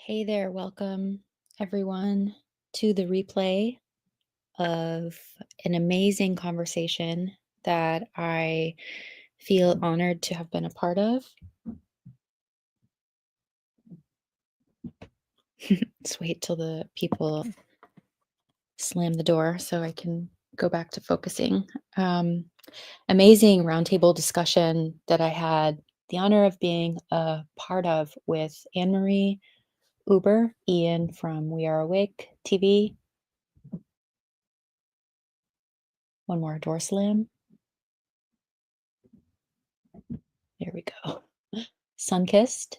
Hey there, welcome everyone to the replay of an amazing conversation that I feel honored to have been a part of. Let's wait till the people slam the door so I can go back to focusing. Amazing roundtable discussion that I had the honor of being a part of with AnMarie, Uber, Ian from We Are Awake TV. One more door slam. There we go. Sunkissed,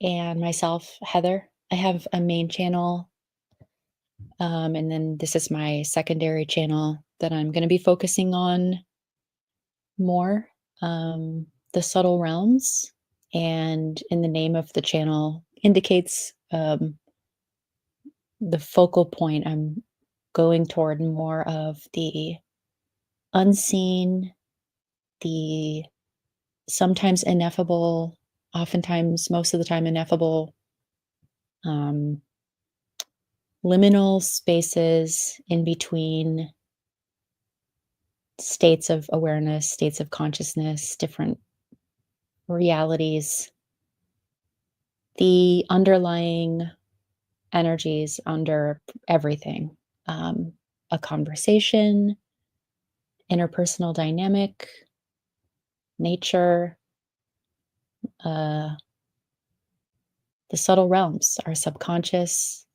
and myself, Heather. I have a main channel, and then this is my secondary channel that I'm going to be focusing on more, the subtle realms. And in the name of the channel indicates the focal point. I'm going toward more of the unseen, the sometimes ineffable, oftentimes, most of the time, ineffable, um, liminal spaces in between states of awareness, states of consciousness, different realities, the underlying energies under everything, a conversation, interpersonal dynamic, nature, uh, the subtle realms, our subconscious.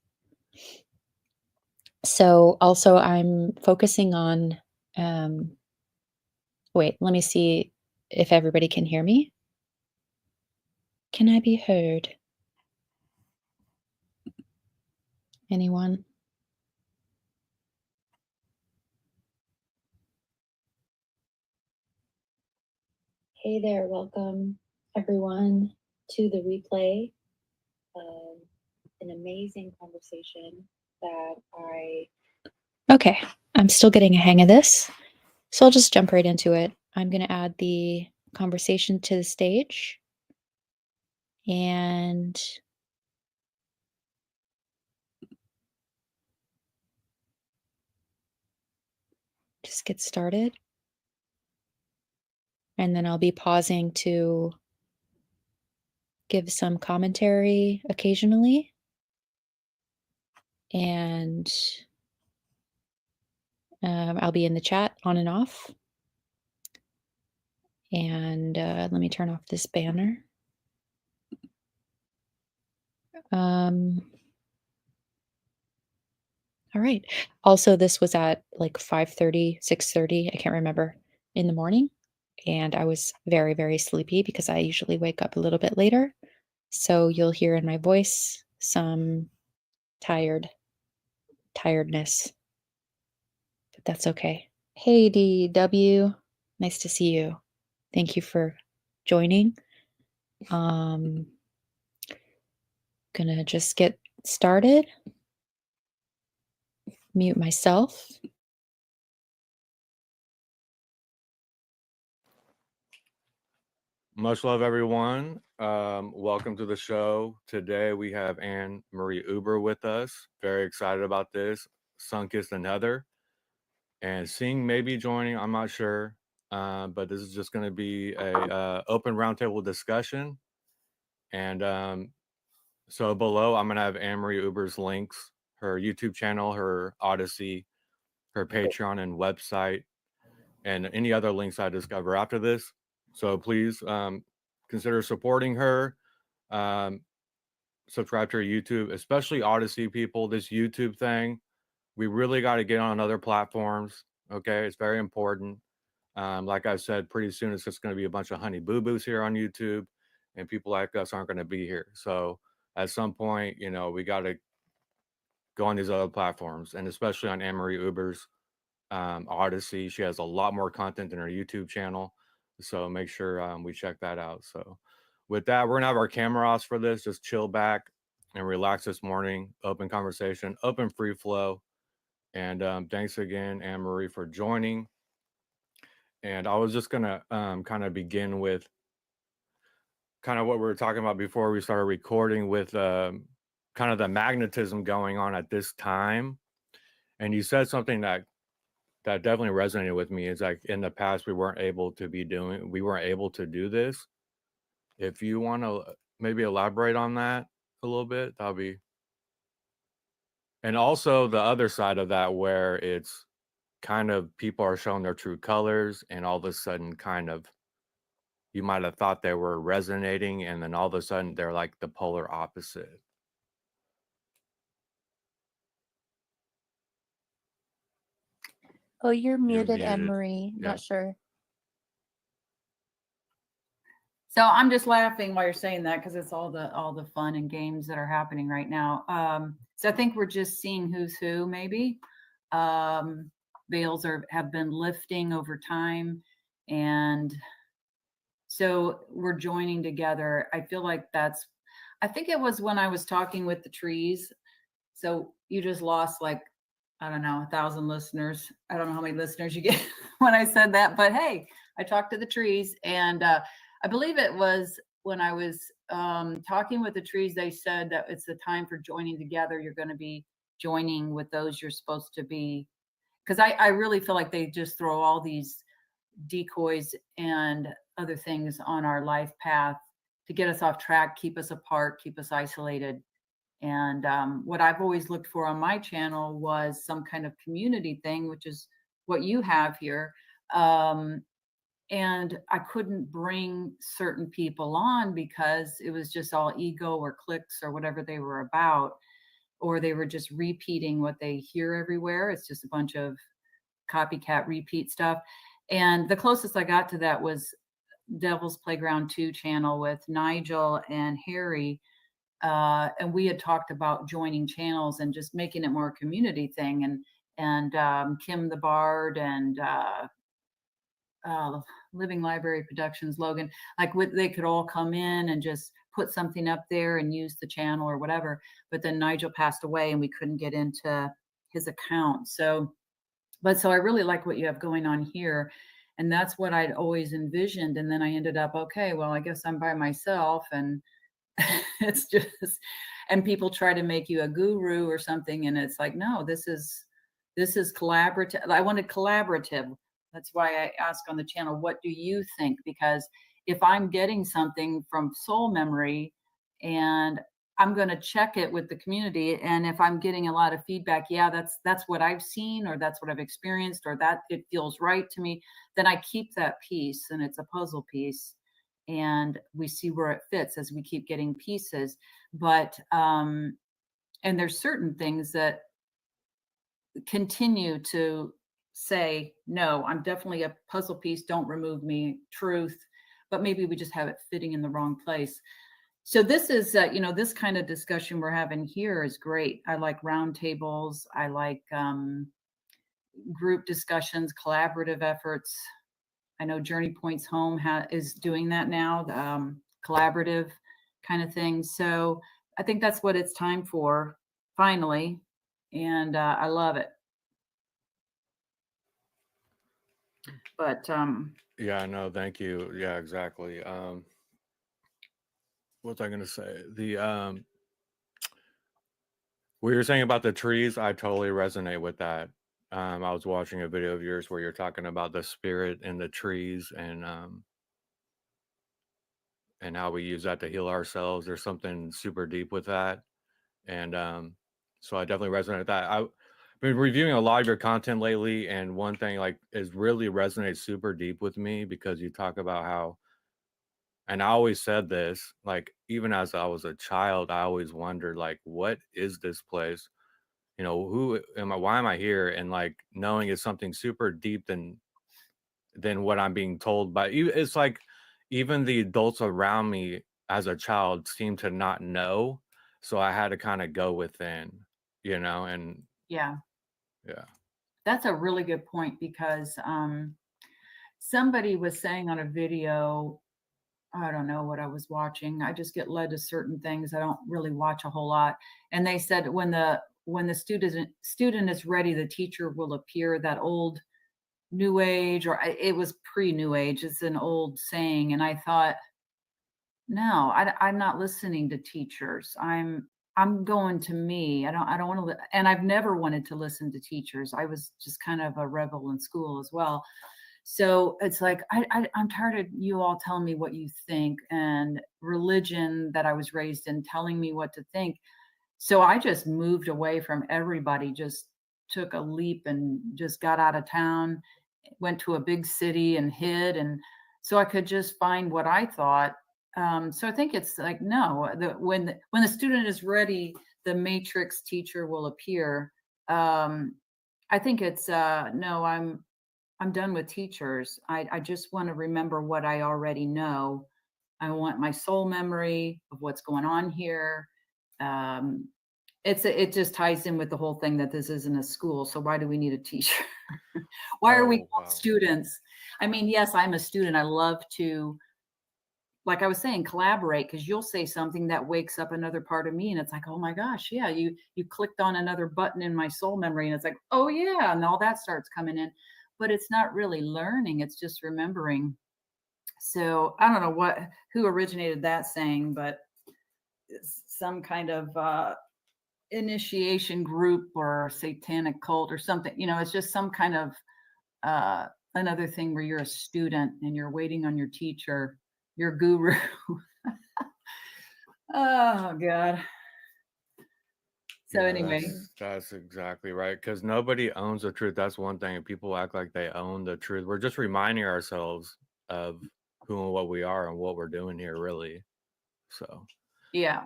So also I'm focusing on, wait, let me see if everybody can hear me. Can I be heard? Anyone? Hey there, welcome everyone to the replay of an amazing conversation that Okay, I'm still getting a hang of this, so I'll just jump right into it. I'm going to add the conversation to the stage and just get started. And then I'll be pausing to give some commentary occasionally. And I'll be in the chat on and off. And let me turn off this banner. All right. Also, this was at like 5:30, 6:30, I can't remember, in the morning. And I was very, very sleepy because I usually wake up a little bit later. So you'll hear in my voice some tiredness, but that's okay. Hey, DW, nice to see you. Thank you for joining. Gonna just get started. Mute myself. Much love, everyone. Welcome to the show. Today we have AnMarie Uber with us. Very excited about this. Sunkissed and Heather. And Sing may be joining, I'm not sure. But this is just going to be a open roundtable discussion. And so below, I'm going to have AnMarie Uber's links, her YouTube channel, her Odyssey, her Patreon and website, and any other links I discover after this. So please consider supporting her. Subscribe to her YouTube, especially Odyssey people. This YouTube thing, we really got to get on other platforms. Okay, it's very important. Like I said, pretty soon it's just going to be a bunch of honey boo boos here on YouTube, and people like us aren't going to be here. So at some point, we got to go on these other platforms, and especially on AnMarie Uber's Odyssey. She has a lot more content in her YouTube channel. So make sure we check that out. So with that, we're going to have our camera off for this. Just chill back and relax this morning. Open conversation, open free flow. And thanks again, AnMarie, for joining. And I was just going to kind of begin with kind of what we were talking about before we started recording with kind kind of the magnetism going on at this time. And you said something that definitely resonated with me, is like in the past we weren't able to do this. If you want to maybe elaborate on that a little bit, that'll be. And also the other side of that, where it's kind of people are showing their true colors, and all of a sudden kind of you might have thought they were resonating, and then all of a sudden they're like the polar opposite. Oh, you're You're muted, muted. AnMarie. Yeah. Not sure. So I'm just laughing while you're saying that, because it's all the fun and games that are happening right now. So I think we're just seeing who's who, maybe. Veils have been lifting over time, and so we're joining together. I feel like I think it was when I was talking with the trees. So you just lost, like, I don't know, 1,000 listeners. I don't know how many listeners you get when I said that, but hey, I talked to the trees, and I believe it was when I was talking with the trees, they said that it's the time for joining together. You're going to be joining with those you're supposed to be. Because I really feel like they just throw all these decoys and other things on our life path to get us off track, keep us apart, keep us isolated. And what I've always looked for on my channel was some kind of community thing, which is what you have here. And I couldn't bring certain people on because it was just all ego or clicks or whatever they were about, or they were just repeating what they hear everywhere. It's just a bunch of copycat repeat stuff. And the closest I got to that was Devil's Playground 2 channel with Nigel and Harry. And we had talked about joining channels and just making it more a community thing. And Kim the Bard and Living Library Productions, Logan, like they could all come in and just put something up there and use the channel or whatever. But then Nigel passed away and we couldn't get into his account. So I really like what you have going on here. And that's what I'd always envisioned. And then I ended up, okay, well, I guess I'm by myself, and it's just, and people try to make you a guru or something. And it's like, no, this is collaborative. I wanted collaborative. That's why I ask on the channel, what do you think? Because if I'm getting something from soul memory, and I'm going to check it with the community, and if I'm getting a lot of feedback, yeah, that's what I've seen, or that's what I've experienced, or that it feels right to me, then I keep that piece, and it's a puzzle piece, and we see where it fits as we keep getting pieces. But and there's certain things that continue to say, no, I'm definitely a puzzle piece, don't remove me, truth, but maybe we just have it fitting in the wrong place. So this is, this kind of discussion we're having here is great. I like roundtables. I like group discussions, collaborative efforts. I know Journey Points Home is doing that now, collaborative kind of thing. So I think that's what it's time for, finally. And I love it. But Yeah, no, thank you. Yeah, exactly. What was I gonna say? What you're saying about the trees, I totally resonate with that. I was watching a video of yours where you're talking about the spirit in the trees, and how we use that to heal ourselves. There's something super deep with that. And so I definitely resonate with that. I've been reviewing a lot of your content lately, and one thing like is really resonates super deep with me, because you talk about how, and I always said this, like even as I was a child, I always wondered, like, what is this place? Who am I? Why am I here? And like knowing it's something super deep than what I'm being told by you. It's like even the adults around me as a child seem to not know. So I had to kind of go within, and yeah, yeah. that's a really good point, because somebody was saying on a video, I don't know what I was watching. I just get led to certain things. I don't really watch a whole lot. And they said when the student is ready, the teacher will appear. That old New Age, or it was pre-New Age. It's an old saying. And I thought, no, I'm not listening to teachers. I'm I'm going to me. I don't want to, and I've never wanted to listen to teachers. I was just kind of a rebel in school as well. So it's like, I'm tired of you all telling me what you think, and religion that I was raised in telling me what to think. So I just moved away from everybody, just took a leap and just got out of town, went to a big city and hid. And so I could just find what I thought. So I think it's like, no, when the student is ready, the matrix teacher will appear. I think it's no, I'm done with teachers. I just want to remember what I already know. I want my soul memory of what's going on here. It just ties in with the whole thing that this isn't a school. So why do we need a teacher? Why are we wow. students? I mean, yes, I'm a student. I love to, like I was saying, collaborate, because you'll say something that wakes up another part of me, and it's like, oh my gosh, yeah, you clicked on another button in my soul memory, and it's like, oh yeah, and all that starts coming in. But it's not really learning, it's just remembering. So I don't know who originated that saying, but it's some kind of initiation group or satanic cult or something. It's just some kind of another thing where you're a student and you're waiting on your teacher, your guru. Oh God. So anyway, that's exactly right, because nobody owns the truth. That's one thing. People act like they own the truth. We're just reminding ourselves of who and what we are and what we're doing here, really. So yeah.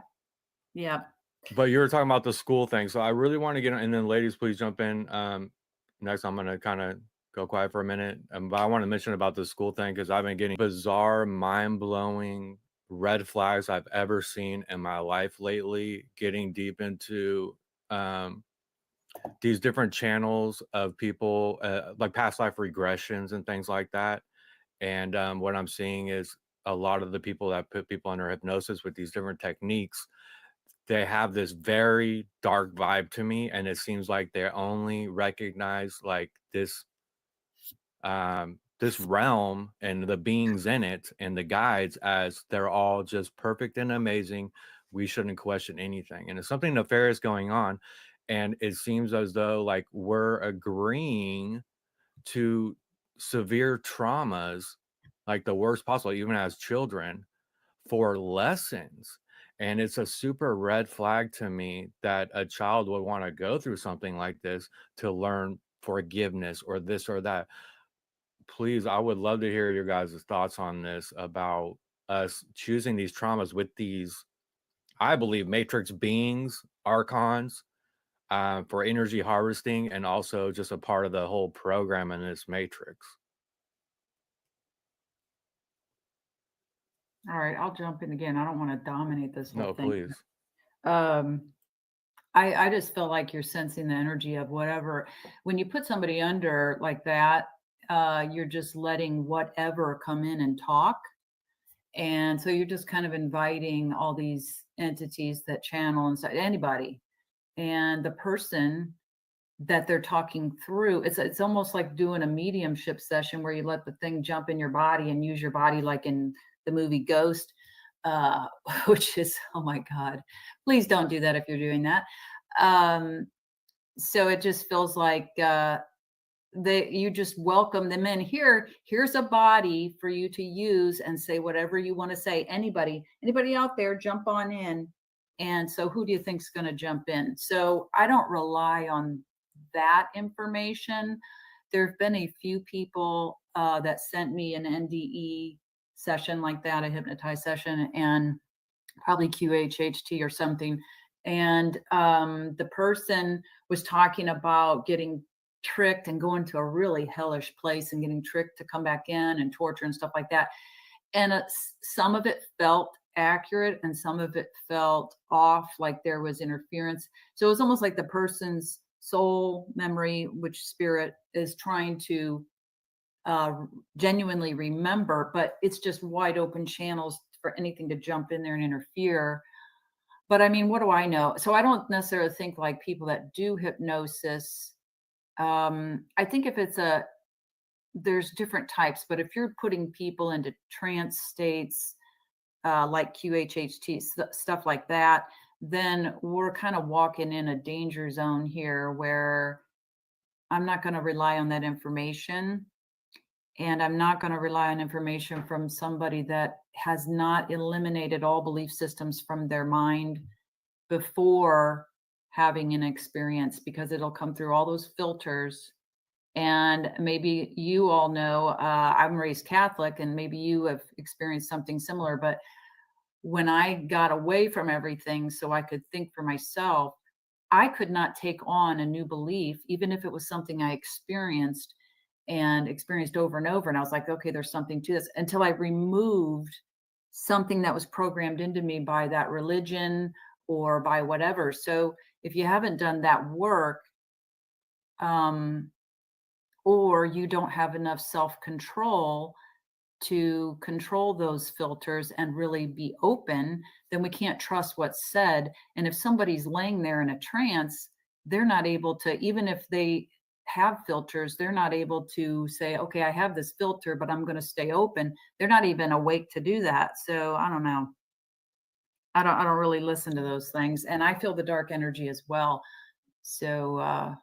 but you were talking about the school thing, so I really want to get, and then ladies, please jump in. Next, I'm gonna kind of go quiet for a minute, but I want to mention about the school thing, because I've been getting bizarre, mind-blowing red flags I've ever seen in my life lately, getting deep into these different channels of people, like past life regressions and things like that. And what I'm seeing is a lot of the people that put people under hypnosis with these different techniques, they have this very dark vibe to me, and it seems like they only recognize like this this realm and the beings in it and the guides as they're all just perfect and amazing. We shouldn't question anything, and it's something nefarious going on. And it seems as though like we're agreeing to severe traumas, like the worst possible, even as children, for lessons. And it's a super red flag to me that a child would want to go through something like this to learn forgiveness or this or that. Please, I would love to hear your guys' thoughts on this, about us choosing these traumas with these, I believe, matrix beings, archons, for energy harvesting, and also just a part of the whole program in this matrix. All right, I'll jump in again. I don't want to dominate this whole No, thing. please. I just feel like you're sensing the energy of whatever. When you put somebody under like that, you're just letting whatever come in and talk. And so you're just kind of inviting all these entities that channel inside anybody. And the person that they're talking through, it's almost like doing a mediumship session where you let the thing jump in your body and use your body, like in the movie Ghost, which is, oh my God, please don't do that if you're doing that. So it just feels like you just welcome them in. Here's a body for you to use and say whatever you want to say. Anybody out there, jump on in. And so who do you think's going to jump in? So I don't rely on that information. There have been a few people that sent me an NDE session like that, a hypnotized session, and probably QHHT or something. And the person was talking about getting tricked and going to a really hellish place and getting tricked to come back in, and torture and stuff like that. And some of it felt accurate and some of it felt off, like there was interference. So it was almost like the person's soul memory, which spirit is trying to genuinely remember, but it's just wide open channels for anything to jump in there and interfere. But I mean, what do I know? So I don't necessarily think like people that do hypnosis. I think if there's different types, but if you're putting people into trance states, like QHHT, stuff like that, then we're kind of walking in a danger zone here where I'm not going to rely on that information. And I'm not going to rely on information from somebody that has not eliminated all belief systems from their mind before having an experience, because it'll come through all those filters. And maybe you all know, I'm raised Catholic, and maybe you have experienced something similar. But when I got away from everything so I could think for myself, I could not take on a new belief, even if it was something I experienced and experienced over and over. And I was like, okay, there's something to this, until I removed something that was programmed into me by that religion or by whatever. So if you haven't done that work, or you don't have enough self-control to control those filters and really be open, then we can't trust what's said. And if somebody's laying there in a trance, they're not able to, even if they have filters, they're not able to say, okay, I have this filter, but I'm going to stay open. They're not even awake to do that. So I don't know. I don't really listen to those things. And I feel the dark energy as well. So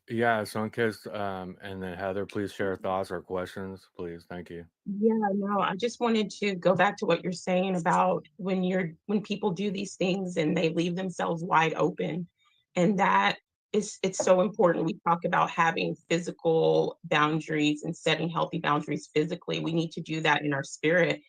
Yeah, Sunkissed, and then Heather, please share thoughts or questions, please. Thank you. Yeah, no, I just wanted to go back to what you're saying about when people do these things and they leave themselves wide open. And that it's so important. We talk about having physical boundaries and setting healthy boundaries physically. We need to do that in our spirit,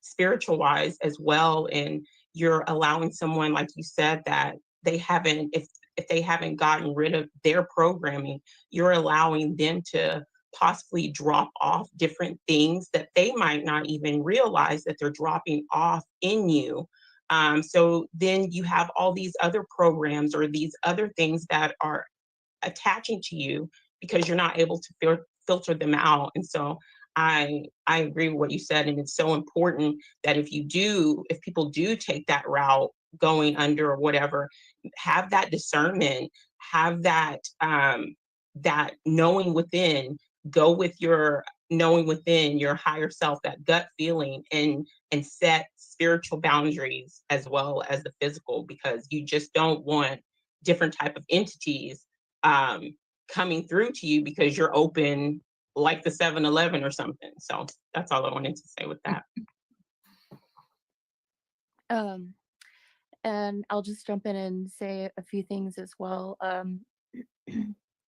spiritual wise as well. And you're allowing someone, like you said, that they haven't, if they haven't gotten rid of their programming, you're allowing them to possibly drop off different things that they might not even realize that they're dropping off in you. So then you have all these other programs or these other things that are attaching to you because you're not able to filter them out. And so I agree with what you said, and it's so important that if people do take that route, going under or whatever, have that discernment, have that that knowing within, go with your knowing within your higher self, that gut feeling, and set spiritual boundaries as well as the physical, because you just don't want different type of entities coming through to you because you're open, like the 7-Eleven or something. So that's all I wanted to say with that. And I'll just jump in and say a few things as well.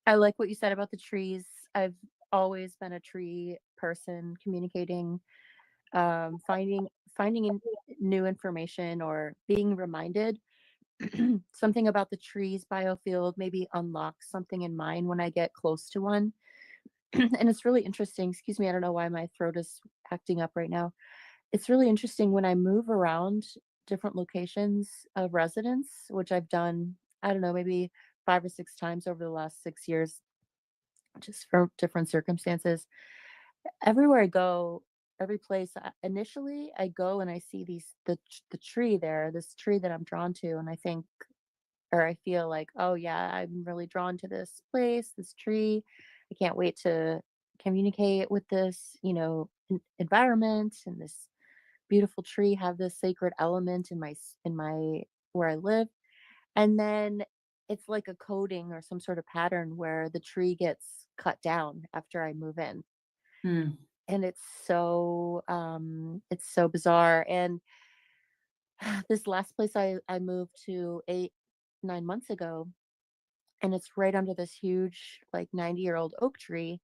I like what you said about the trees. I've always been a tree person, communicating, finding new information or being reminded. Something about the trees biofield maybe unlocks something in mine when I get close to one. And it's really interesting. Excuse me, I don't know why my throat is acting up right now. It's really interesting when I move around different locations of residence, which I've done, I don't know, maybe 5 or 6 times over the last 6 years, just for different circumstances. Everywhere I go, every place, initially I go and I see the tree there, this tree that I'm drawn to, and I think, or I feel like, oh yeah, I'm really drawn to this place, this tree. I can't wait to communicate with this, environment and this beautiful tree, have this sacred element in my where I live. And then it's like a coding or some sort of pattern where the tree gets cut down after I move in. And it's so bizarre. And this last place I moved to 8-9 months ago, and it's right under this huge, like, 90-year-old oak tree.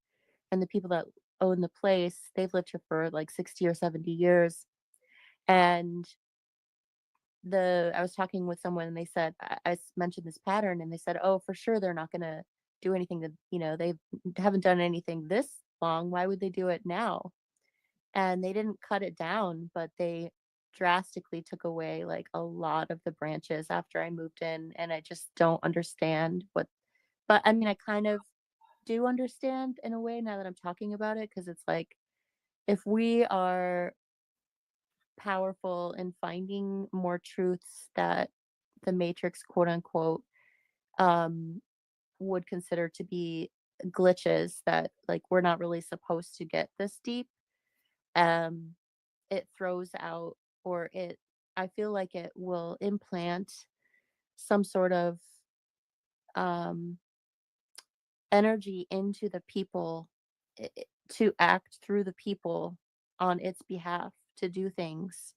And the people that own the place, they've lived here for like 60 or 70 years. And I was talking with someone, and they said, I mentioned this pattern, and they said, oh, for sure they're not going to do anything to, they haven't done anything this long. Why would they do it now? And they didn't cut it down, but they drastically took away like a lot of the branches after I moved in. And I just don't understand but I mean, I kind of do understand in a way now that I'm talking about it, because it's like, if we are powerful in finding more truths that the Matrix, quote unquote, would consider to be glitches, that like we're not really supposed to get this deep, it throws out, or it I feel like it will implant some sort of energy into the people, to act through the people on its behalf, to do things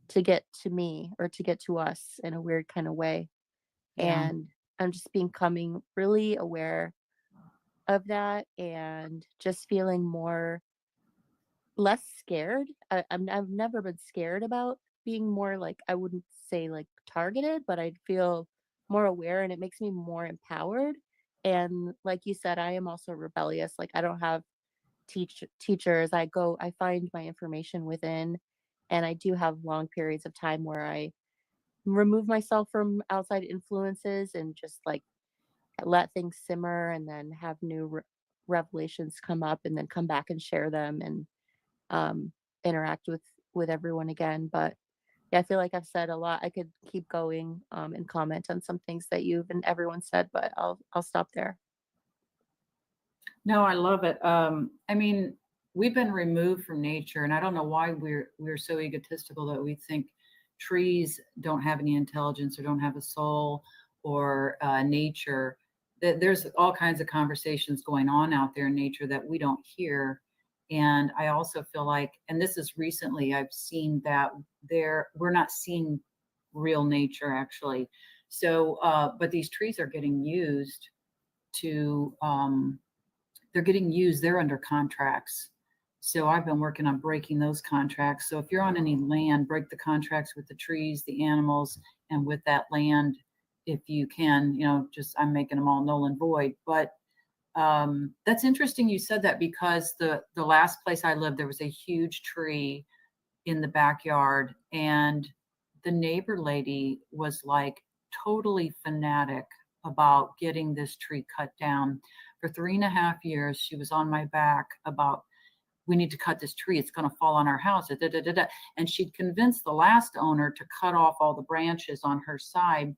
to get to me or to get to us in a weird kind of way. Yeah. And I'm just becoming really aware of that and just feeling less scared. I've never been scared about being more, like, I wouldn't say like targeted, but I feel more aware, and it makes me more empowered. And like you said, I am also rebellious. Like, I don't have teachers. I find my information within, and I do have long periods of time where I remove myself from outside influences and just like let things simmer, and then have new revelations come up, and then come back and share them, and interact with everyone again. But yeah, I feel like I've said a lot. I could keep going and comment on some things that you've and everyone said, but I'll stop there. No, I love it. I mean, we've been removed from nature, and I don't know why we're so egotistical that we think trees don't have any intelligence or don't have a soul, or nature. There's all kinds of conversations going on out there in nature that we don't hear. And I also feel like, and this is recently, I've seen that we're not seeing real nature actually. So, but these trees are getting used to, they're getting used, they're under contracts. So I've been working on breaking those contracts. So if you're on any land, break the contracts with the trees, the animals, and with that land, if you can, just, I'm making them all null and void. But that's interesting you said that, because the last place I lived, there was a huge tree in the backyard, and the neighbor lady was like totally fanatic about getting this tree cut down. For 3.5 years, she was on my back about, we need to cut this tree, it's going to fall on our house. And she'd convinced the last owner to cut off all the branches on her side.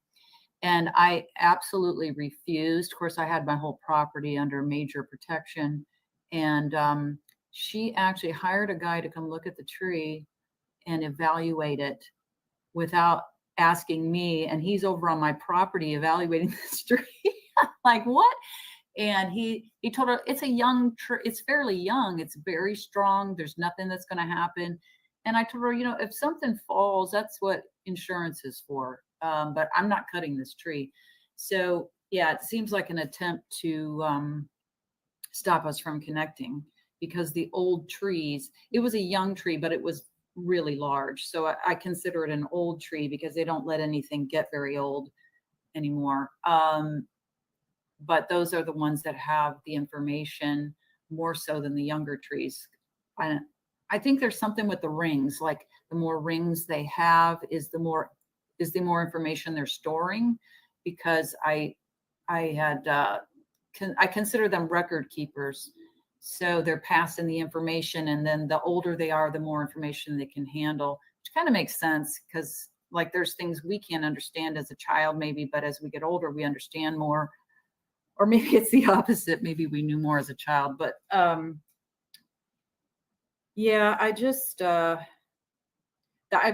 And I absolutely refused. Of course, I had my whole property under major protection. And she actually hired a guy to come look at the tree and evaluate it without asking me. And he's over on my property evaluating this tree. Like, what? And he told her, it's a young tree, it's fairly young, it's very strong, there's nothing that's going to happen. And I told her, if something falls, that's what insurance is for. But I'm not cutting this tree. So yeah, it seems like an attempt to stop us from connecting, because the old trees, it was a young tree, but it was really large. So I consider it an old tree because they don't let anything get very old anymore. But those are the ones that have the information more so than the younger trees. I think there's something with the rings, like the more rings they have is the more information they're storing, because I consider them record keepers. So they're passing the information, and then the older they are, the more information they can handle, which kind of makes sense, because like there's things we can't understand as a child maybe, but as we get older, we understand more. Or maybe it's the opposite. Maybe we knew more as a child. But yeah, I just, I've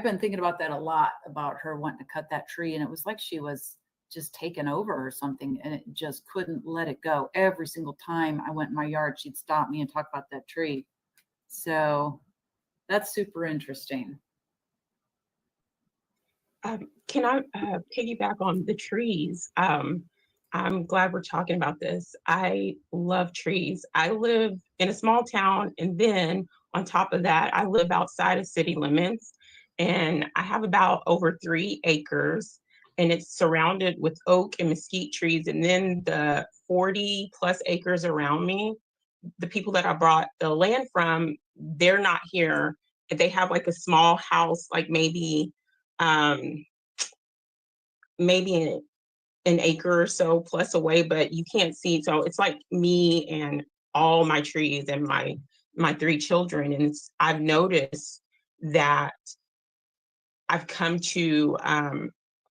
been thinking about that a lot, about her wanting to cut that tree. And it was like she was just taken over or something, and it just couldn't let it go. Every single time I went in my yard, she'd stop me and talk about that tree. So that's super interesting. Can I piggyback on the trees? I'm glad we're talking about this. I love trees. I live in a small town, and then on top of that, I live outside of city limits, and I have about over 3 acres, and it's surrounded with oak and mesquite trees. And then the 40 plus acres around me, the people that I brought the land from, they're not here. They have like a small house, like maybe an acre or so plus away, but you can't see. So it's like me and all my trees and my 3 children. And I've noticed that I've come to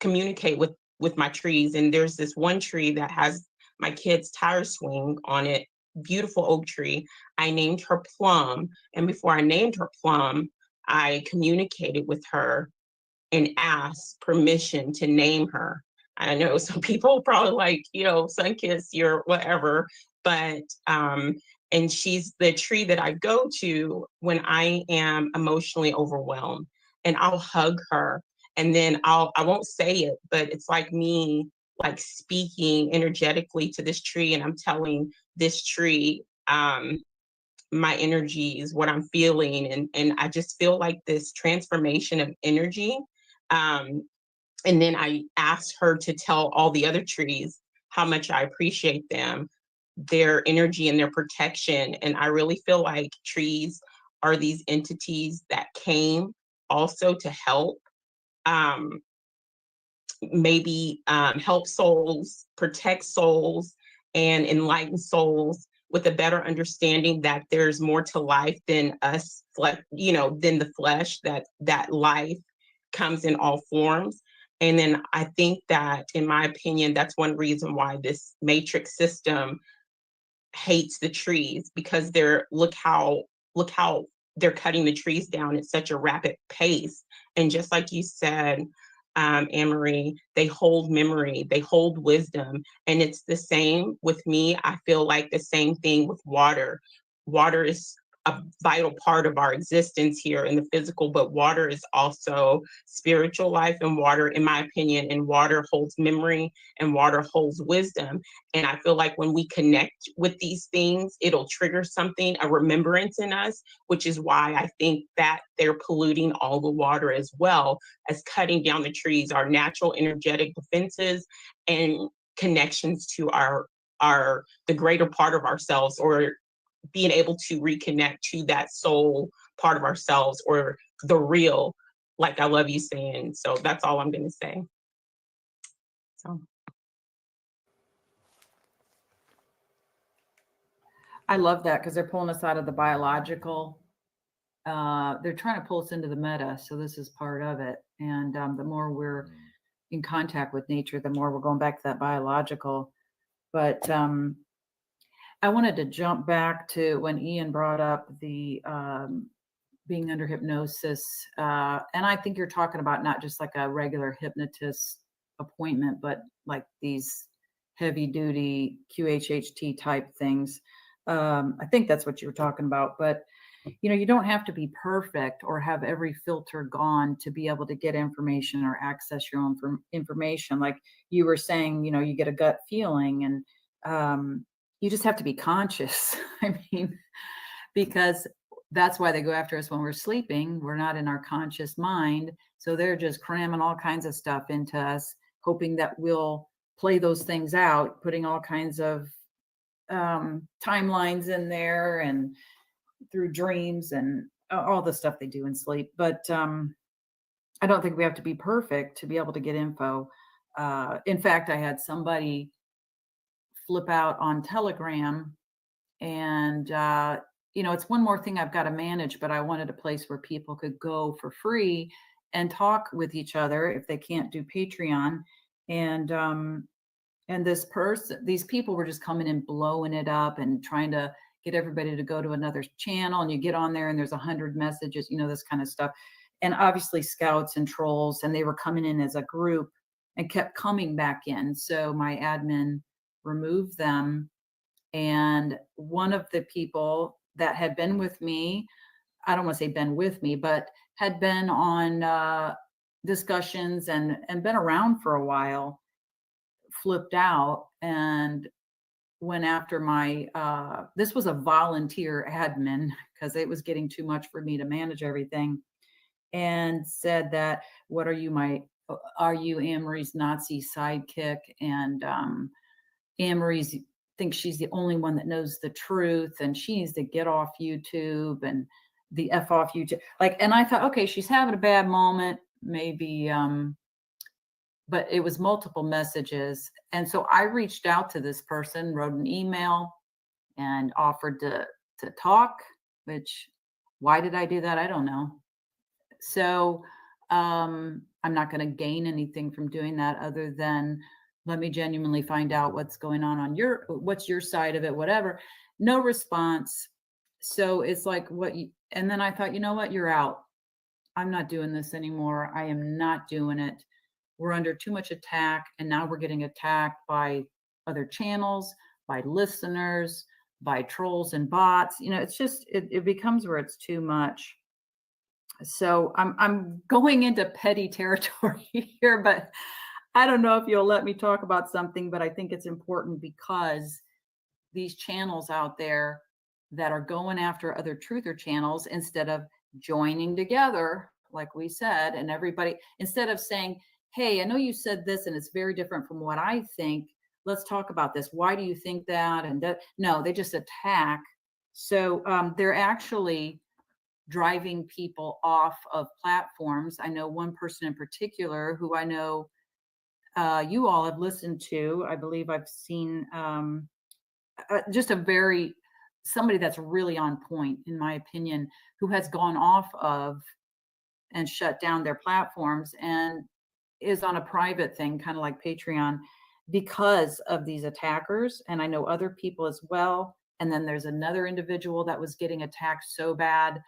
communicate with my trees. And there's this one tree that has my kid's tire swing on it, beautiful oak tree. I named her Plum. And before I named her Plum, I communicated with her. and ask permission to name her. I know some people probably like, you know, Sunkissed, you're whatever, but and she's the tree that I go to when I am emotionally overwhelmed, and I'll hug her, and then I won't say it, but it's like me like speaking energetically to this tree, and I'm telling this tree my energies, what I'm feeling, and I just feel like this transformation of energy. And then I asked her to tell all the other trees how much I appreciate them, their energy and their protection. And I really feel like trees are these entities that came also to help, um, maybe help souls, protect souls, and enlighten souls with a better understanding that there's more to life than us, you know, than the flesh, that life comes in all forms. And then I think that, in my opinion, that's one reason why this matrix system hates the trees, because look how they're cutting the trees down at such a rapid pace. And just like you said, AnMarie, they hold memory, they hold wisdom. And it's the same with me. I feel like the same thing with water. Water is a vital part of our existence here in the physical, but water is also spiritual life, and water, in my opinion, and water holds memory, and water holds wisdom. And I feel like when we connect with these things, it'll trigger something, a remembrance in us, which is why I think that they're polluting all the water as well as cutting down the trees, our natural energetic defenses and connections to the greater part of ourselves, or being able to reconnect to that soul part of ourselves, or the real, like I love you saying. So that's all I'm going to say. So. I love that, because they're pulling us out of the biological. They're trying to pull us into the meta. So this is part of it. And the more we're in contact with nature, the more we're going back to that biological. But I wanted to jump back to when Ian brought up the being under hypnosis. And I think you're talking about not just like a regular hypnotist appointment, but like these heavy duty QHHT type things. I think that's what you were talking about. But, you know, you don't have to be perfect or have every filter gone to be able to get information or access your own information. Like you were saying, you know, you get a gut feeling, and you just have to be conscious. I mean, because that's why they go after us when we're sleeping. We're not in our conscious mind. So they're just cramming all kinds of stuff into us, hoping that we'll play those things out, putting all kinds of timelines in there and through dreams and all the stuff they do in sleep. But I don't think we have to be perfect to be able to get info. In fact, I had somebody flip out on Telegram, and you know, it's one more thing I've got to manage, but I wanted a place where people could go for free and talk with each other if they can't do Patreon. And these people were just coming in, blowing it up and trying to get everybody to go to another channel. And you get on there and there's 100 messages, you know, this kind of stuff. And obviously scouts and trolls, and they were coming in as a group and kept coming back in. So my admin removed them. And one of the people that had been with me, I don't want to say been with me, but had been on discussions and been around for a while, flipped out and went after my, this was a volunteer admin because it was getting too much for me to manage everything, and said that, are you AnMarie's Nazi sidekick? And AnMarie's thinks she's the only one that knows the truth, and she needs to get off YouTube and the F off YouTube. Like, and I thought, okay, she's having a bad moment, maybe, but it was multiple messages. And so I reached out to this person, wrote an email, and offered to talk, which, why did I do that? I don't know. So I'm not going to gain anything from doing that other than let me genuinely find out what's going on what's your side of it, whatever. No response. So it's like and then I thought, you know what, you're out. I'm not doing this anymore. I am not doing it. We're under too much attack. And now we're getting attacked by other channels, by listeners, by trolls and bots. You know, it's just, it becomes where it's too much. So I'm going into petty territory here, but I don't know if you'll let me talk about something, but I think it's important because these channels out there that are going after other truther channels instead of joining together, like we said, and everybody, instead of saying, hey, I know you said this and it's very different from what I think. Let's talk about this. Why do you think that? And that, no, they just attack. So they're actually driving people off of platforms. I know one person in particular who I know you all have listened to. I believe I've seen just somebody that's really on point, in my opinion, who has gone off of and shut down their platforms and is on a private thing, kind of like Patreon, because of these attackers. And I know other people as well. And then there's another individual that was getting attacked so bad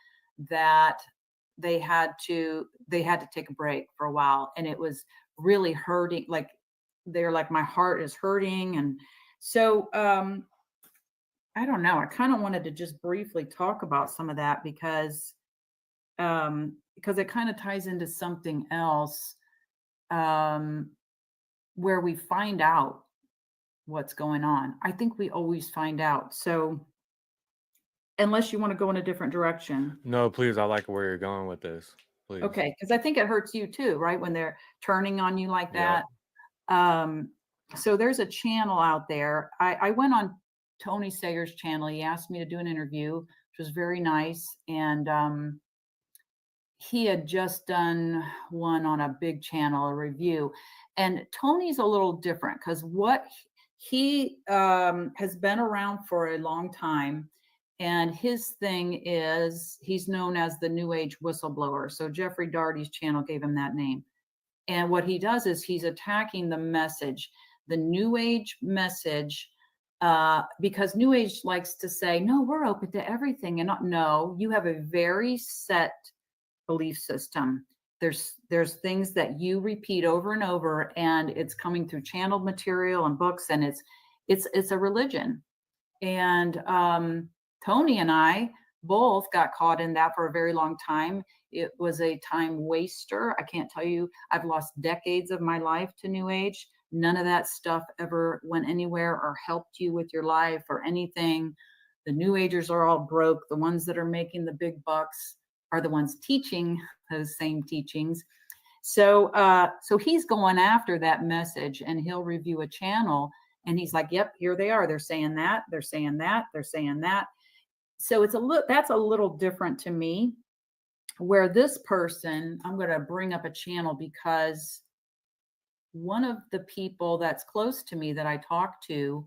that they had to take a break for a while. And it was really hurting. Like, they're like, my heart is hurting. And so, I don't know. I kind of wanted to just briefly talk about some of that because it kind of ties into something else where we find out what's going on. I think we always find out. So unless you want to go in a different direction. No, please. I like where you're going with this. Please. Okay. Because I think it hurts you too, right? When they're turning on you like that. Yeah. So there's a channel out there. I went on Tony Sayer's channel. He asked me to do an interview, which was very nice. And he had just done one on a big channel, a review. And Tony's a little different because what he has been around for a long time. And his thing is, he's known as the New Age whistleblower. So Jeffrey Darty's channel gave him that name. And what he does is he's attacking the message, the New Age message, because New Age likes to say, no, we're open to everything. And no, you have a very set belief system. There's things that you repeat over and over, and it's coming through channeled material and books, and it's a religion. And Tony and I both got caught in that for a very long time. It was a time waster. I can't tell you, I've lost decades of my life to New Age. None of that stuff ever went anywhere or helped you with your life or anything. The New Agers are all broke. The ones that are making the big bucks are the ones teaching those same teachings. So he's going after that message, and he'll review a channel and he's like, yep, here they are. They're saying that, they're saying that, they're saying that. So that's a little different to me, where this person, I'm going to bring up a channel because one of the people that's close to me that I talked to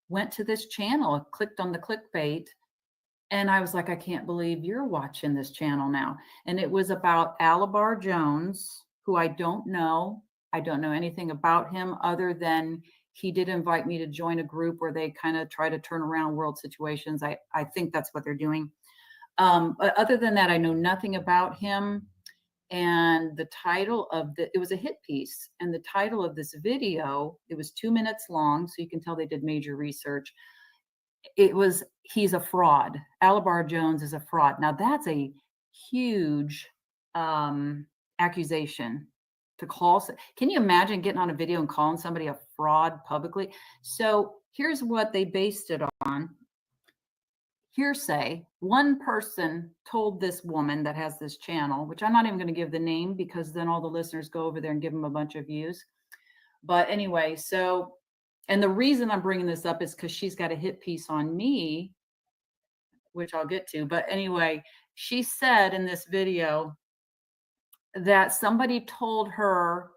went to this channel, clicked on the clickbait, and I was like, I can't believe you're watching this channel now. And it was about Alabar Jones, who I don't know. I don't know anything about him other than he did invite me to join a group where they kind of try to turn around world situations. I think that's what they're doing. But other than that, I know nothing about him. And the title of it was a hit piece. And the title of this video, it was 2 minutes long. So you can tell they did major research. It was, he's a fraud. Alabar Jones is a fraud. Now that's a huge accusation to call. Can you imagine getting on a video and calling somebody a fraud publicly? So here's what they based it on. Hearsay. One person told this woman that has this channel, which I'm not even going to give the name because then all the listeners go over there and give them a bunch of views. But anyway, so, and the reason I'm bringing this up is because she's got a hit piece on me, which I'll get to. But anyway, she said in this video that somebody told her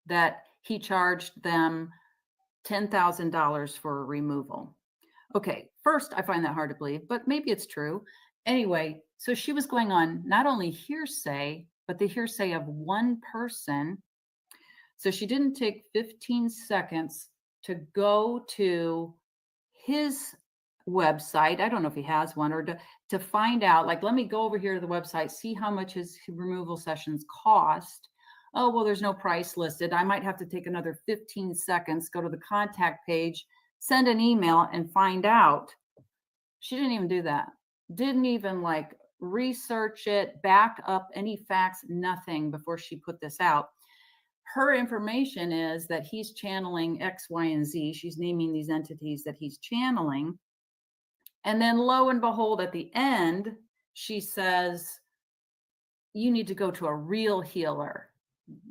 that he charged them $10,000 for a removal. Okay, first, I find that hard to believe, but maybe it's true. Anyway, so she was going on not only hearsay, but the hearsay of one person. So she didn't take 15 seconds to go to his website. I don't know if he has one, or to find out, like, let me go over here to the website, see how much his removal sessions cost. Oh, well, there's no price listed. I might have to take another 15 seconds, go to the contact page, send an email, and find out. She didn't even do that. Didn't even like research it, back up any facts, nothing before she put this out. Her information is that he's channeling X, Y, and Z. She's naming these entities that he's channeling. And then lo and behold, at the end, she says, you need to go to a real healer.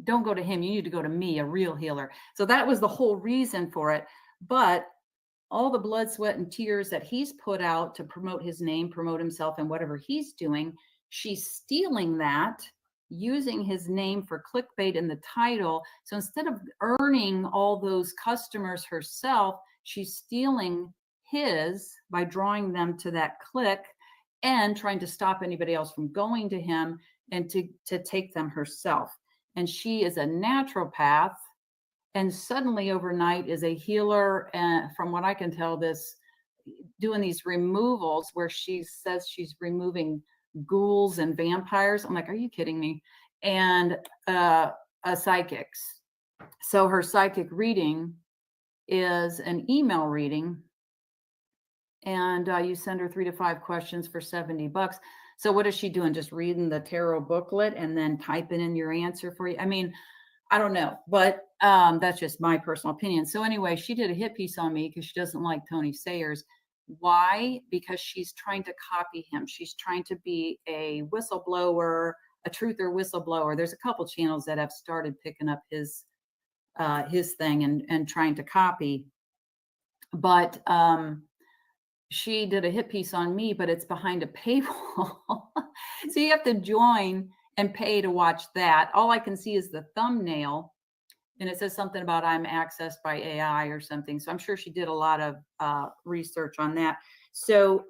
Don't go to him. You need to go to me, a real healer. So that was the whole reason for it. But all the blood, sweat, and tears that he's put out to promote his name, promote himself, and whatever he's doing, she's stealing that, using his name for clickbait in the title. So instead of earning all those customers herself, she's stealing his by drawing them to that click and trying to stop anybody else from going to him and to take them herself. And she is a naturopath, and suddenly overnight is a healer. And from what I can tell, this doing these removals where she says she's removing ghouls and vampires. I'm like, are you kidding me? And psychics. So her psychic reading is an email reading, and you send her 3 to 5 questions for $70. So what is she doing? Just reading the tarot booklet and then typing in your answer for you? I mean, I don't know, but that's just my personal opinion. So anyway, she did a hit piece on me because she doesn't like Tony Sayers. Why? Because she's trying to copy him. She's trying to be a whistleblower, a truther whistleblower. There's a couple channels that have started picking up his thing and trying to copy. But she did a hit piece on me, but it's behind a paywall. So you have to join and pay to watch that. All I can see is the thumbnail, and it says something about I'm accessed by AI or something. So I'm sure she did a lot of research on that. So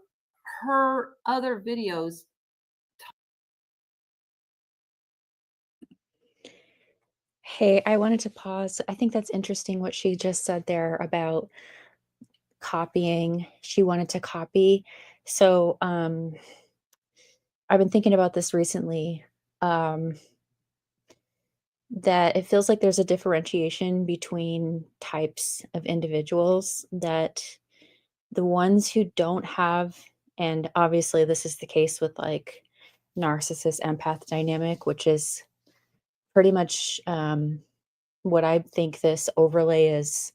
her other videos. Hey, I wanted to pause. I think that's interesting what she just said there about copying. She wanted to copy. So I've been thinking about this recently, that it feels like there's a differentiation between types of individuals, that the ones who don't have, and obviously this is the case with like narcissist empath dynamic, which is pretty much what I think this overlay is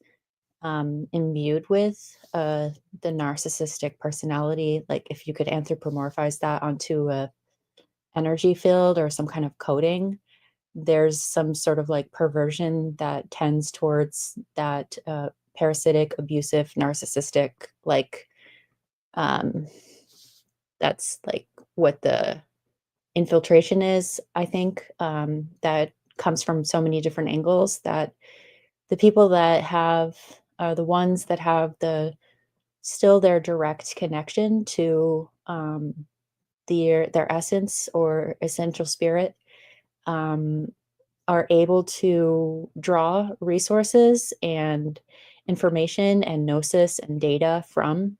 imbued with, the narcissistic personality. Like if you could anthropomorphize that onto a energy field or some kind of coding, there's some sort of like perversion that tends towards that parasitic, abusive, narcissistic, like that's like what the infiltration is, I think, that comes from so many different angles, that the people that have are the ones that have still their direct connection to their essence or essential spirit, are able to draw resources and information and gnosis and data from.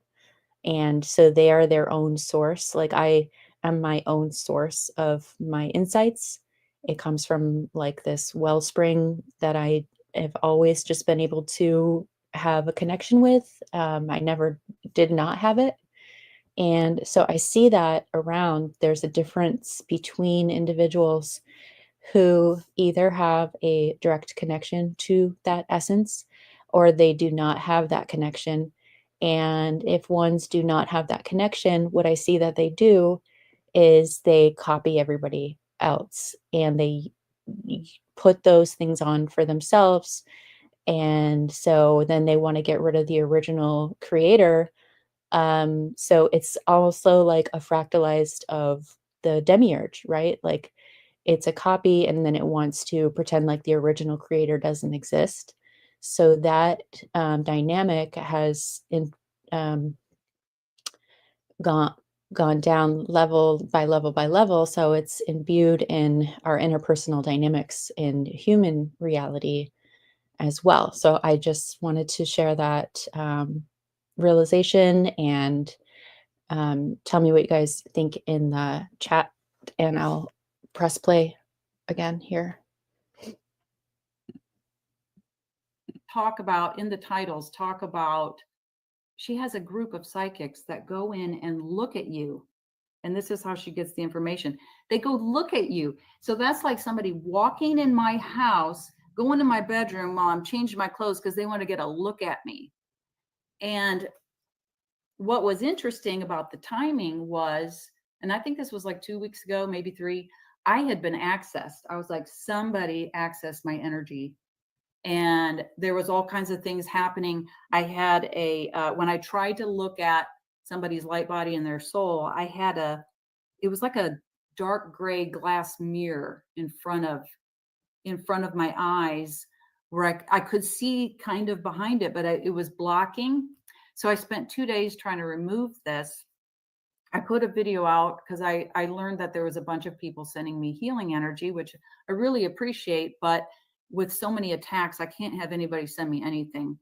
And so they are their own source. Like I am my own source of my insights. It comes from like this wellspring that I have always just been able to have a connection with. I never did not have it. And so I see that around. There's a difference between individuals who either have a direct connection to that essence or they do not have that connection. And if ones do not have that connection, what I see that they do is they copy everybody else and they put those things on for themselves. And so then they want to get rid of the original creator. So it's also like a fractalized of the demiurge, right? Like it's a copy and then it wants to pretend like the original creator doesn't exist. So that dynamic has gone down level by level by level. So it's imbued in our interpersonal dynamics in human reality as well. So I just wanted to share that realization, and tell me what you guys think in the chat, and I'll press play again here. Talk about, in the titles, talk about, she has a group of psychics that go in and look at you. And this is how she gets the information. They go look at you. So that's like somebody walking in my house, going to my bedroom while I'm changing my clothes because they want to get a look at me. And what was interesting about the timing was, and I think this was like 2 weeks ago, maybe 3, I had been accessed. I was like, somebody accessed my energy. And there was all kinds of things happening. I had when I tried to look at somebody's light body and their soul, I had it was like a dark gray glass mirror in front of my eyes, where I could see kind of behind it, but it was blocking. So I spent 2 days trying to remove this. I put a video out because I learned that there was a bunch of people sending me healing energy, which I really appreciate, but with so many attacks, I can't have anybody send me anything.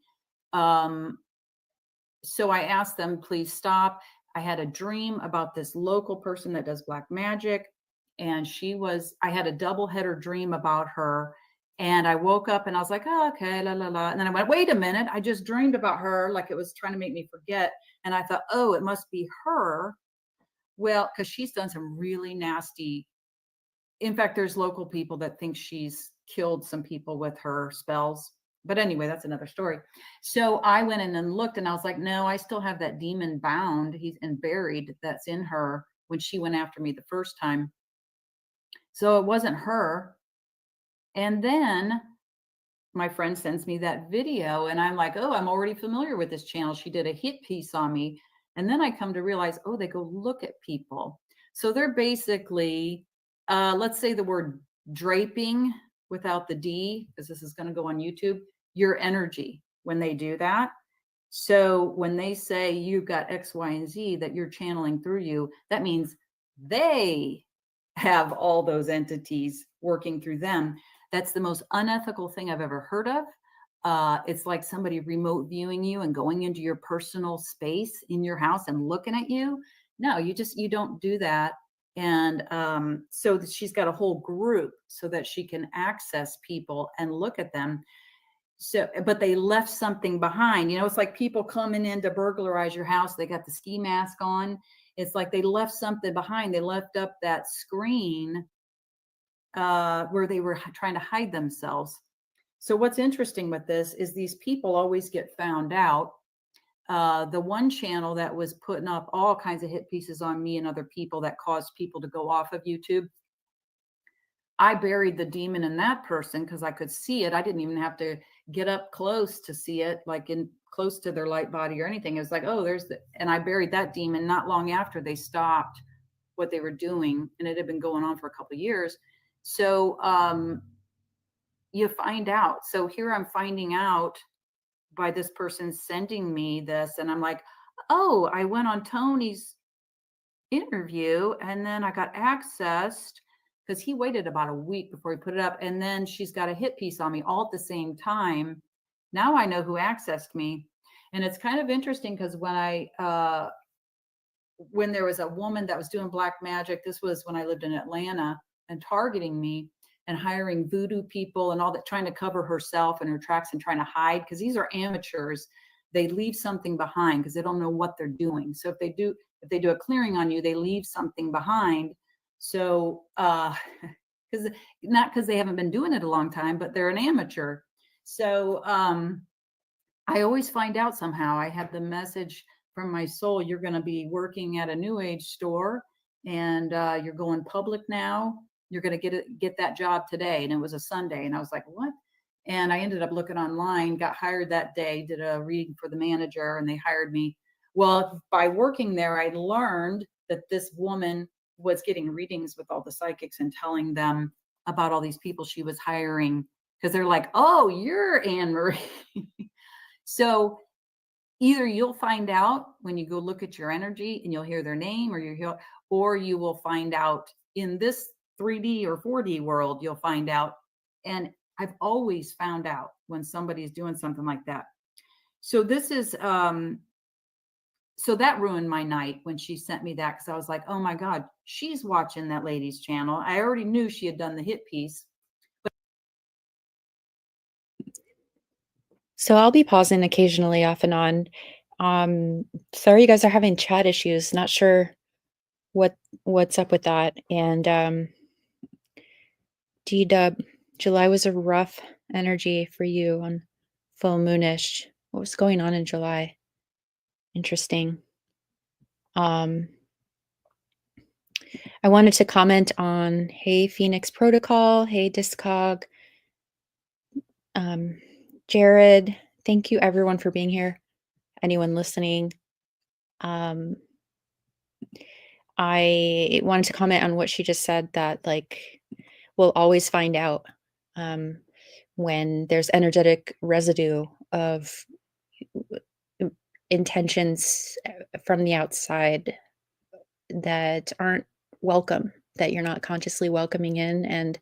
So I asked them, please stop. I had a dream about this local person that does black magic. And I had a double header dream about her. And I woke up and I was like, oh, okay, la, la, la. And then I went, wait a minute. I just dreamed about her. Like it was trying to make me forget. And I thought, oh, it must be her. Well, because she's done some really nasty. In fact, there's local people that think she's killed some people with her spells. But anyway, that's another story. So I went in and looked and I was like, no, I still have that demon bound. He's buried that's in her when she went after me the first time. So it wasn't her. And then my friend sends me that video and I'm like, oh, I'm already familiar with this channel. She did a hit piece on me. And then I come to realize, oh, they go look at people. So they're basically, let's say the word draping without the D, because this is going to go on YouTube, your energy when they do that. So when they say you've got X, Y, and Z that you're channeling through you, that means they have all those entities working through them. That's the most unethical thing I've ever heard of. It's like somebody remote viewing you and going into your personal space in your house and looking at you. No, you don't do that. And so she's got a whole group so that she can access people and look at them. So, but they left something behind. You know, it's like people coming in to burglarize your house. They got the ski mask on. It's like they left something behind. They left up that screen where they were trying to hide themselves. So what's interesting with this is these people always get found out. The one channel that was putting up all kinds of hit pieces on me and other people that caused people to go off of YouTube, I buried the demon in that person because I could see it. I didn't even have to get up close to see it, like in close to their light body or anything. It was like, oh, and I buried that demon not long after they stopped what they were doing. And it had been going on for a couple of years. So you find out. So here I'm finding out by this person sending me this. And I'm like, oh, I went on Tony's interview and then I got accessed because he waited about a week before he put it up. And then she's got a hit piece on me all at the same time. Now I know who accessed me. And it's kind of interesting because when there was a woman that was doing black magic, this was when I lived in Atlanta, and targeting me and hiring voodoo people and all that, trying to cover herself and her tracks and trying to hide, because these are amateurs. They leave something behind because they don't know what they're doing. So if they do a clearing on you, they leave something behind. So because not because they haven't been doing it a long time, but they're an amateur. So I always find out somehow. I had the message from my soul, you're going to be working at a new age store and you're going public now. You're going to get that job today. And it was a Sunday. And I was like, what? And I ended up looking online, got hired that day, did a reading for the manager, and they hired me. Well, by working there, I learned that this woman was getting readings with all the psychics and telling them about all these people she was hiring, because they're like, oh, you're AnMarie. So either you'll find out when you go look at your energy and you'll hear their name, or you will find out in this 3D or 4D world, you'll find out. And I've always found out when somebody's doing something like that. So this is so that ruined my night when she sent me that, because I was like, oh my God, she's watching that lady's channel. I already knew she had done the hit piece. So I'll be pausing occasionally off and on. Sorry you guys are having chat issues. Not sure what's up with that. And D-Dub, July was a rough energy for you on full moonish. What was going on in July? Interesting. I wanted to comment on, hey, Phoenix Protocol, hey, Discog, Jared, thank you everyone for being here. Anyone listening. I wanted to comment on what she just said, that like we'll always find out when there's energetic residue of intentions from the outside that aren't welcome, that you're not consciously welcoming in. And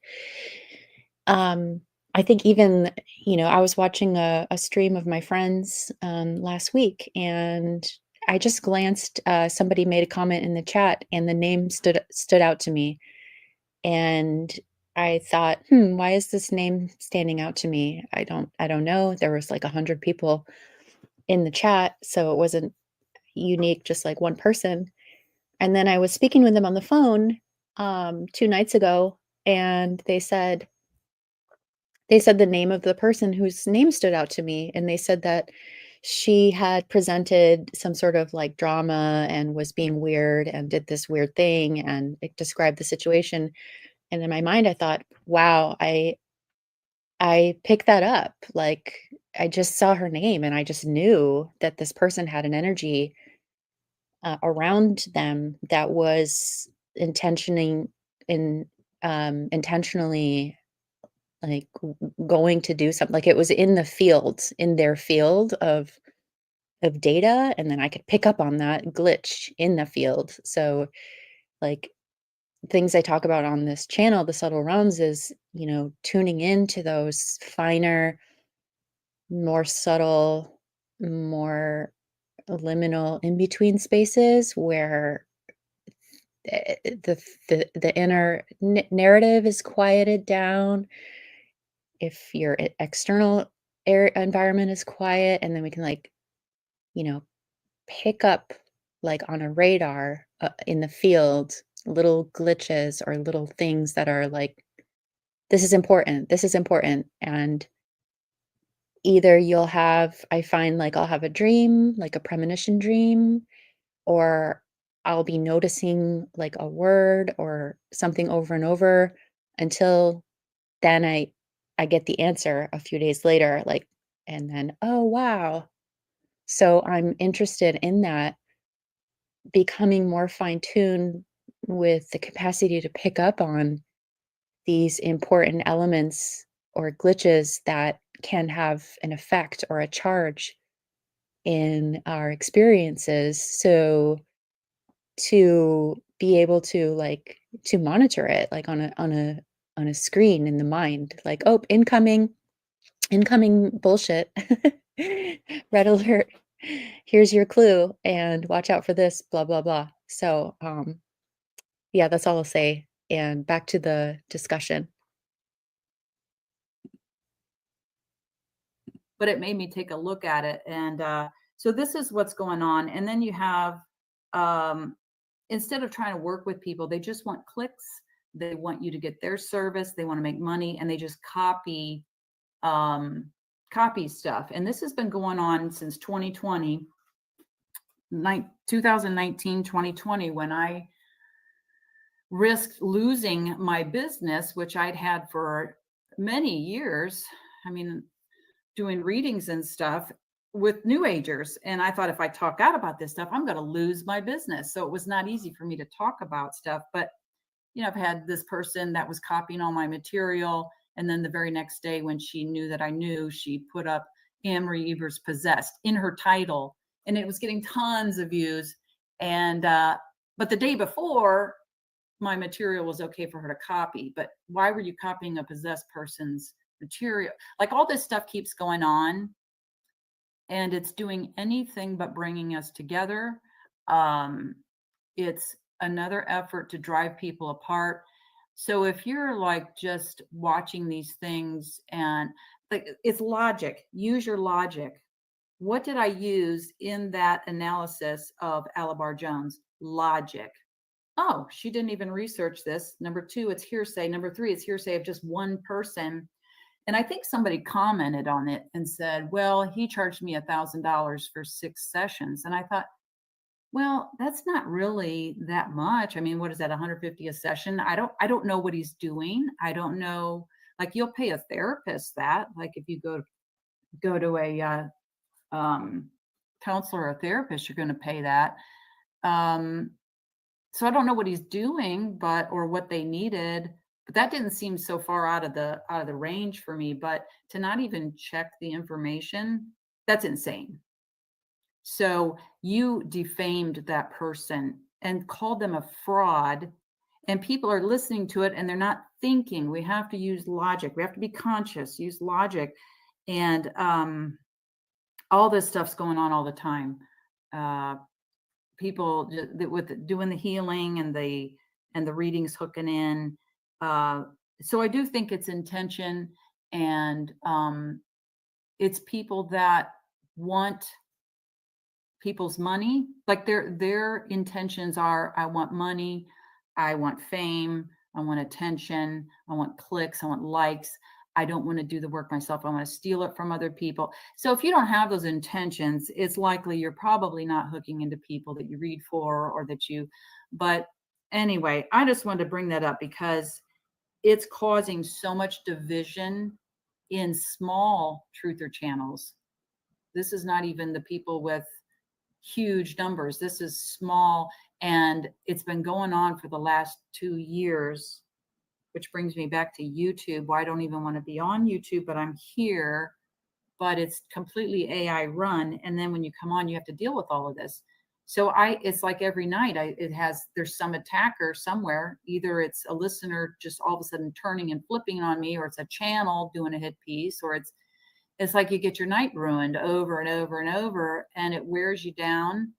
I think even, I was watching a stream of my friends last week, and I just glanced, somebody made a comment in the chat and the name stood out to me. And I thought, why is this name standing out to me? I don't know. There was like 100 people in the chat, so it wasn't unique, just like one person. And then I was speaking with them on the phone 2 nights ago, and they said the name of the person whose name stood out to me, and they said that she had presented some sort of like drama and was being weird and did this weird thing, and it described the situation. And in my mind, I thought, wow, I picked that up. Like, I just saw her name and I just knew that this person had an energy around them that was intentionally like going to do something. Like, it was in their field of data, and then I could pick up on that glitch in the field. So like, things I talk about on this channel, the subtle realms, is, tuning into those finer, more subtle, more liminal in between spaces where the inner narrative is quieted down. If your external environment is quiet, and then we can like, pick up like on a radar in the field, little glitches or little things that are like, this is important. And either I find like I'll have a dream, like a premonition dream, or I'll be noticing like a word or something over and over, until then I get the answer a few days later, like, and then, oh wow. So I'm interested in that, becoming more fine-tuned with the capacity to pick up on these important elements or glitches that can have an effect or a charge in our experiences. So to be able to like to monitor it like on a screen in the mind, like, oh, incoming bullshit. Red alert. Here's your clue, and watch out for this, blah blah blah. So yeah, that's all I'll say. And back to the discussion. But it made me take a look at it. And so this is what's going on. And then you have, instead of trying to work with people, they just want clicks. They want you to get their service. They want to make money, and they just copy stuff. And this has been going on since 2019, 2020, when I risked losing my business, which I'd had for many years. I mean, doing readings and stuff with New Agers. And I thought, if I talk out about this stuff, I'm going to lose my business. So it was not easy for me to talk about stuff. But, I've had this person that was copying all my material. And then the very next day, when she knew that I knew, she put up AnMarie Evers Possessed in her title, and it was getting tons of views. And, but the day before, my material was okay for her to copy. But why were you copying a possessed person's material? Like, all this stuff keeps going on. and it's doing anything but bringing us together. Um, it's another effort to drive people apart. So if you're like just watching these things and like it's logic, use your logic. What did I use in that analysis of Alabar Jones? Logic. Oh, she didn't even research this. Number two, it's hearsay. Number three, it's hearsay of just one person. And I think somebody commented on it and said, well, he charged me $1,000 for 6 sessions. And I thought, well, that's not really that much. I mean, what is that, 150 a session? I don't know what he's doing. I don't know. Like you'll pay a therapist that, like if you go to a counselor or therapist, you're going to pay that. So I don't know what he's doing, or what they needed, but that didn't seem so far out of the range for me. But to not even check the information, that's insane. So you defamed that person and called them a fraud, and people are listening to it and they're not thinking. We have to use logic. We have to be conscious, use logic. And all this stuff's going on all the time. People with doing the healing and the readings hooking in. So I do think it's intention, and it's people that want people's money. Like their intentions are, I want money, I want fame, I want attention, I want clicks, I want likes. I don't want to do the work myself. I want to steal it from other people. So if you don't have those intentions, it's likely you're probably not hooking into people that you read for or that you, but anyway, I just wanted to bring that up because it's causing so much division in small truther channels. This is not even the people with huge numbers. This is small, and it's been going on for the last 2 years. Which brings me back to YouTube. Well, I don't even want to be on YouTube, but I'm here, but it's completely AI run. And then when you come on, you have to deal with all of this. So it's like every night there's some attacker somewhere. Either it's a listener just all of a sudden turning and flipping on me, or it's a channel doing a hit piece, or it's like you get your night ruined over and over and over, and it wears you down.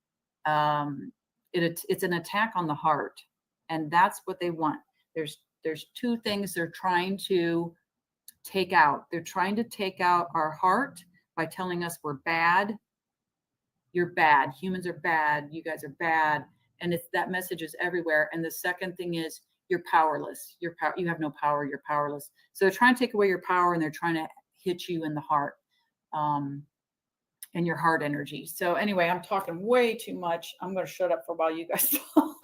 It's an attack on the heart, and that's what they want. There's 2 things they're trying to take out. They're trying to take out our heart by telling us we're bad. You're bad. Humans are bad. You guys are bad. And that message is everywhere. And the second thing is you're powerless. You have no power. You're powerless. So they're trying to take away your power, and they're trying to hit you in the heart, and your heart energy. So anyway, I'm talking way too much. I'm going to shut up for a while. You guys talk.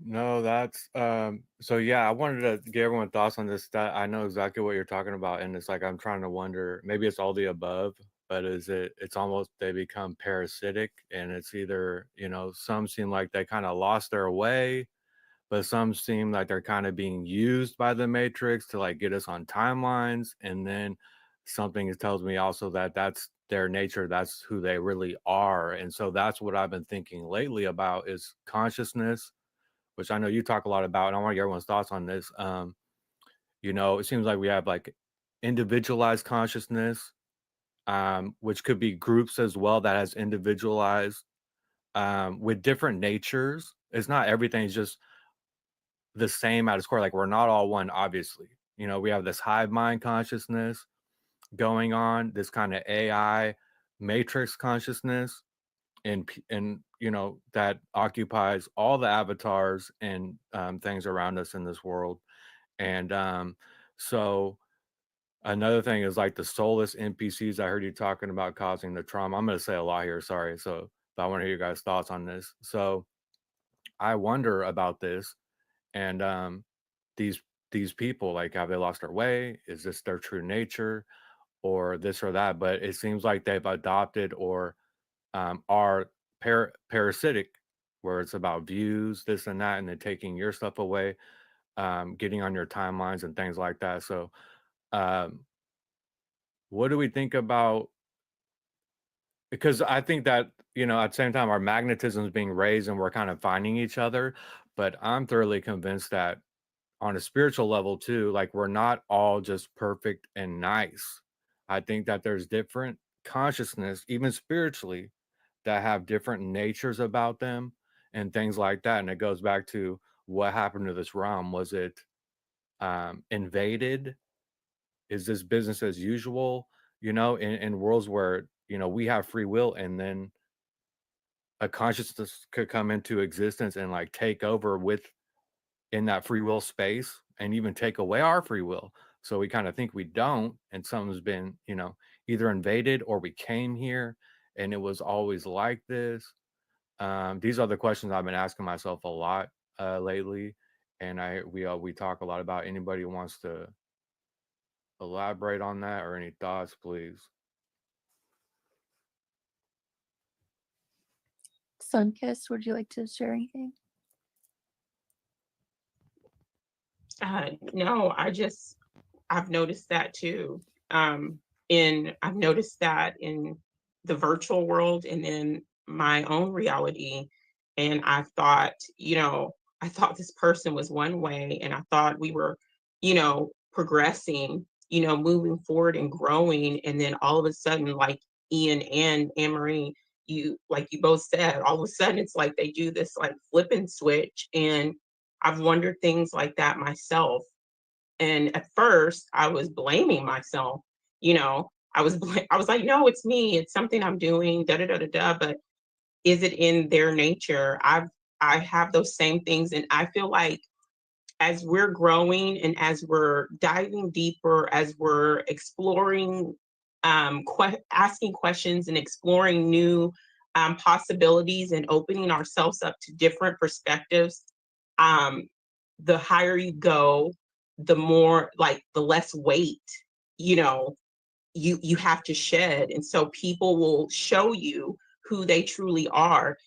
No, that's so yeah, I wanted to get everyone's thoughts on this. That I know exactly what you're talking about, and it's like I'm trying to wonder, maybe it's all the above, but it's almost they become parasitic, and it's either, some seem like they kind of lost their way, but some seem like they're kind of being used by the matrix to like get us on timelines, and then something tells me also that that's their nature, that's who they really are. And so that's what I've been thinking lately about is consciousness, which I know you talk a lot about, and I want to get everyone's thoughts on this. It seems like we have like individualized consciousness, which could be groups as well that has individualized, with different natures. It's not everything's just the same at its core. Like we're not all one, obviously. We have this hive mind consciousness going on, this kind of AI matrix consciousness, and that occupies all the avatars and things around us in this world. And so another thing is like the soulless NPCs I heard you talking about causing the trauma. I'm going to say a lot here, sorry. So but I want to hear you guys' thoughts on this. So I wonder about this, and these these people, like, have they lost their way? Is this their true nature, or this or that? But it seems like they've adopted or are parasitic, where it's about views, this and that, and then taking your stuff away, getting on your timelines and things like that. So, um, what do we think about? Because I think that, at the same time, our magnetism is being raised and we're kind of finding each other. But I'm thoroughly convinced that on a spiritual level too, like we're not all just perfect and nice. I think that there's different consciousness, even spiritually, that have different natures about them and things like that. And it goes back to what happened to this realm. Was it invaded? Is this business as usual? In worlds where, we have free will, and then a consciousness could come into existence and like take over in that free will space and even take away our free will. So we kind of think we don't, and something's been, either invaded or we came here and it was always like this. These are the questions I've been asking myself a lot lately, and we talk a lot about. Anybody who wants to elaborate on that or any thoughts, please? Sunkissed, would you like to share anything? No, I've noticed that too. I've noticed that in the virtual world and in my own reality. And I thought this person was one way, and I thought we were, progressing, moving forward and growing. And then all of a sudden, like Ian and AnMarie, you both said, all of a sudden it's like they do this like flip and switch. And I've wondered things like that myself. And at first, I was blaming myself. I was like, no, it's me. It's something I'm doing. Da da da da da. But is it in their nature? I have those same things, and I feel like as we're growing and as we're diving deeper, as we're exploring, asking questions and exploring new possibilities and opening ourselves up to different perspectives, um, the higher you go, the more like the less weight, you know, you have to shed. And so people will show you who they truly are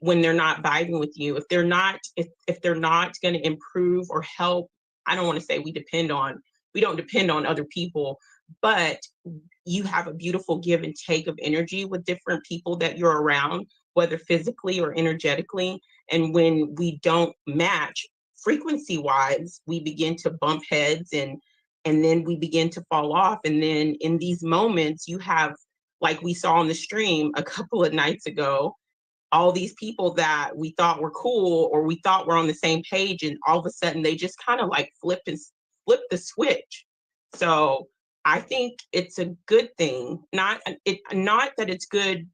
when they're not vibing with you. If they're not going to improve or help, I don't want to say we don't depend on other people, but you have a beautiful give and take of energy with different people that you're around, whether physically or energetically. And when we don't match frequency wise, we begin to bump heads, and then we begin to fall off. And then in these moments, you have, like we saw on the stream a couple of nights ago, all these people that we thought were cool or we thought were on the same page, and all of a sudden they just kind of like flip the switch. So I think it's a good thing. Not that it's good.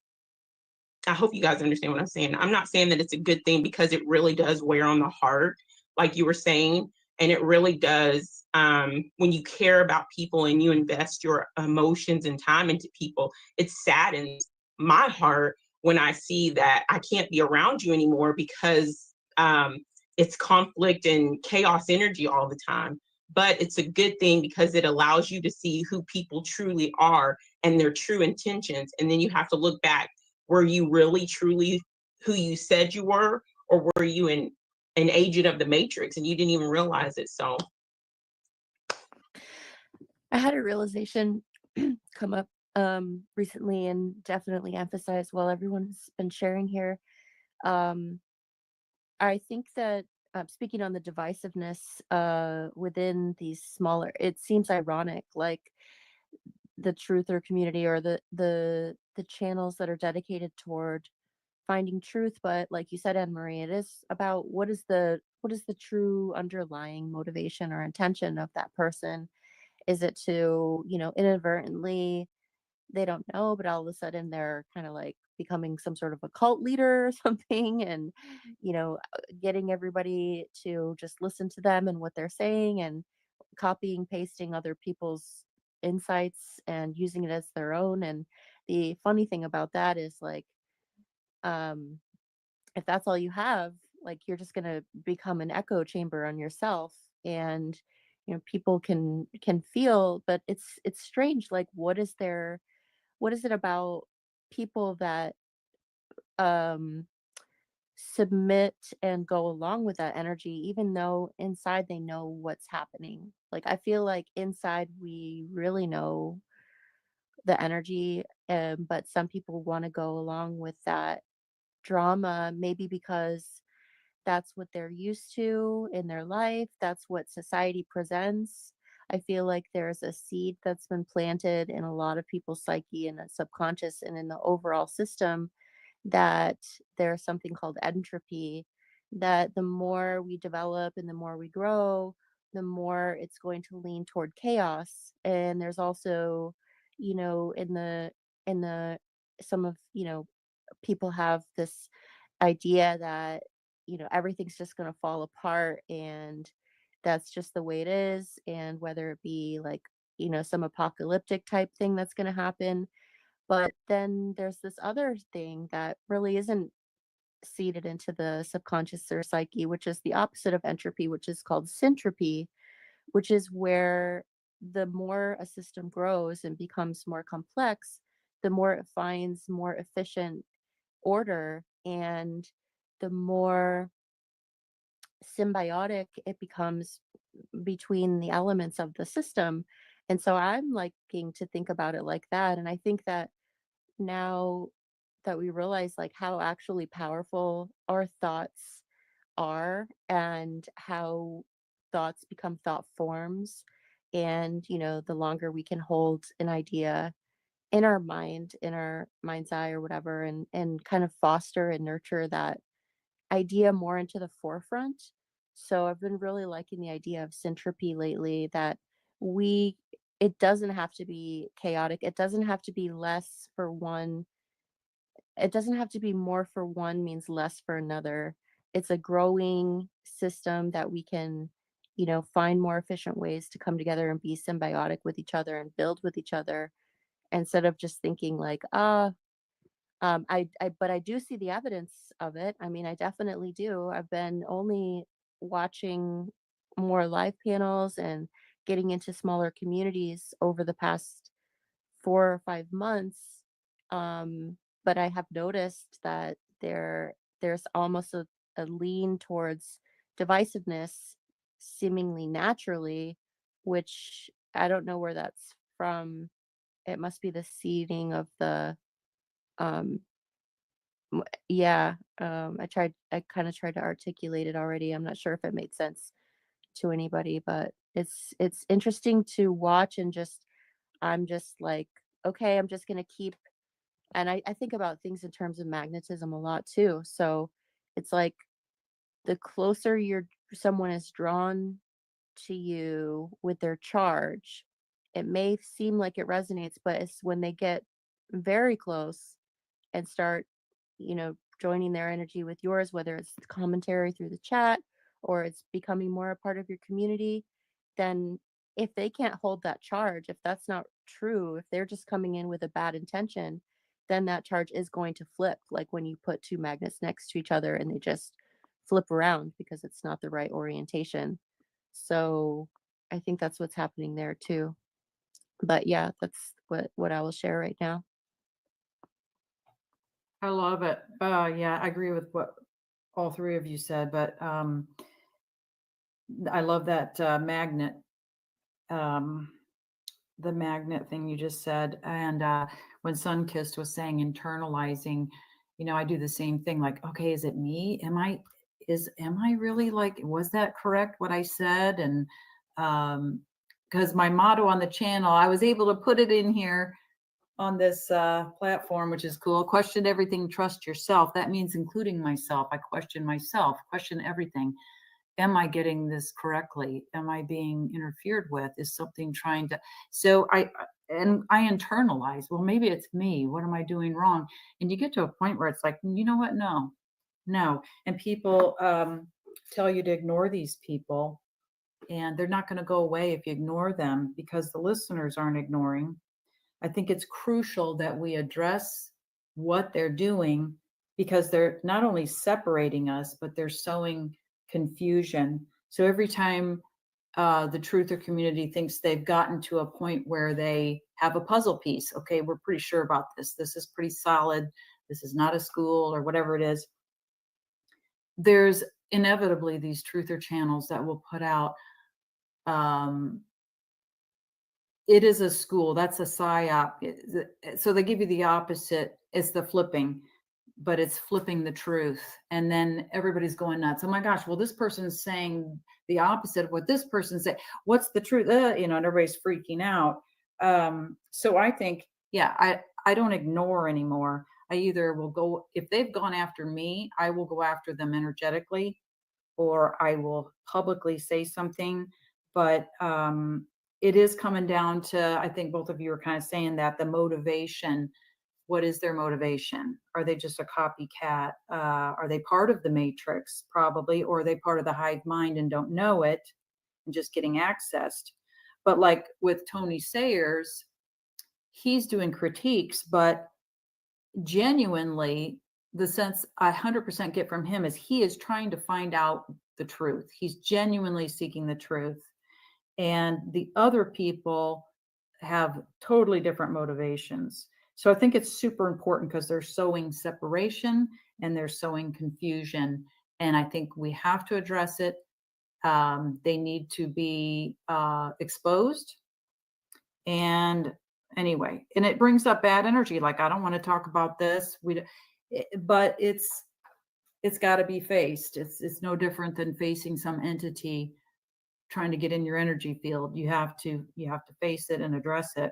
I hope you guys understand what I'm saying. I'm not saying that it's a good thing, because it really does wear on the heart, like you were saying. And it really does, when you care about people and you invest your emotions and time into people, it saddens my heart when I see that I can't be around you anymore, because it's conflict and chaos energy all the time. But it's a good thing, because it allows you to see who people truly are and their true intentions. And then you have to look back. Were you really truly who you said you were, or were you an agent of the matrix and you didn't even realize it? So I had a realization come up recently, and definitely emphasized while everyone's been sharing here. I think that, speaking on the divisiveness within these smaller, it seems ironic, like the truther community, or the channels that are dedicated toward finding truth. But like you said, AnMarie, it is about what is the true underlying motivation or intention of that person. Is it to, inadvertently, they don't know, but all of a sudden they're kind of like becoming some sort of a cult leader or something, and getting everybody to just listen to them and what they're saying, and copying pasting other people's insights and using it as their own. And the funny thing about that is, like, um if that's all you have, like, you're just going to become an echo chamber on yourself. And people can feel, but it's strange, like, what is it about people that um submit and go along with that energy, even though inside they know what's happening? Like, I feel like inside we really know the energy, but some people want to go along with that drama, maybe because that's what they're used to in their life, that's what society presents. I feel like there's a seed that's been planted in a lot of people's psyche and the subconscious and in the overall system, that there's something called entropy, that the more we develop and the more we grow, the more it's going to lean toward chaos. And there's also, in the some of, people have this idea that, everything's just going to fall apart, and that's just the way it is. And whether it be like, some apocalyptic type thing that's going to happen. But then there's this other thing that really isn't seeded into the subconscious or psyche, which is the opposite of entropy, which is called centropy, which is where the more a system grows and becomes more complex, the more it finds more efficient order, and the more symbiotic it becomes between the elements of the system. And so I'm liking to think about it like that. And I think that now that we realize like how actually powerful our thoughts are, and how thoughts become thought forms, and the longer we can hold an idea in our mind's eye or whatever, and kind of foster and nurture that idea more into the forefront. So I've been really liking the idea of centropy lately, that we it doesn't have to be chaotic. It doesn't have to be less for one. It doesn't have to be more for one means less for another. It's a growing system that we can, find more efficient ways to come together and be symbiotic with each other and build with each other, instead of just thinking like, but I do see the evidence of it. I mean, I definitely do. I've been only watching more live panels and getting into smaller communities over the past 4 or 5 months. But I have noticed that there's almost a lean towards divisiveness seemingly naturally, which I don't know where that's from. It must be the seeding of the um yeah, I kind of tried to articulate it already. I'm not sure if it made sense to anybody, but it's interesting to watch, and just I'm just like, okay, I'm just gonna keep. And I think about things in terms of magnetism a lot too. So it's like the closer someone is drawn to you with their charge, it may seem like it resonates, but it's when they get very close and start, joining their energy with yours, whether it's commentary through the chat or it's becoming more a part of your community, then if they can't hold that charge, if that's not true, if they're just coming in with a bad intention, then that charge is going to flip, like when you put two magnets next to each other and they just flip around because it's not the right orientation. So I think that's what's happening there too. But yeah, that's what I will share right now. I love it. Yeah, I agree with what all three of you said, but I love that magnet, the magnet thing you just said. And when Sunkissed was saying internalizing, I do the same thing. Like, okay, is it me? Am I really like, was that correct what I said? And because my motto on the channel, I was able to put it in here on this platform, which is cool. Question everything, trust yourself. That means including myself. I question myself, question everything. Am I getting this correctly? Am I being interfered with? Is something trying to, so I internalize, well, maybe it's me. What am I doing wrong? And you get to a point where it's like, you know what? No. And people tell you to ignore these people, and they're not going to go away if you ignore them, because the listeners aren't ignoring. I think it's crucial that we address what they're doing, because they're not only separating us, but they're sowing confusion. So every time the truther community thinks they've gotten to a point where they have a puzzle piece, okay, we're pretty sure about this. This is pretty solid. This is not a school or whatever it is. There's inevitably these truther channels that will put out, it is a school, that's a psyop. So they give you the opposite. It's the flipping. but it's flipping the truth. And then everybody's going nuts. Oh my gosh, well, this person's saying the opposite of what this person said. What's the truth? And everybody's freaking out. So I think, yeah, I don't ignore anymore. I either will go, if they've gone after me, I will go after them energetically, or I will publicly say something. But it is coming down to, I think both of you are kind of saying that, the motivation. What is their motivation? Are they just a copycat? Are they part of the matrix? Probably. Or are they part of the hive mind and don't know it and just getting accessed? But like with Tony Sayers, he's doing critiques, but genuinely, the sense I 100% get from him is he is trying to find out the truth. He's genuinely seeking the truth. And the other people have totally different motivations. So I think it's super important because they're sowing separation and they're sowing confusion. And I think we have to address it. They need to be exposed. And anyway, and it brings up bad energy. Like, I don't want to talk about this. But it's got to be faced. It's no different than facing some entity trying to get in your energy field. You have to face it and address it.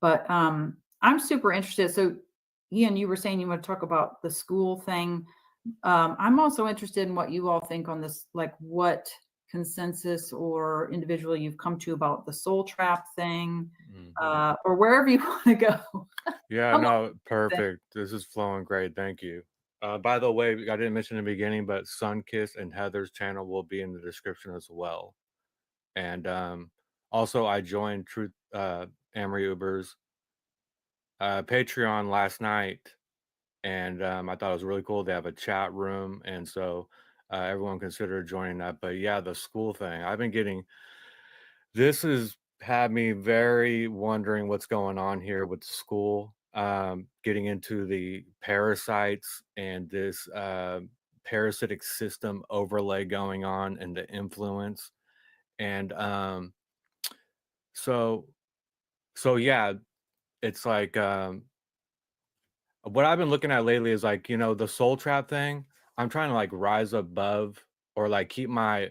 But I'm super interested. So Ian, you were saying you want to talk about the school thing. I'm also interested in what you all think on this, like what consensus or individually you've come to about the soul trap thing, or wherever you want to go. Yeah, no, perfect. This is flowing great. Thank you. By the way, I didn't mention in the beginning, but Sunkissed and Heather's channel will be in the description as well. And also, I joined Truth AnMarie Uber's Patreon last night, and I thought it was really cool. They have a chat room, and so everyone consider joining that. But yeah, the school thing, I've been getting. This has had me very wondering what's going on here with the school. Getting into the parasites and this parasitic system overlay going on and the influence. And so yeah, it's like what I've been looking at lately is like, the soul trap thing. I'm trying to like rise above or like keep my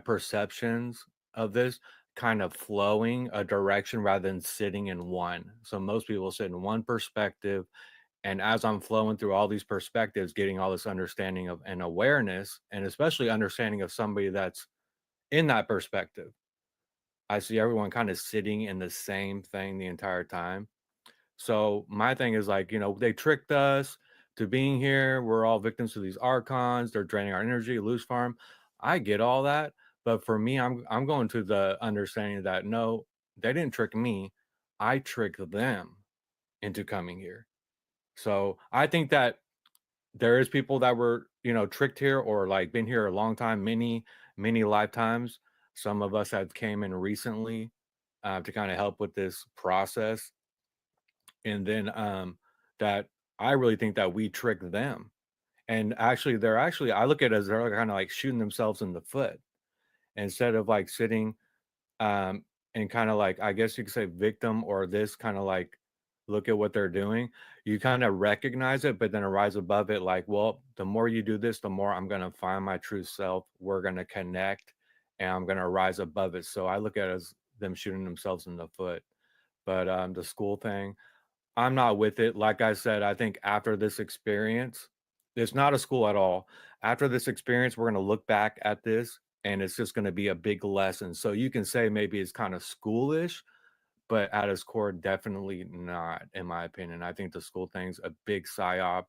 perceptions of this kind of flowing a direction rather than sitting in one. So most people sit in one perspective, and as I'm flowing through all these perspectives, getting all this understanding of and awareness, and especially understanding of somebody that's in that perspective, I see everyone kind of sitting in the same thing the entire time. So my thing is like, they tricked us to being here. We're all victims to these archons. They're draining our energy, loose farm. I get all that. But for me, I'm going to the understanding that no, they didn't trick me. I tricked them into coming here. So I think that there is people that were, tricked here or like been here a long time, many, many lifetimes. Some of us have came in recently to kind of help with this process. And then that I really think that we tricked them. And actually, I look at it as they're kind of like shooting themselves in the foot instead of like sitting and kind of like, I guess you could say victim or this kind of like look at what they're doing. You kind of recognize it, but then rise above it. Like, well, the more you do this, the more I'm going to find my true self. We're going to connect and I'm going to rise above it. So I look at it as them shooting themselves in the foot. But the school thing, I'm not with it. Like I said, I think after this experience, it's not a school at all. After this experience, we're going to look back at this and it's just going to be a big lesson. So you can say maybe it's kind of schoolish, but at its core, definitely not, in my opinion. I think the school thing's a big psyop.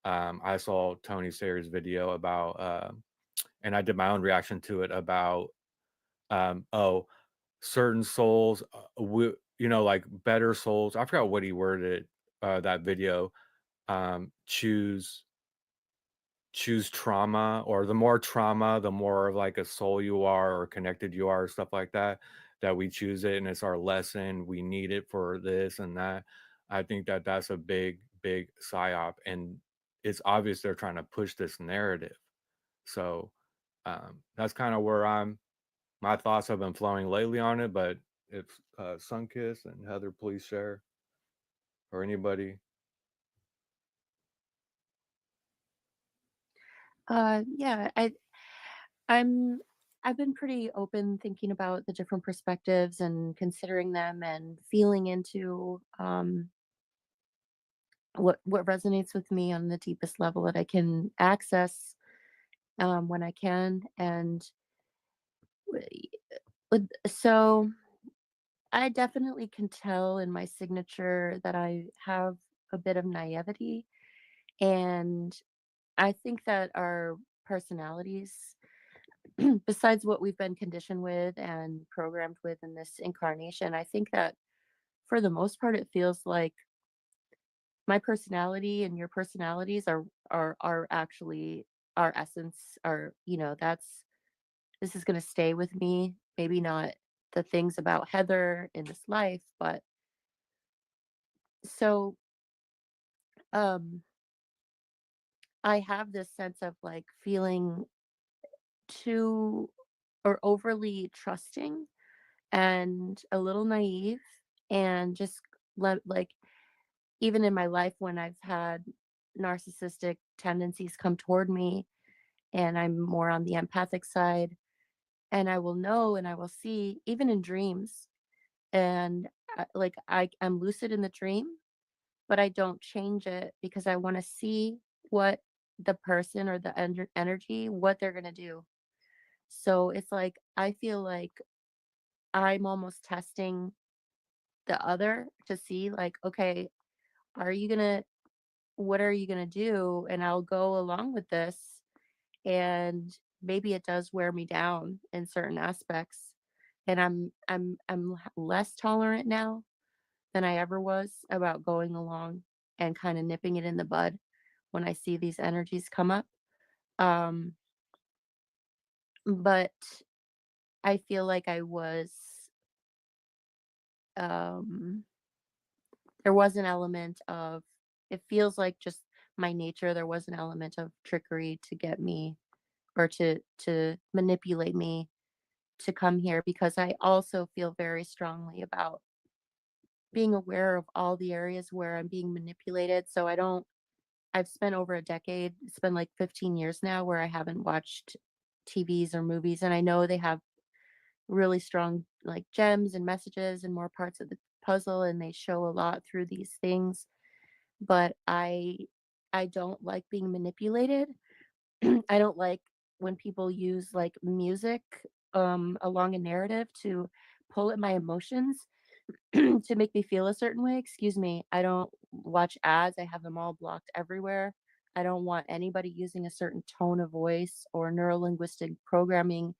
I saw Tony Sayers' video about, and I did my own reaction to it about, oh, certain souls, like better souls. I forgot what he worded that video. Choose trauma, or the more trauma, the more of like a soul you are or connected you are, stuff like that. That we choose it, and it's our lesson. We need it for this and that. I think that that's a big, big psyop, and it's obvious they're trying to push this narrative. So that's kind of where my thoughts have been flowing lately on it. But if Sunkissed and Heather, please share, or anybody. Yeah, I'm I've been pretty open thinking about the different perspectives and considering them and feeling into what resonates with me on the deepest level that I can access when I can. And w- so I definitely can tell in my signature that I have a bit of naivety. And I think that our personalities, besides what we've been conditioned with and programmed with in this incarnation, I think that for the most part, it feels like my personality and your personalities are actually our essence. Are that's this is going to stay with me. Maybe not the things about Heather in this life, but so um I have this sense of like feeling too or overly trusting and a little naive and just like even in my life when I've had narcissistic tendencies come toward me and I'm more on the empathic side and I will know and I will see even in dreams and I'm lucid in the dream but I don't change it because I want to see what the person or the energy what they're going to do. So it's like I feel like I'm almost testing the other to see like okay, are you going to what are you going to do and I'll go along with this and maybe it does wear me down in certain aspects and less tolerant now than I ever was about going along and kind of nipping it in the bud when I see these energies come up. Um, but I feel like um, there was an element of, it feels like just my nature, there was an element of trickery to get me or to manipulate me to come here because I also feel very strongly about being aware of all the areas where I'm being manipulated. So I've spent over a decade, it's been like 15 years now where I haven't watched TVs or movies. And I know they have really strong like gems and messages and more parts of the puzzle and they show a lot through these things. But I don't like being manipulated. I don't like when people use like music along a narrative to pull at my emotions to make me feel a certain way. Excuse me. I don't watch ads. I have them all blocked everywhere. I don't want anybody using a certain tone of voice or neurolinguistic programming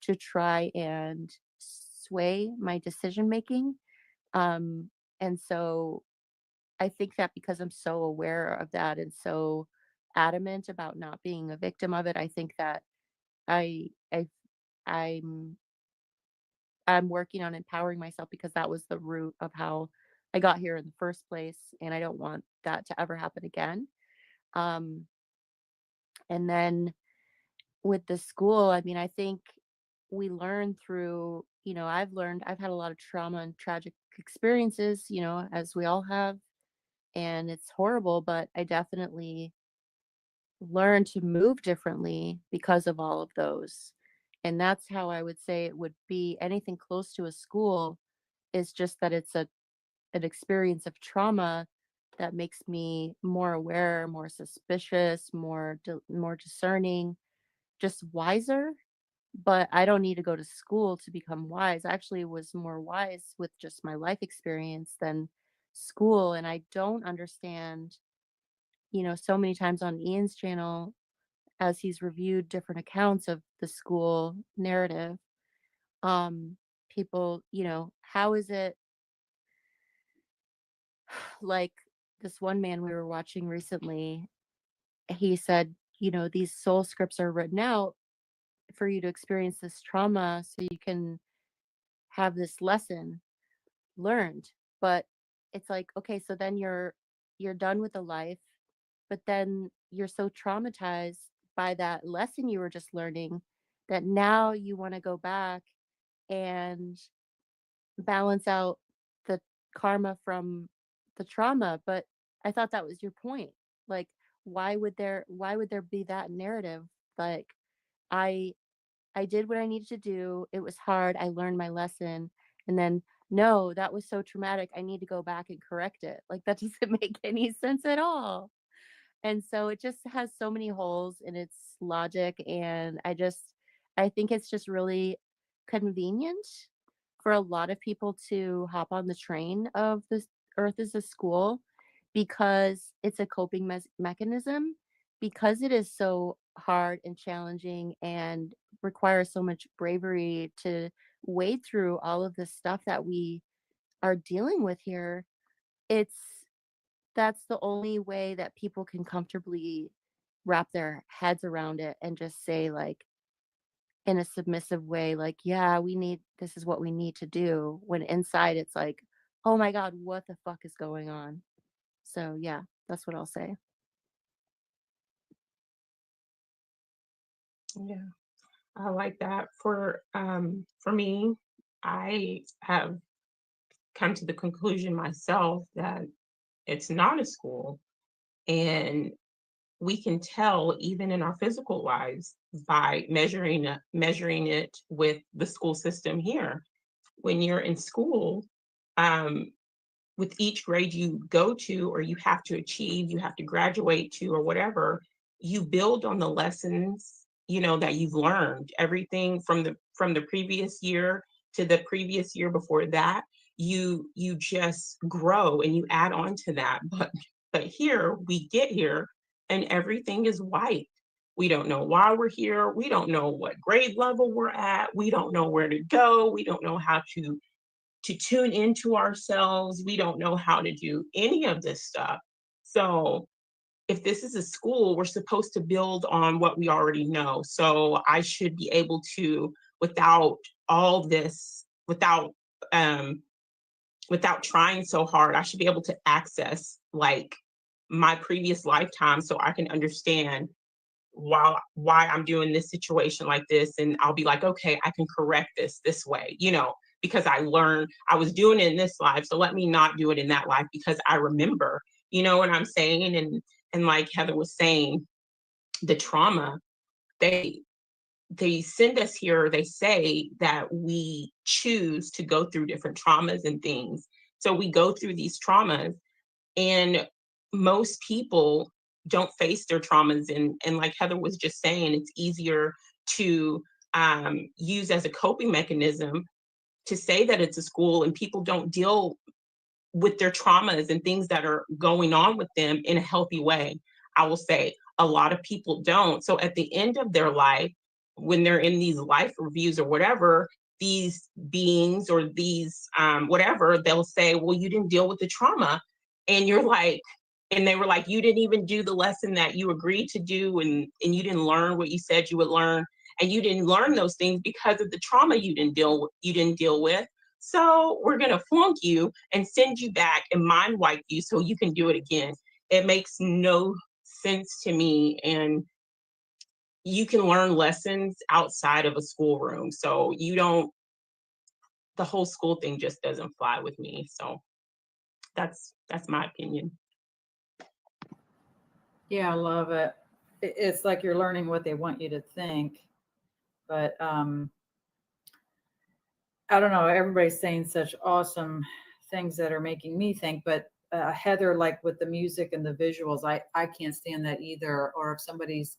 to try and sway my decision making. Um, and so I think that because I'm so aware of that and so adamant about not being a victim of it, I think that I I I'm I'm working on empowering myself because that was the root of how I got here in the first place, and I don't want that to ever happen again. Um, and then with the school, I mean, I think we learn through, I've had a lot of trauma and tragic experiences, as we all have, and it's horrible, but I definitely learned to move differently because of all of those. And that's how I would say it would be anything close to a school is just that it's an experience of trauma that makes me more aware, more suspicious, more discerning, just wiser. But I don't need to go to school to become wise. I actually was more wise with just my life experience than school. And I don't understand, so many times on Ian's channel, as he's reviewed different accounts of the school narrative, um, people, how is it like this one man we were watching recently, he said, these soul scripts are written out for you to experience this trauma so you can have this lesson learned. But it's like, okay, so then you're done with the life, but then you're so traumatized by that lesson you were just learning that now you want to go back and balance out the karma from the trauma. But I thought that was your point. Like, why would there be that narrative? Like, I did what I needed to do. It was hard. I learned my lesson. And then, no, that was so traumatic. I need to go back and correct it. Like, that doesn't make any sense at all. And so it just has so many holes in its logic. And I think it's just really convenient for a lot of people to hop on the train of this Earth is a school because it's a coping mechanism, because it is so hard and challenging and requires so much bravery to wade through all of the stuff that we are dealing with here. It's That's the only way that people can comfortably wrap their heads around it and just say, like, in a submissive way, like, yeah, this is what we need to do, when inside it's like, oh my god, what the fuck is going on? So yeah, that's what I'll say. Yeah, I like that. For me, I have come to the conclusion myself that it's not a school, and we can tell even in our physical lives by measuring it with the school system here. When you're in school, um, with each grade you go to or you have to achieve, you have to graduate to or whatever, you build on the lessons, that you've learned. Everything from the previous year to the previous year before that, you just grow and you add on to that. But here we get here and everything is white. We don't know why we're here. We don't know what grade level we're at. We don't know where to go. We don't know how to tune into ourselves. We don't know how to do any of this stuff. So if this is a school, we're supposed to build on what we already know. So I should be able to, without all this, um, without trying so hard, I should be able to access like my previous lifetime so I can understand why I'm doing this situation like this. And I'll be like, okay, I can correct this way, because I learned I was doing it in this life. So let me not do it in that life because I remember, you know what I'm saying? And like Heather was saying, the trauma, they send us here, they say that we choose to go through different traumas and things. So we go through these traumas, and most people don't face their traumas. And like Heather was just saying, it's easier to use as a coping mechanism to say that it's a school, and people don't deal with their traumas and things that are going on with them in a healthy way. I will say a lot of people don't. So at the end of their life, when they're in these life reviews or whatever, these beings or these whatever, they'll say, well, you didn't deal with the trauma. And you're like, and they were like, you didn't even do the lesson that you agreed to do, and you didn't learn what you said you would learn. And you didn't learn those things because of the trauma you didn't deal with. So we're going to flunk you and send you back and mind wipe you so you can do it again. It makes no sense to me. And you can learn lessons outside of a schoolroom. So the whole school thing just doesn't fly with me. So that's my opinion. Yeah, I love it. It's like you're learning what they want you to think. But I don't know, everybody's saying such awesome things that are making me think, but Heather, like with the music and the visuals, I can't stand that either. Or if somebody's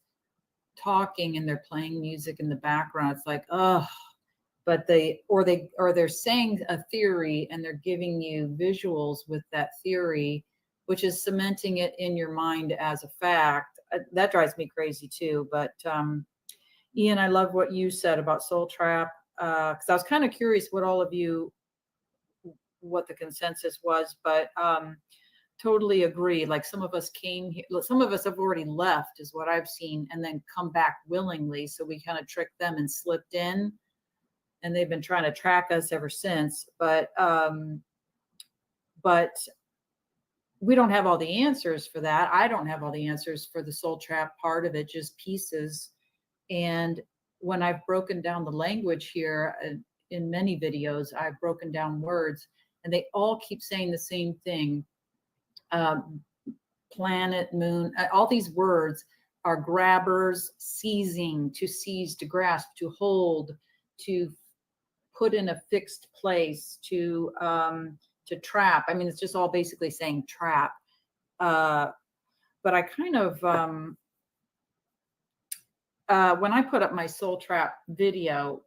talking and they're playing music in the background, it's like, oh, but they're saying a theory and they're giving you visuals with that theory, which is cementing it in your mind as a fact. That drives me crazy too. But Ian, I love what you said about Soul Trap, because I was kind of curious what the consensus was, but totally agree. Like some of us came here, some of us have already left, is what I've seen, and then come back willingly. So we kind of tricked them and slipped in, and they've been trying to track us ever since. But we don't have all the answers for that. I don't have all the answers for the Soul Trap part of it, just pieces. And when I've broken down the language here in many videos, I've broken down words, and they all keep saying the same thing. planet, moon, all these words are grabbers, seizing, to seize, to grasp, to hold, to put in a fixed place, to trap. I mean, it's just all basically saying trap. But I kind of, when I put up my soul trap video,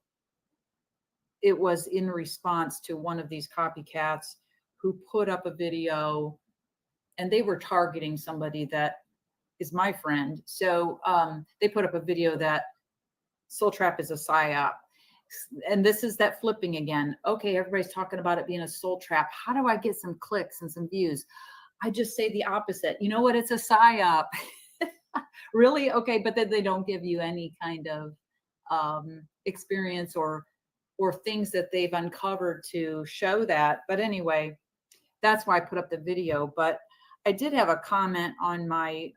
it was in response to one of these copycats who put up a video, and they were targeting somebody that is my friend. So they put up a video that soul trap is a psyop. And this is that flipping again. Okay, everybody's talking about it being a soul trap. How do I get some clicks and some views? I just say the opposite. You know what? It's a psyop. Really? Okay, but then they don't give you any kind of experience or things that they've uncovered to show that. But anyway, that's why I put up the video. But I did have a comment on my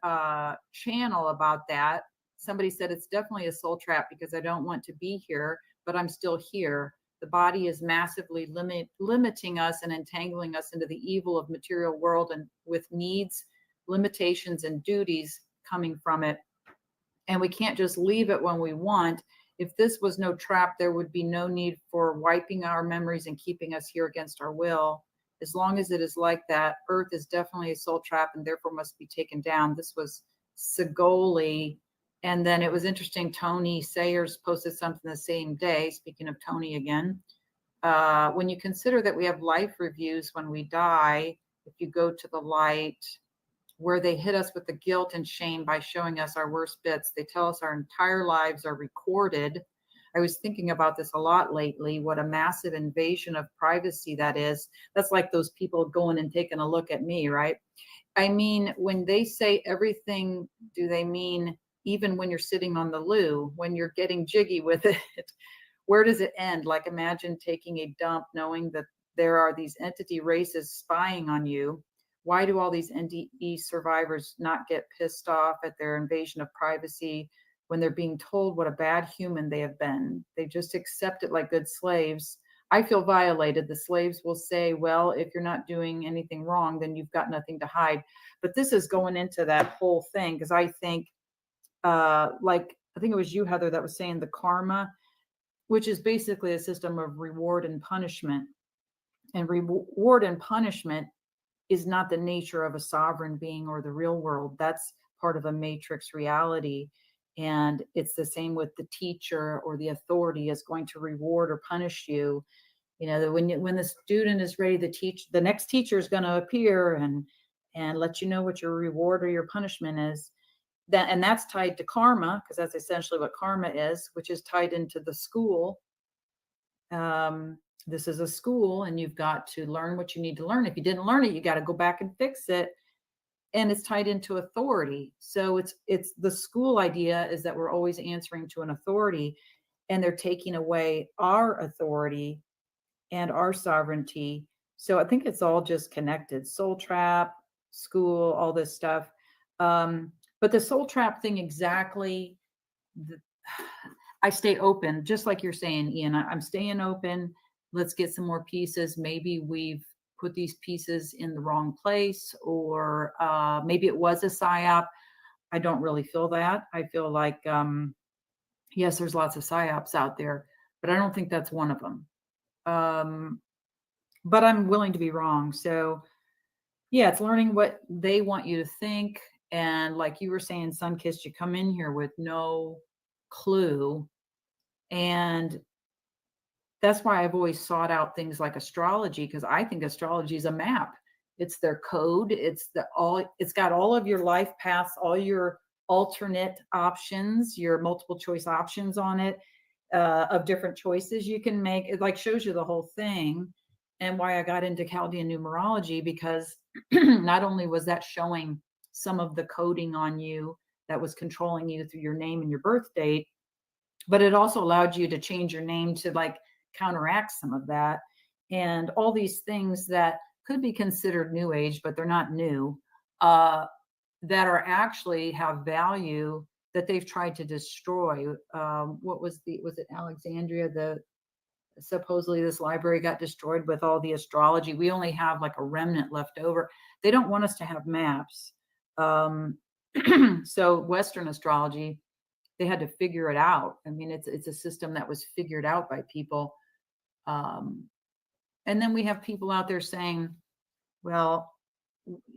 channel about that. Somebody said it's definitely a soul trap because I don't want to be here, but I'm still here. The body is massively limiting us and entangling us into the evil of material world, and with needs, limitations, and duties coming from it. And we can't just leave it when we want. If this was no trap, there would be no need for wiping our memories and keeping us here against our will. As long as it is like that, Earth is definitely a soul trap and therefore must be taken down. This was Sigoli. And then it was interesting, Tony Sayers posted something the same day, speaking of Tony again. When you consider that we have life reviews when we die, if you go to the light, where they hit us with the guilt and shame by showing us our worst bits, they tell us our entire lives are recorded. I was thinking about this a lot lately, what a massive invasion of privacy that is. That's like those people going and taking a look at me, right? I mean, when they say everything, do they mean even when you're sitting on the loo, when you're getting jiggy with it? Where does it end? Like, imagine taking a dump knowing that there are these entity races spying on you. Why do all these NDE survivors not get pissed off at their invasion of privacy when they're being told what a bad human they have been? They just accept it like good slaves. I feel violated. The slaves will say, well, if you're not doing anything wrong, then you've got nothing to hide. But this is going into that whole thing, because I think, like, I think it was you, Heather, that was saying the karma, which is basically a system of reward and punishment. And reward and punishment is not the nature of a sovereign being or the real world. That's part of a matrix reality. And it's the same with the teacher or the authority is going to reward or punish you. You know, when the student is ready to teach, the next teacher is going to appear and let you know what your reward or your punishment is. And that's tied to karma, because that's essentially what karma is, which is tied into the school. This is a school, and you've got to learn what you need to learn. If you didn't learn it, you got to go back and fix it. And it's tied into authority. So it's the school idea is that we're always answering to an authority, and they're taking away our authority and our sovereignty. So I think it's all just connected. Soul trap, school, all this stuff. But the soul trap thing, exactly. I stay open, just like you're saying, Ian. I'm staying open. Let's get some more pieces. Maybe we've put these pieces in the wrong place, or maybe it was a psyop. I don't really feel that. I feel like, yes, there's lots of psyops out there, but I don't think that's one of them. But I'm willing to be wrong. So yeah, it's learning what they want you to think. And like you were saying, Sunkissed, you come in here with no clue. And that's why I've always sought out things like astrology, because I think astrology is a map. It's their code. It's got all of your life paths, all your alternate options, your multiple choice options on it, of different choices you can make. It like shows you the whole thing. And why I got into Chaldean numerology, because not only was that showing some of the coding on you that was controlling you through your name and your birth date, but it also allowed you to change your name to like counteract some of that. And all these things that could be considered new age, but they're not new, that are actually have value that they've tried to destroy. Was it Alexandria? Supposedly this library got destroyed with all the astrology. We only have like a remnant left over. They don't want us to have maps. So Western astrology, they had to figure it out. I mean, it's a system that was figured out by people. And then we have people out there saying, well,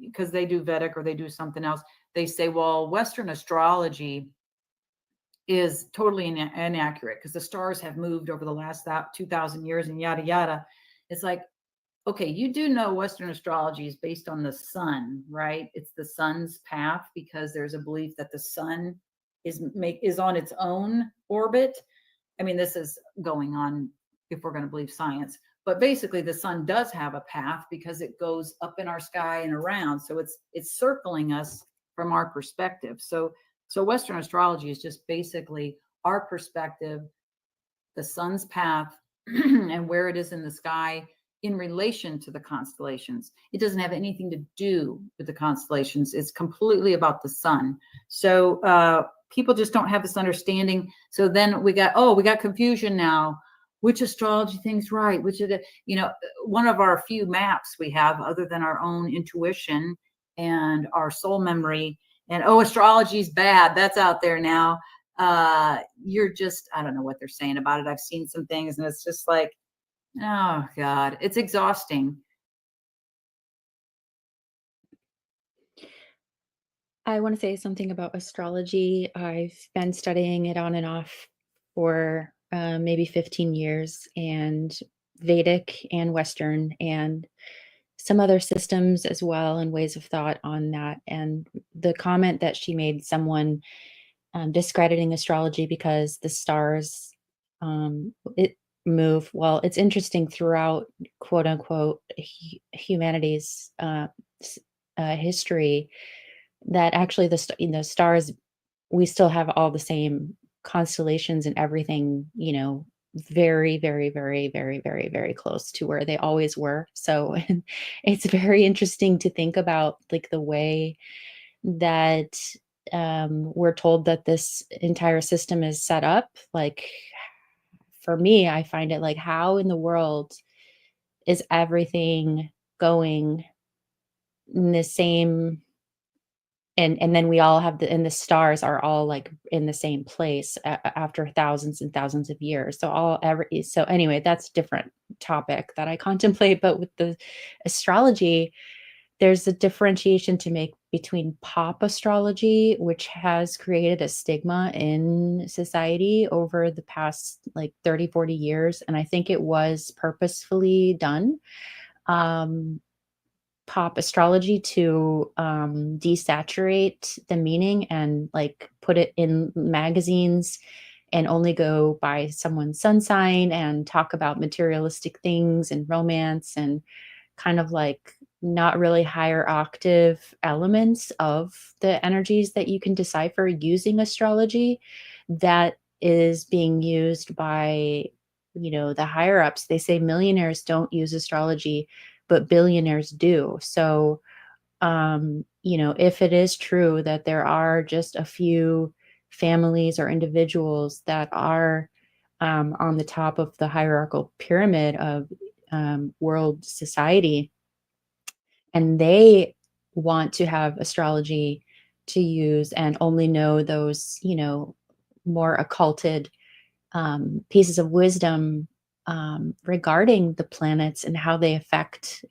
because they do Vedic or they do something else, they say, well, Western astrology is totally inaccurate because the stars have moved over the last 2,000 years and yada, yada. It's like, okay, you do know Western astrology is based on the sun, right? It's the sun's path because there's a belief that the sun is on its own orbit. I mean, this is going on if we're going to believe science, but basically the sun does have a path because it goes up in our sky and around. So it's circling us from our perspective. So Western astrology is just basically our perspective, the sun's path and where it is in the sky in relation to the constellations. It doesn't have anything to do with the constellations. It's completely about the sun. So people just don't have this understanding. So then we got confusion now. Which astrology thing's right? Which of the, one of our few maps we have other than our own intuition and our soul memory. And astrology's bad. That's out there now. You're just, I don't know what they're saying about it. I've seen some things and it's just like, oh God, it's exhausting. I want to say something about astrology. I've been studying it on and off for maybe 15 years, and Vedic and Western and some other systems as well, and ways of thought on that. And the comment that she made, someone discrediting astrology because the stars it move. Well, it's interesting throughout quote unquote humanity's history that actually the stars, we still have all the same constellations and everything, very, very, very, very, very, very close to where they always were. So it's very interesting to think about like the way that we're told that this entire system is set up. Like for me, I find it like, how in the world is everything going in the same, and then we all have and the stars are all like in the same place after thousands and thousands of years. So anyway, that's a different topic that I contemplate. But with the astrology, there's a differentiation to make between pop astrology, which has created a stigma in society over the past like 30, 40 years. And I think it was purposefully done. Pop astrology to desaturate the meaning and like put it in magazines and only go by someone's sun sign and talk about materialistic things and romance and kind of like not really higher octave elements of the energies that you can decipher using astrology that is being used by, the higher ups. They say millionaires don't use astrology, but billionaires do. So, if it is true that there are just a few families or individuals that are on the top of the hierarchical pyramid of world society, and they want to have astrology to use and only know those, more occulted pieces of wisdom regarding the planets and how they affect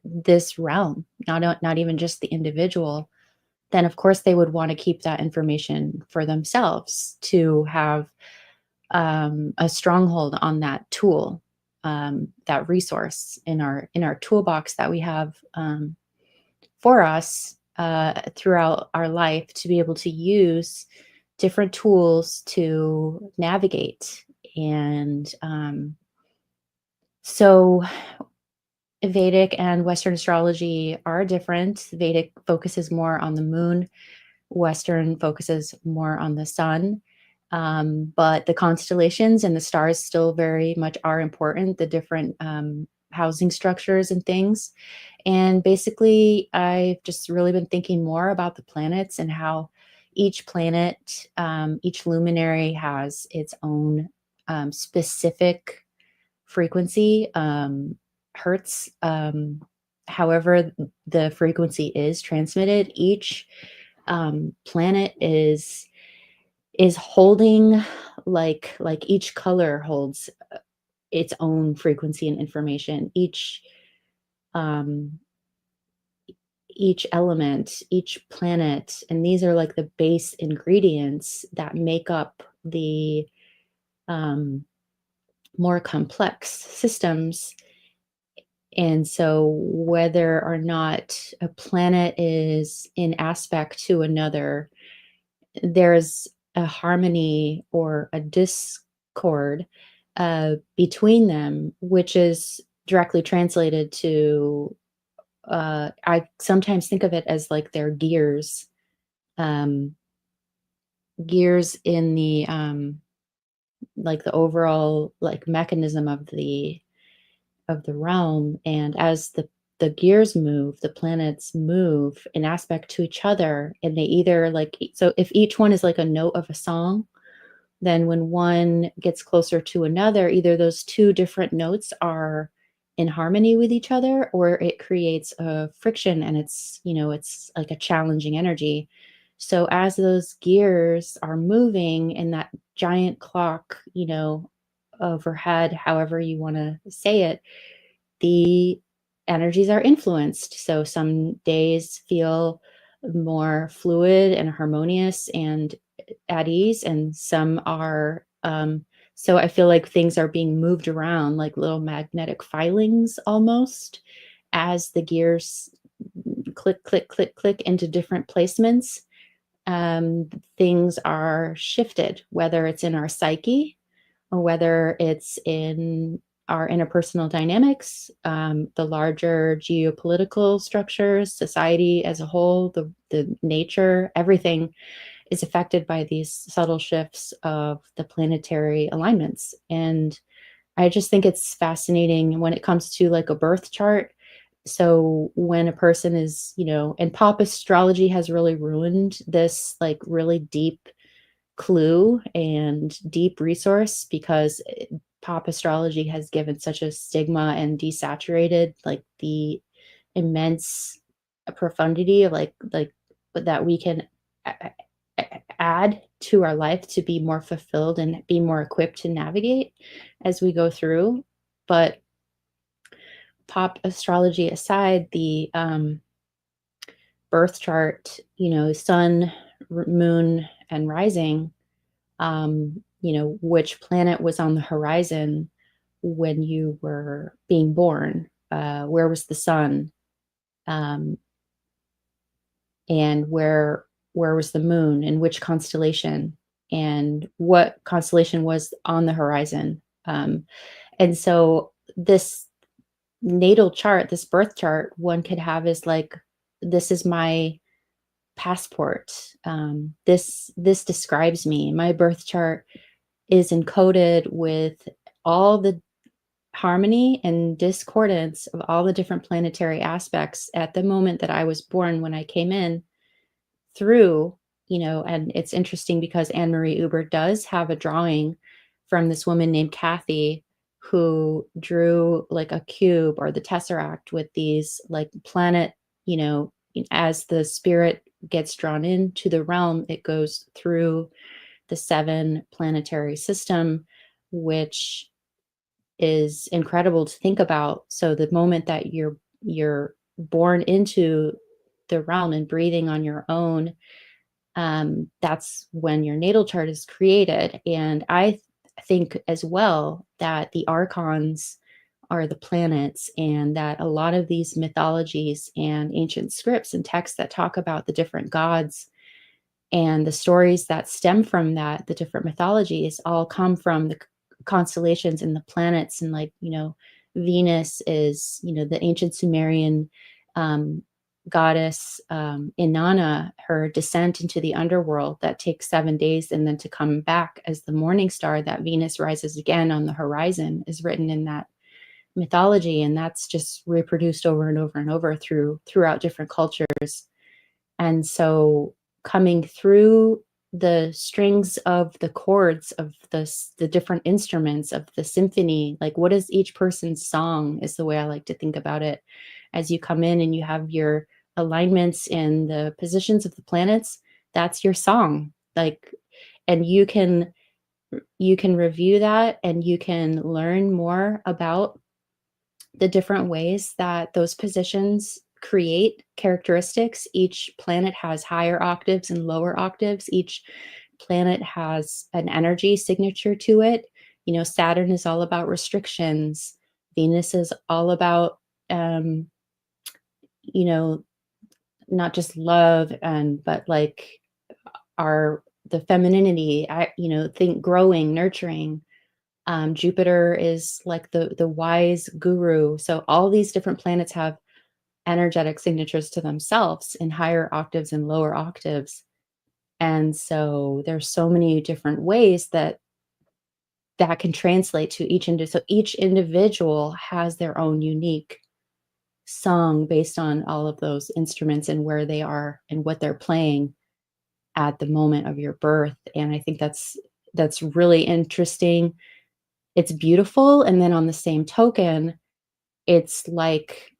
this realm, not even just the individual, then of course they would want to keep that information for themselves to have a stronghold on that tool, that resource in our toolbox that we have for us throughout our life, to be able to use different tools to navigate. And so Vedic and Western astrology are different. Vedic focuses more on the moon. Western focuses more on the sun. But the constellations and the stars still very much are important, the different housing structures and things. And basically, I've just really been thinking more about the planets and how each planet, each luminary has its own specific frequency, hertz, however the frequency is transmitted, each planet is holding, like each color holds its own frequency and information. Each element, each planet, and these are like the base ingredients that make up the more complex systems. And so whether or not a planet is in aspect to another, there's a harmony or a discord between them, which is directly translated to, I sometimes think of it as like their gears, gears in the like the overall like mechanism of the realm. And as the gears move, the planets move in aspect to each other, and they either like, so if each one is like a note of a song, then when one gets closer to another, either those two different notes are in harmony with each other, or it creates a friction, and it's, you know, it's like a challenging energy. So as those gears are moving in that giant clock, you know, overhead, however you want to say it, the energies are influenced. So some days feel more fluid and harmonious and at ease, and some are, so I feel like things are being moved around like little magnetic filings almost, as the gears click, click, click, click into different placements. Things are shifted, whether it's in our psyche or whether it's in our interpersonal dynamics, the larger geopolitical structures, society as a whole, the nature, everything is affected by these subtle shifts of the planetary alignments. And I just think it's fascinating when it comes to like a birth chart. So when a person is, you know, and pop astrology has really ruined this like really deep clue and deep resource, because pop astrology has given such a stigma and desaturated like the immense profundity of like that we can add to our life to be more fulfilled and be more equipped to navigate as we go through. But pop astrology aside, the birth chart, you know, sun, moon, and rising, you know, which planet was on the horizon when you were being born, where was the sun, and where was the moon, and which constellation, and what constellation was on the horizon. And so this natal chart, this birth chart, one could have is like, this is my passport. This describes me. My birth chart is encoded with all the harmony and discordance of all the different planetary aspects at the moment that I was born, when I came in through, you know. And it's interesting because AnMarie Uber does have a drawing from this woman named Kathy, who drew like a cube or the tesseract with these like planet, you know, as the spirit gets drawn into the realm, it goes through the 7 planetary system, which is incredible to think about. So the moment that you're born into the realm and breathing on your own, that's when your natal chart is created. And I think as well that the archons are the planets, and that a lot of these mythologies and ancient scripts and texts that talk about the different gods and the stories that stem from that, the different mythologies, all come from the constellations and the planets. And like, you know, Venus is, you know, the ancient Sumerian goddess, Inanna, her descent into the underworld that takes 7 days, and then to come back as the morning star, that Venus rises again on the horizon, is written in that mythology. And that's just reproduced over and over and over throughout different cultures. And so coming through the strings of the chords of the different instruments of the symphony. Like, what is each person's song is the way I like to think about it. As you come in and you have your alignments and the positions of the planets, that's your song. Like, and you can review that, and you can learn more about the different ways that those positions create characteristics. Each planet has higher octaves and lower octaves. Each planet has an energy signature to it. You know, Saturn is all about restrictions. Venus is all about, you know, not just love but like the femininity. Think growing, nurturing. Jupiter is like the wise guru. So all these different planets have energetic signatures to themselves in higher octaves and lower octaves. And so there's so many different ways that can translate to so each individual has their own unique song based on all of those instruments and where they are and what they're playing at the moment of your birth. And I think that's really interesting. It's beautiful. And then on the same token, it's like,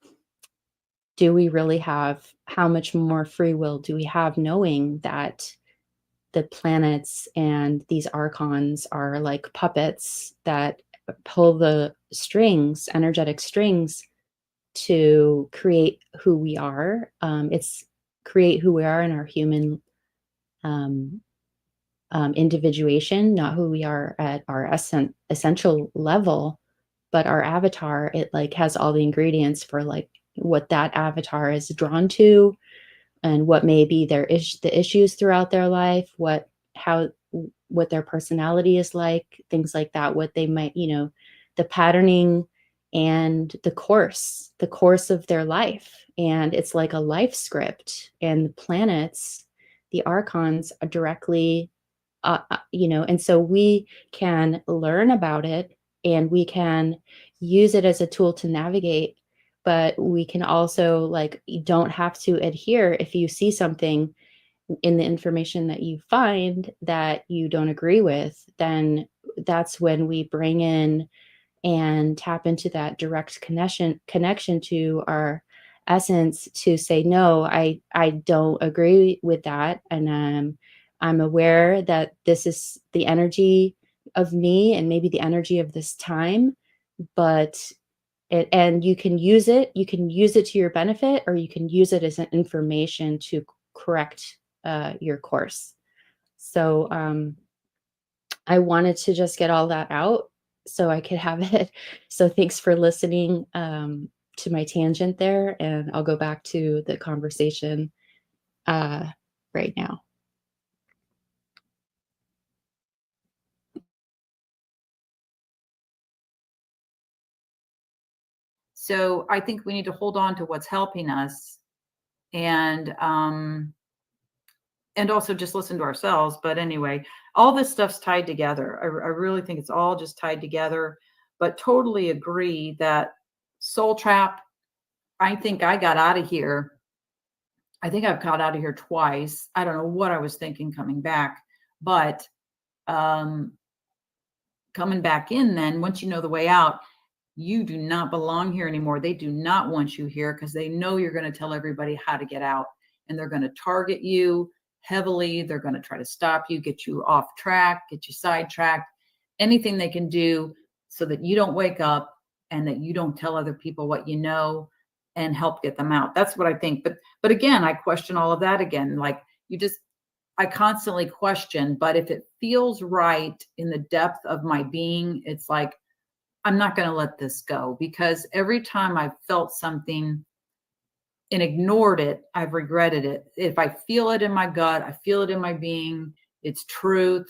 do we really have, how much more free will do we have, knowing that the planets and these archons are like puppets that pull the strings, energetic strings, to create who we are. It's create who we are in our human individuation, not who we are at our essential level, but our avatar. It like has all the ingredients for like what that avatar is drawn to, and what may be the issues throughout their life, what their personality is like, things like that, what they might, the patterning and the course of their life. And it's like a life script, and the planets, the archons, are directly, and so we can learn about it, and we can use it as a tool to navigate. But we can also, like, you don't have to adhere. If you see something in the information that you find that you don't agree with, then that's when we bring in and tap into that direct connection to our essence, to say, no, I don't agree with that. And I'm aware that this is the energy of me and maybe the energy of this time, but and you can use it to your benefit, or you can use it as an information to correct your course. So I wanted to just get all that out so I could have it. So thanks for listening to my tangent there, and I'll go back to the conversation right now. So I think we need to hold on to what's helping us, and also just listen to ourselves. But anyway, all this stuff's tied together. I really think it's all just tied together, but totally agree that soul trap, I think I got out of here. I think I've got out of here twice. I don't know what I was thinking coming back, but coming back in, then once you know the way out, you do not belong here anymore. They do not want you here because they know you're going to tell everybody how to get out, and they're going to target you heavily. They're going to try to stop you, get you off track, get you sidetracked, anything they can do so that you don't wake up and that you don't tell other people what you know and help get them out. That's what I think. But again, I question all of that again. Like, I constantly question, but if it feels right in the depth of my being, it's like, I'm not going to let this go, because every time I've felt something and ignored it, I've regretted it. If I feel it in my gut, I feel it in my being, it's truth.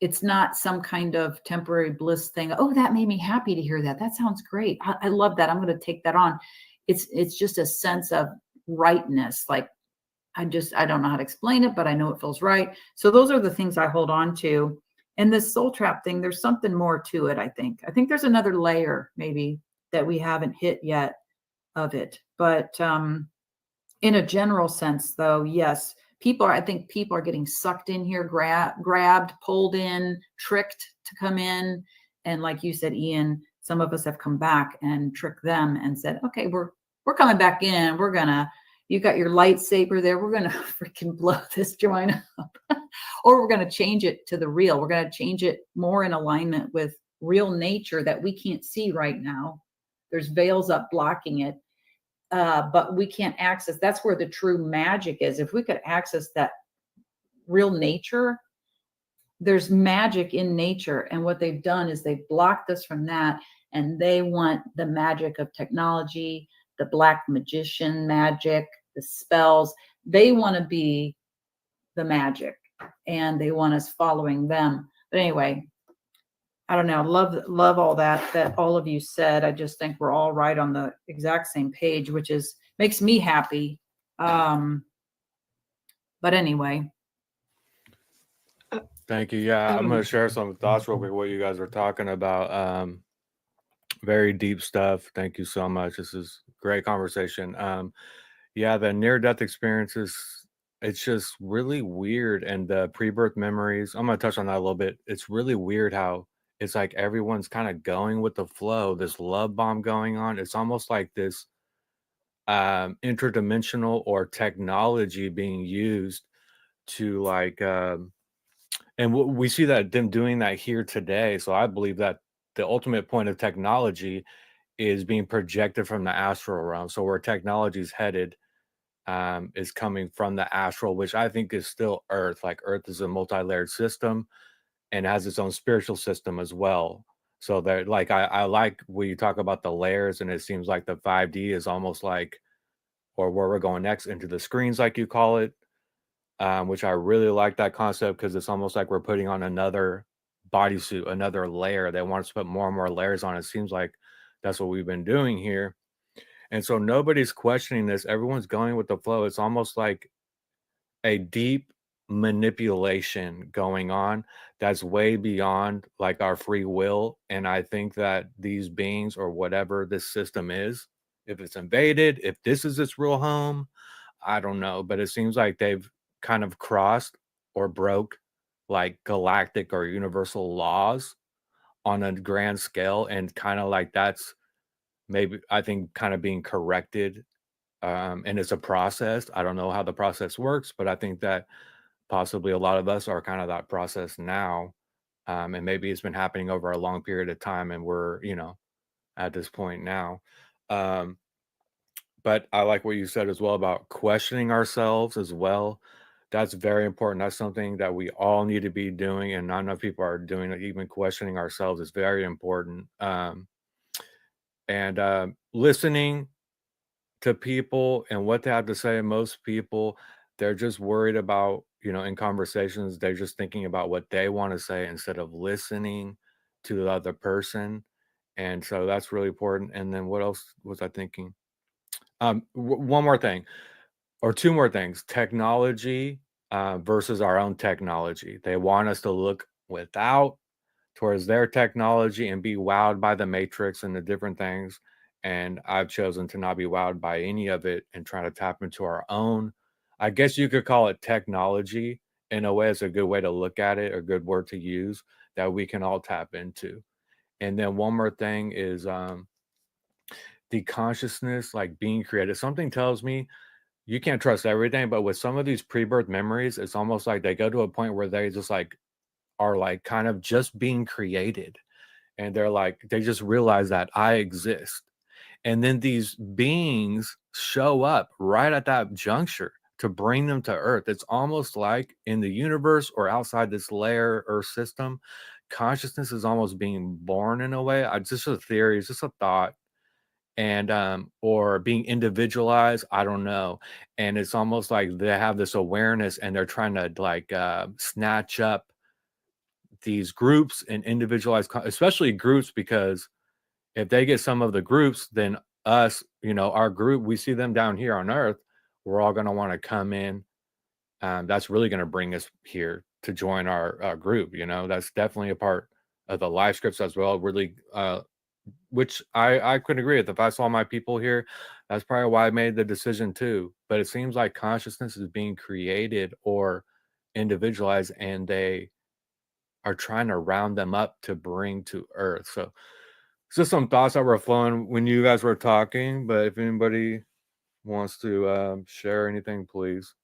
It's not some kind of temporary bliss thing. Oh, that made me happy to hear that. That sounds great. I love that. I'm going to take that on. It's just a sense of rightness. Like, I don't know how to explain it, but I know it feels right. So those are the things I hold on to. And this soul trap thing, there's something more to it, I think. I think there's another layer maybe that we haven't hit yet of it. But in a general sense, though, yes, I think people are getting sucked in here, grabbed, pulled in, tricked to come in. And like you said, Ian, some of us have come back and tricked them and said, okay, we're coming back in. You got your lightsaber there. We're going to freaking blow this joint up. Or we're going to change it to the real. We're going to change it more in alignment with real nature that we can't see right now. There's veils up blocking it, but we can't access. That's where the true magic is. If we could access that real nature, there's magic in nature. And what they've done is they've blocked us from that. And they want the magic of technology, the black magician magic, the spells. They want to be the magic and they want us following them. But anyway, I don't know. Love all that all of you said. I just think we're all right on the exact same page, which makes me happy. But anyway. Thank you. Yeah, I'm going to share some thoughts real quick, what you guys are talking about. Very deep stuff. Thank you so much. This is great conversation. Yeah, the near-death experiences, it's just really weird. And the pre-birth memories, I'm going to touch on that a little bit. It's really weird how it's like everyone's kind of going with the flow, this love bomb going on. It's almost like this interdimensional or technology being used to like, and we see that them doing that here today. So I believe that the ultimate point of technology is being projected from the astral realm. So where technology is headed is coming from the astral, which I think is still Earth. Like Earth is a multi-layered system and has its own spiritual system as well. So that, like, I like when you talk about the layers, and it seems like the 5D is almost like, or where we're going next, into the screens, like you call it, which I really like that concept because it's almost like we're putting on another bodysuit, another layer. They want us to put more and more layers on. It seems like that's what we've been doing here. And so nobody's questioning this. Everyone's going with the flow. It's almost like a deep manipulation going on that's way beyond like our free will. And I think that these beings, or whatever this system is, if it's invaded, if this is its real home, I don't know. But it seems like they've kind of crossed or broke like galactic or universal laws on a grand scale. And kind of like that's maybe, I think, kind of being corrected. And it's a process. I don't know how the process works, but I think that possibly a lot of us are kind of that process now. And maybe it's been happening over a long period of time and we're, at this point now. But I like what you said as well about questioning ourselves as well. That's very important. That's something that we all need to be doing, and not enough people are doing it. Even questioning ourselves is very important. And listening to people and what they have to say. Most people, they're just worried about, in conversations, they're just thinking about what they want to say instead of listening to the other person. And so that's really important. And then what else was I thinking? One more thing, or two more things. Technology versus our own technology. They want us to look without towards their technology and be wowed by the matrix and the different things. And I've chosen to not be wowed by any of it and try to tap into our own, I guess you could call it technology. In a way, it's a good way to look at it, a good word to use that we can all tap into. And then one more thing is the consciousness, like being created. Something tells me you can't trust everything, but with some of these pre-birth memories, it's almost like they go to a point where they just like are like kind of just being created. And they're like, they just realize that I exist. And then these beings show up right at that juncture to bring them to Earth. It's almost like in the universe or outside this layer Earth system, consciousness is almost being born in a way. It's just a theory, it's just a thought. And or being individualized, I don't know. And it's almost like they have this awareness and they're trying to like snatch up these groups and individualized, especially groups, because if they get some of the groups, then us, our group, we see them down here on Earth, we're all going to want to come in. That's really going to bring us here to join our group. That's definitely a part of the live scripts as well. Really which I couldn't agree with. If I saw my people here, that's probably why I made the decision too. But it seems like consciousness is being created or individualized, and they are trying to round them up to bring to Earth. So it's just some thoughts that were flowing when you guys were talking. But if anybody wants to share anything, please.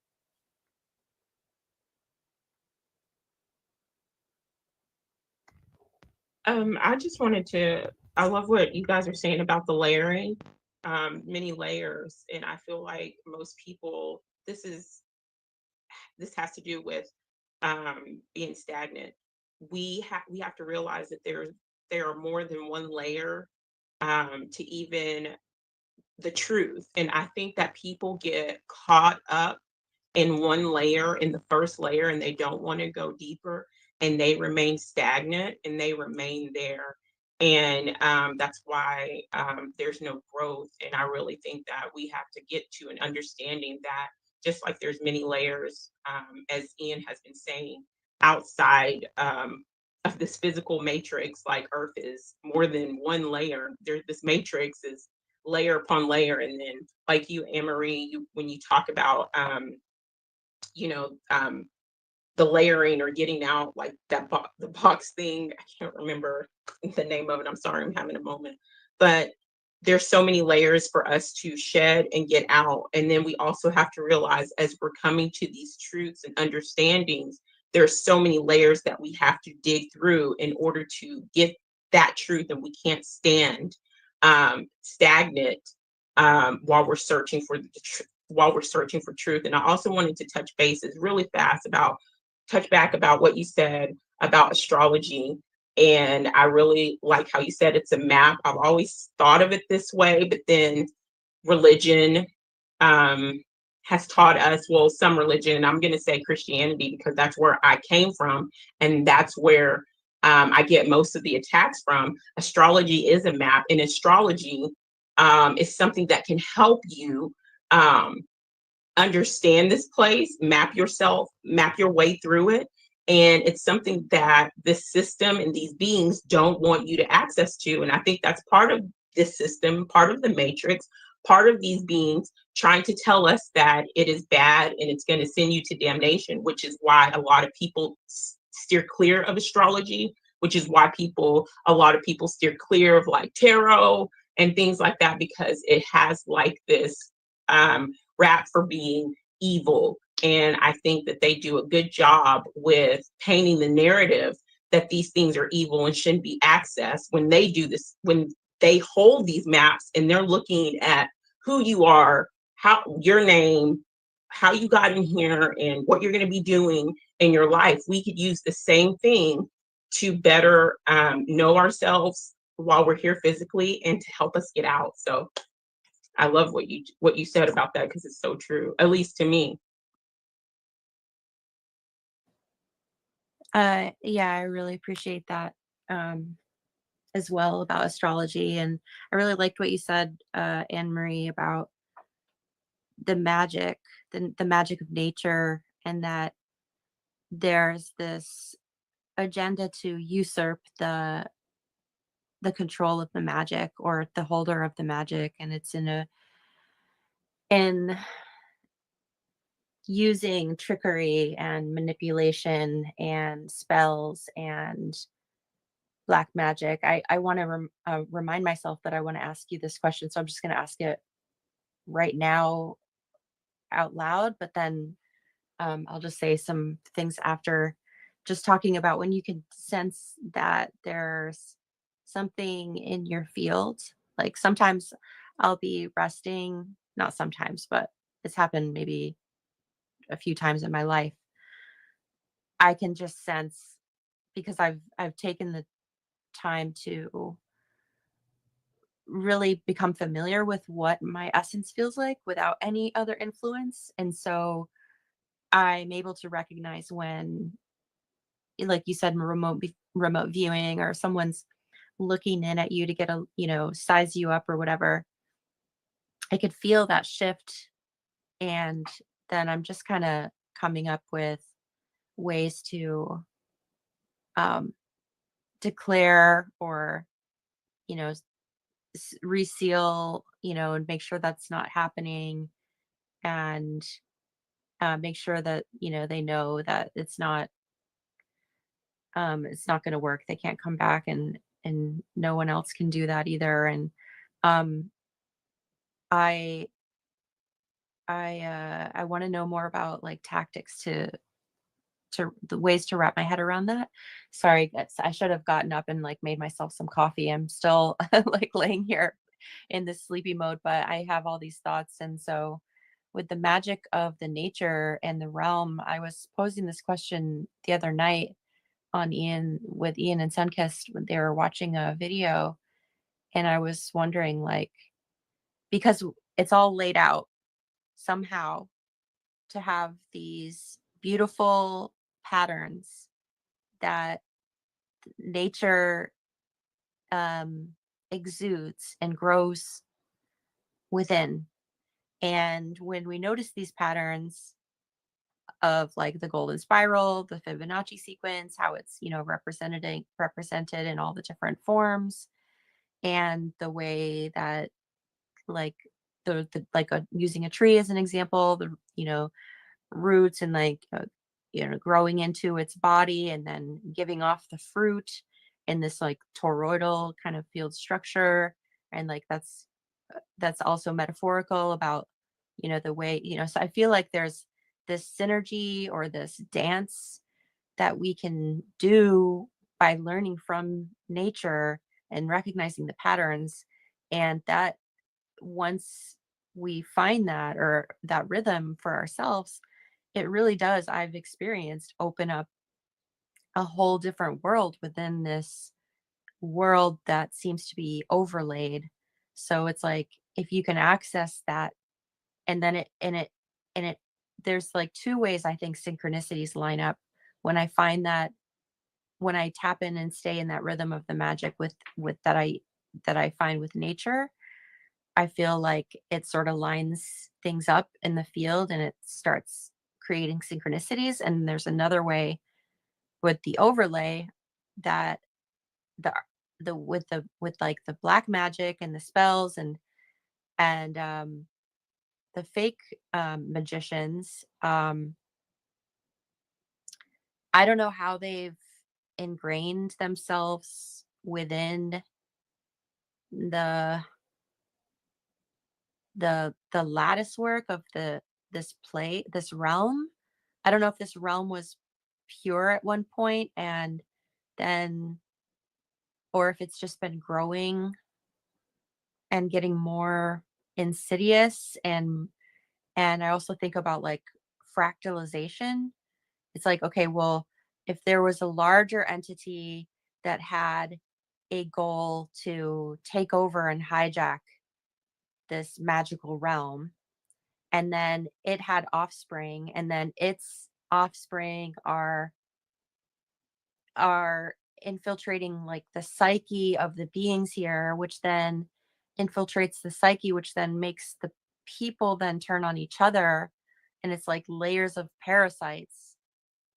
I just wanted to, I love what you guys are saying about the layering, many layers. And I feel like most people, this has to do with being stagnant. We have to realize that there are more than one layer to even the truth. And I think that people get caught up in one layer, in the first layer, and they don't want to go deeper, and they remain stagnant and they remain there. And that's why there's no growth. And I really think that we have to get to an understanding that just like there's many layers, as Ian has been saying, outside of this physical matrix, like Earth is more than one layer. This matrix is layer upon layer. And then like you, AnMarie, when you talk about you know, the layering or getting out like that the box thing. I can't remember the name of it. I'm sorry, I'm having a moment. But there's so many layers for us to shed and get out. And then we also have to realize as we're coming to these truths and understandings, there's so many layers that we have to dig through in order to get that truth. And we can't stand stagnant while we're searching for while we're searching for truth. And I also wanted to touch bases really fast touch back about what you said about astrology. And I really like how you said it's a map. I've always thought of it this way, but then religion has taught us, well, some religion, I'm going to say Christianity because that's where I came from. And that's where I get most of the attacks from. Astrology is a map, and astrology is something that can help you understand this place, map yourself, map your way through it. And it's something that this system and these beings don't want you to access to. And I think that's part of this system, part of the matrix, part of these beings trying to tell us that it is bad and it's going to send you to damnation, which is why a lot of people steer clear of astrology, which is why a lot of people steer clear of like tarot and things like that, because it has like this rap for being evil. And I think that they do a good job with painting the narrative that these things are evil and shouldn't be accessed when they do this, when they hold these maps and they're looking at who you are, how your name, how you got in here, and what you're going to be doing in your life. We could use the same thing to better know ourselves while we're here physically and to help us get out. So I love what you said about that because it's so true, at least to me. Yeah, I really appreciate that as well about astrology. And I really liked what you said, AnMarie, about the magic, the magic of nature, and that there's this agenda to usurp the control of the magic or the holder of the magic. And it's in using trickery and manipulation and spells and black magic. I want to remind myself that I want to ask you this question, so I'm just going to ask it right now out loud, but then I'll just say some things after, just talking about when you can sense that there's something in your field. Like sometimes I'll be resting, not sometimes, but it's happened maybe a few times in my life. I can just sense, because I've taken the time to really become familiar with what my essence feels like without any other influence. And so I'm able to recognize when, like you said, remote viewing, or someone's looking in at you to get size you up or whatever. I could feel that shift, and then I'm just kind of coming up with ways to declare or reseal, and make sure that's not happening, and make sure that, they know that it's not going to work. They can't come back, and no one else can do that either. And um, I I want to know more about like tactics to the ways to wrap my head around that. Sorry, I should have gotten up and like made myself some coffee. I'm still like laying here in this sleepy mode, but I have all these thoughts. And so with the magic of the nature and the realm, I was posing this question the other night on Ian and Sunkissed when they were watching a video. And I was wondering, like, because it's all laid out somehow to have these beautiful patterns that nature exudes and grows within. And when we notice these patterns of like the golden spiral, the Fibonacci sequence, how it's, represented in all the different forms, and the way that like using a tree as an example, the roots and like growing into its body and then giving off the fruit in this like toroidal kind of field structure, and like that's also metaphorical about the way, so I feel like there's this synergy or this dance that we can do by learning from nature and recognizing the patterns, and that once we find that or that rhythm for ourselves, it really does, I've experienced, open up a whole different world within this world that seems to be overlaid. So it's like if you can access that, and then it there's like two ways I think synchronicities line up. When I find that, when I tap in and stay in that rhythm of the magic with that I find with nature, I feel like it sort of lines things up in the field and it starts creating synchronicities. And there's another way with the overlay that with like the black magic and the spells and the fake magicians. I don't know how they've ingrained themselves within the the lattice work of this realm. I don't know if this realm was pure at one point and then, or if it's just been growing and getting more insidious. And I also think about like fractalization. It's like, okay, well, if there was a larger entity that had a goal to take over and hijack this magical realm, and then it had offspring, and then its offspring are infiltrating like the psyche of the beings here, which then infiltrates the psyche, which then makes the people then turn on each other, and it's like layers of parasites.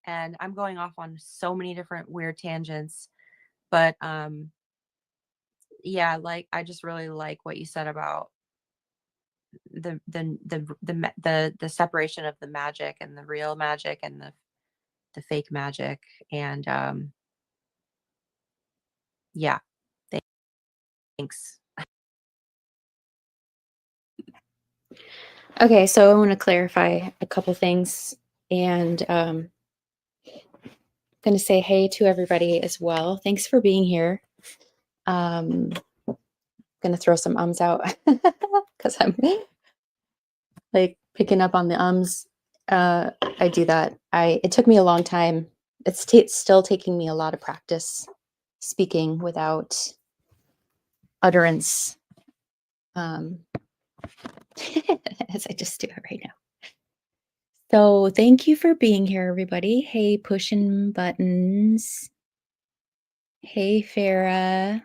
And I'm going off on so many different weird tangents, but yeah, like I just really like what you said about the separation of the magic and the real magic and the fake magic. And yeah, thanks. Okay, so I want to clarify a couple things, and going to say hey to everybody as well. Thanks for being here. Going to throw some ums out because I'm like picking up on the ums. I do that. It took me a long time. It's still taking me a lot of practice speaking without utterance. As I just do it right now. So thank you for being here, everybody. Hey, pushing buttons. Hey, Farah.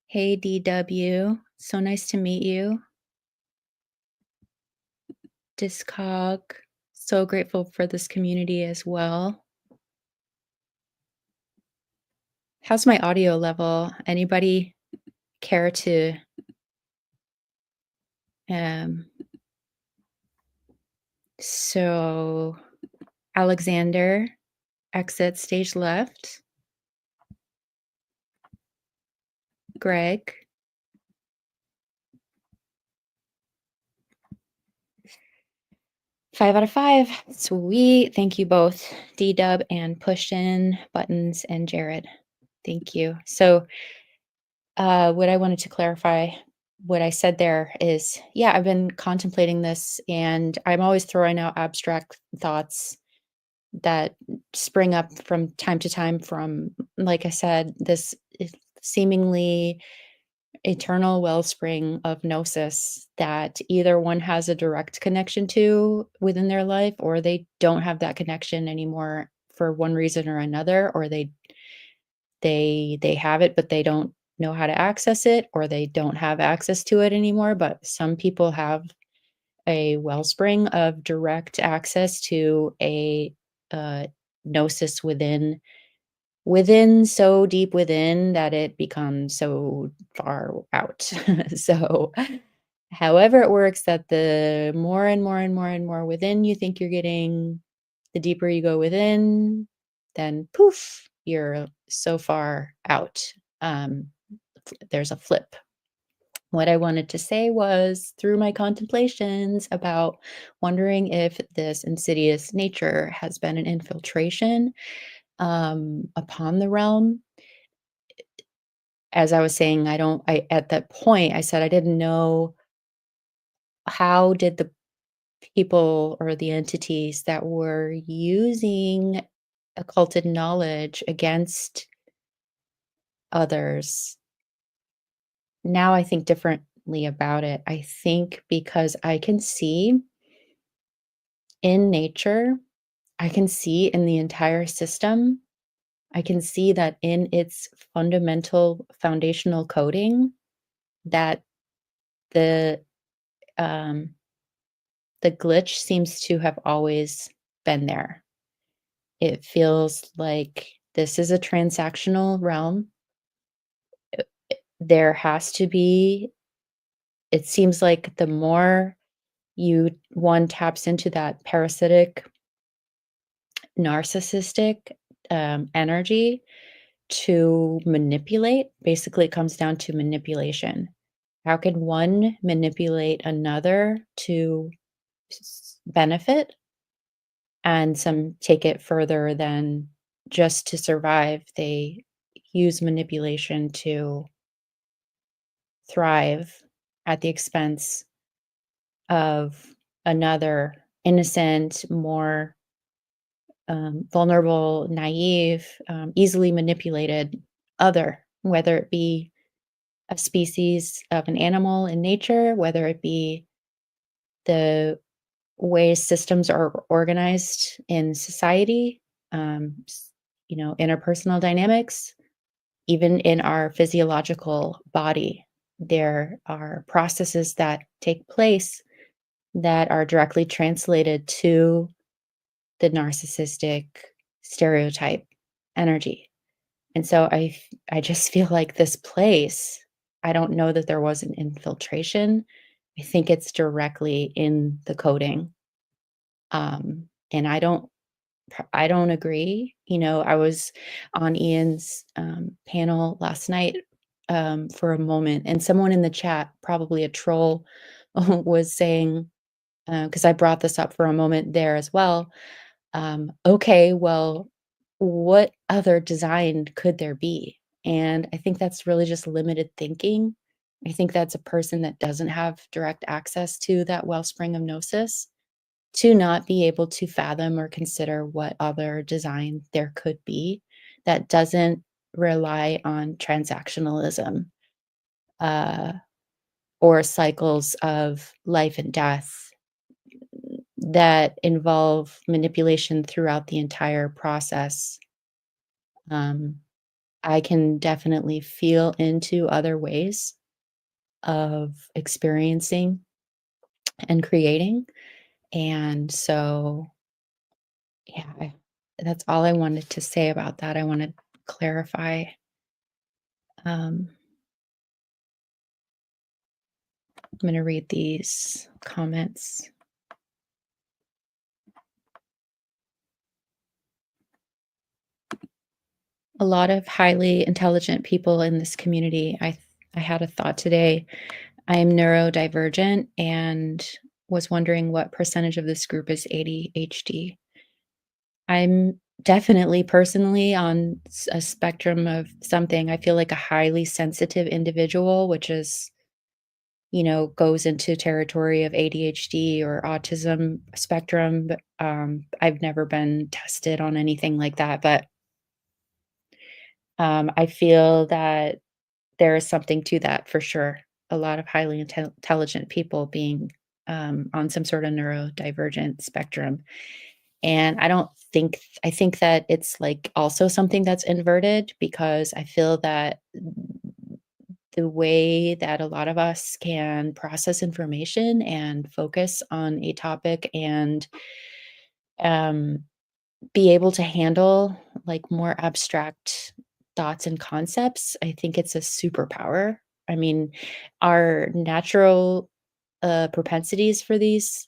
Hey, DW. So nice to meet you. Discog. So grateful for this community as well. How's my audio level? Anybody care to um, so Alexander, exit stage left. Greg. Five out of five. Sweet. Thank you both, D-Dub and Push-In, Buttons, and Jared. Thank you. So what I wanted to clarify, what I said there is, yeah, I've been contemplating this, and I'm always throwing out abstract thoughts that spring up from time to time from, like I said, this seemingly eternal wellspring of gnosis that either one has a direct connection to within their life, or they don't have that connection anymore for one reason or another, or they have it but they don't know how to access it, or they don't have access to it anymore. But some people have a wellspring of direct access to a gnosis within so deep within that it becomes so far out. So however it works, that the more and more and more and more within you think you're getting, the deeper you go within, then poof, you're so far out. There's a flip. What I wanted to say was, through my contemplations about wondering if this insidious nature has been an infiltration upon the realm. As I was saying, I at that point I said I didn't know, how did the people or the entities that were using occulted knowledge against others. Now I think differently about it. I think because I can see in nature, I can see in the entire system, I can see that in its fundamental foundational coding, that the um, the glitch seems to have always been there. It feels like this is a transactional realm. There has to be, it seems like the more one taps into that parasitic, narcissistic energy to manipulate, basically it comes down to manipulation. How can one manipulate another to benefit, and some take it further than just to survive? They use manipulation to thrive at the expense of another innocent, more vulnerable, naive, easily manipulated other, whether it be a species of an animal in nature, whether it be the ways systems are organized in society, interpersonal dynamics, even in our physiological body. There are processes that take place that are directly translated to the narcissistic stereotype energy. And so I just feel like this place, I don't know that there was an infiltration. I think it's directly in the coding. And I don't agree. I was on Ian's panel last night for a moment, and someone in the chat, probably a troll, was saying, because I brought this up for a moment there as well. Okay, well, what other design could there be? And I think that's really just limited thinking. I think that's a person that doesn't have direct access to that wellspring of gnosis, to not be able to fathom or consider what other design there could be that doesn't rely on transactionalism, uh, or cycles of life and death that involve manipulation throughout the entire process. I can definitely feel into other ways of experiencing and creating. And so, yeah, that's all I wanted to say about that. I want to clarify. Um, I'm going to read these comments. A lot of highly intelligent people in this community. I had a thought today. I am neurodivergent and was wondering what percentage of this group is ADHD. I'm definitely personally on a spectrum of something. I feel like a highly sensitive individual, which is, goes into territory of ADHD or autism spectrum. But, I've never been tested on anything like that, but I feel that there is something to that for sure. A lot of highly intelligent people being on some sort of neurodivergent spectrum. And I think that it's like also something that's inverted because I feel that the way that a lot of us can process information and focus on a topic and um, be able to handle like more abstract thoughts and concepts, I think it's a superpower. I mean, our natural propensities for these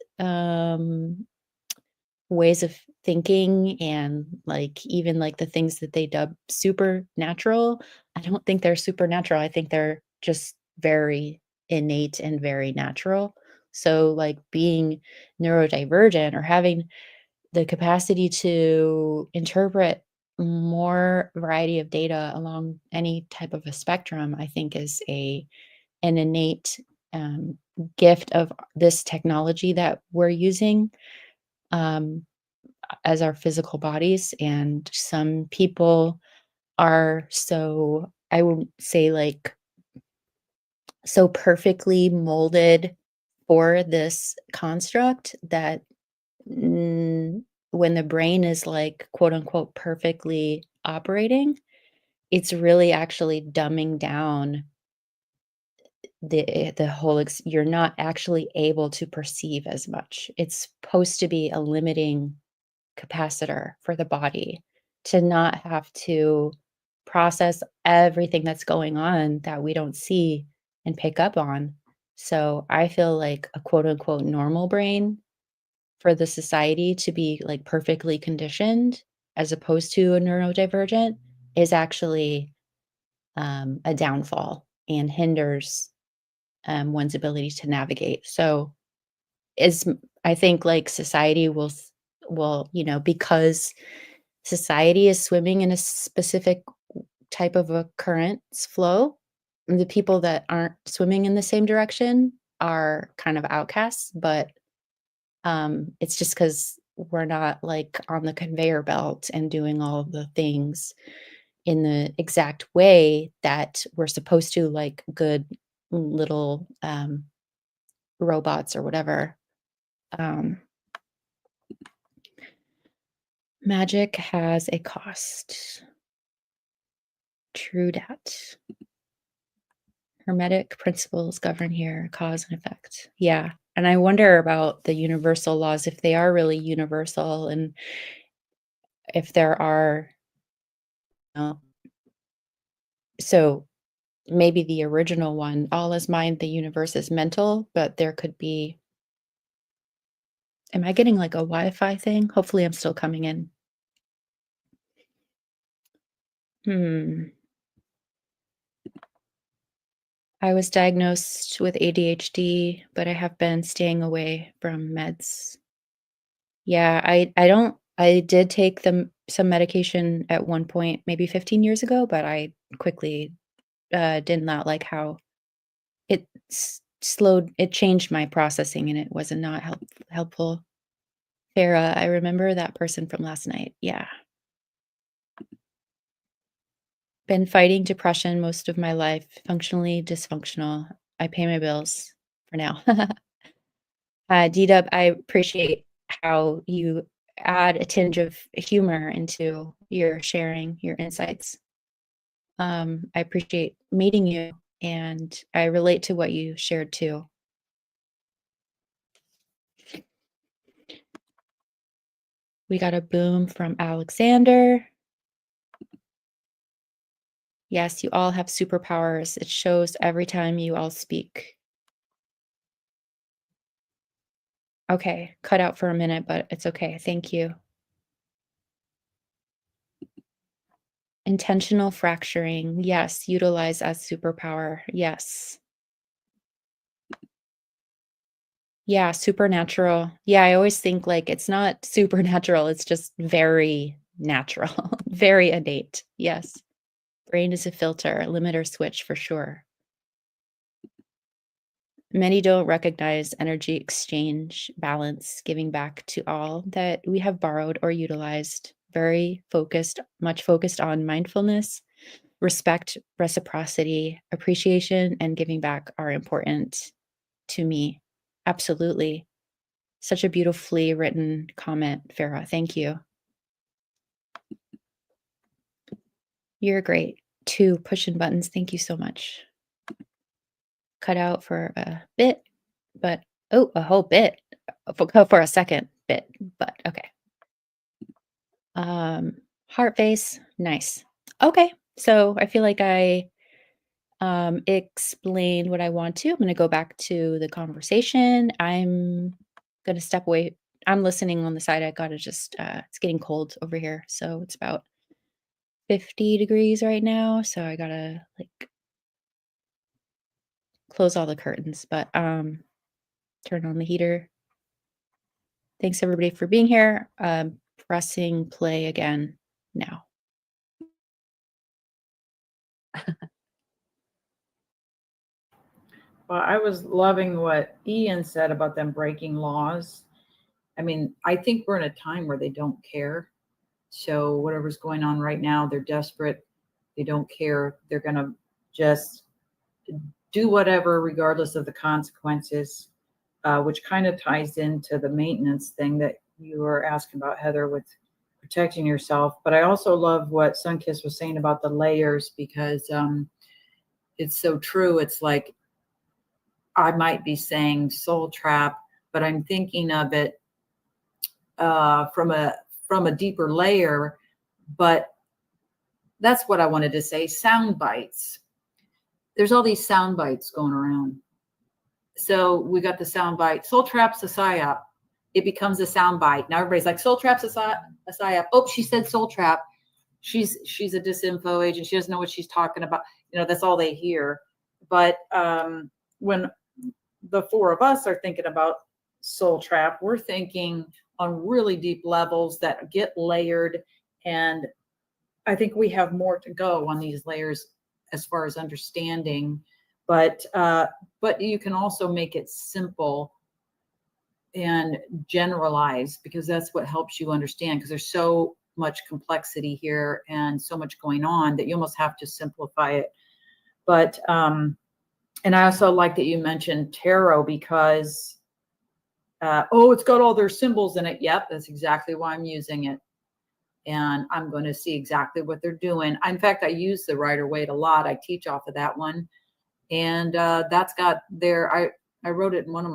ways of thinking and like even like the things that they dub supernatural, I don't think they're supernatural. I think they're just very innate and very natural. So like being neurodivergent or having the capacity to interpret more variety of data along any type of a spectrum, I think is an innate um, gift of this technology that we're using um, as our physical bodies. And some people are so, I would say, like, so perfectly molded for this construct that when the brain is like quote unquote perfectly operating, it's really actually dumbing down the whole you're not actually able to perceive as much. It's supposed to be a limiting capacitor for the body to not have to process everything that's going on that we don't see and pick up on. So I feel like a quote unquote normal brain for the society to be like perfectly conditioned as opposed to a neurodivergent is actually a downfall and hinders one's ability to navigate. So is I think like society will, because society is swimming in a specific type of a current's flow, and the people that aren't swimming in the same direction are kind of outcasts, but it's just because we're not like on the conveyor belt and doing all of the things in the exact way that we're supposed to, like good little robots or whatever. Um, Magic has a cost. True dat. Hermetic principles govern here, cause and effect. Yeah. And I wonder about the universal laws, if they are really universal and if there are, so maybe the original one, all is mind, the universe is mental, but there could be, am I getting like a Wi-Fi thing? Hopefully I'm still coming in. I was diagnosed with ADHD, but I have been staying away from meds. Yeah, I did take some medication at one point, maybe 15 years ago, but I quickly did not like how it it changed my processing and it was not helpful. Farah, I remember that person from last night. Yeah. Been fighting depression most of my life, functionally dysfunctional. I pay my bills for now. D-Dub, I appreciate how you add a tinge of humor into your sharing your insights. I appreciate meeting you, and I relate to what you shared too. We got a boom from Alexander. Yes, you all have superpowers. It shows every time you all speak. Okay, cut out for a minute, but it's okay. Thank you. Intentional fracturing. Yes, utilize as superpower. Yes. Yeah, supernatural. Yeah, I always think like it's not supernatural, it's just very natural, very innate. Yes. Brain is a filter, a limiter switch for sure. Many don't recognize energy exchange, balance, giving back to all that we have borrowed or utilized. Very focused, much focused on mindfulness, respect, reciprocity, appreciation, and giving back are important to me. Absolutely. Such a beautifully written comment, Farah. Thank you. You're great. 2 pushing buttons. Thank you so much. Cut out for a bit, but oh, a whole bit for a second bit, but okay. Heart face, nice. Okay, so I feel like I explained what I want to. I'm going to go back to the conversation. I'm going to step away. I'm listening on the side. I got to just, it's getting cold over here. So it's about 50 degrees right now. So I got to like close all the curtains, but turn on the heater. Thanks everybody for being here. Pressing play again now. Well, I was loving what Ian said about them breaking laws. I mean, I think we're in a time where they don't care. So whatever's going on right now, they're desperate. They don't care. They're going to just do whatever, regardless of the consequences, which kind of ties into the maintenance thing that you were asking about, Heather, with protecting yourself. But I also love what Sunkissed was saying about the layers, because it's so true. It's like, I might be saying soul trap, but I'm thinking of it from a deeper layer. But that's what I wanted to say. Sound bites. There's all these sound bites going around. So we got the sound bite. Soul trap's a psyop. It becomes a sound bite. Now everybody's like, soul trap's a psyop. Oh, she said soul trap. She's a disinfo agent. She doesn't know what she's talking about. You know, that's all they hear. But when the 4 of us are thinking about soul trap, we're thinking on really deep levels that get layered. And I think we have more to go on these layers as far as understanding. But you can also make it simple and generalize, because that's what helps you understand, because there's so much complexity here and so much going on that you almost have to simplify it. But and I also like that you mentioned tarot, because it's got all their symbols in it. Yep, that's exactly why I'm using it. And I'm going to see exactly what they're doing. In fact, I use the Rider-Waite a lot. I teach off of that one. And that's got their, I wrote it in one of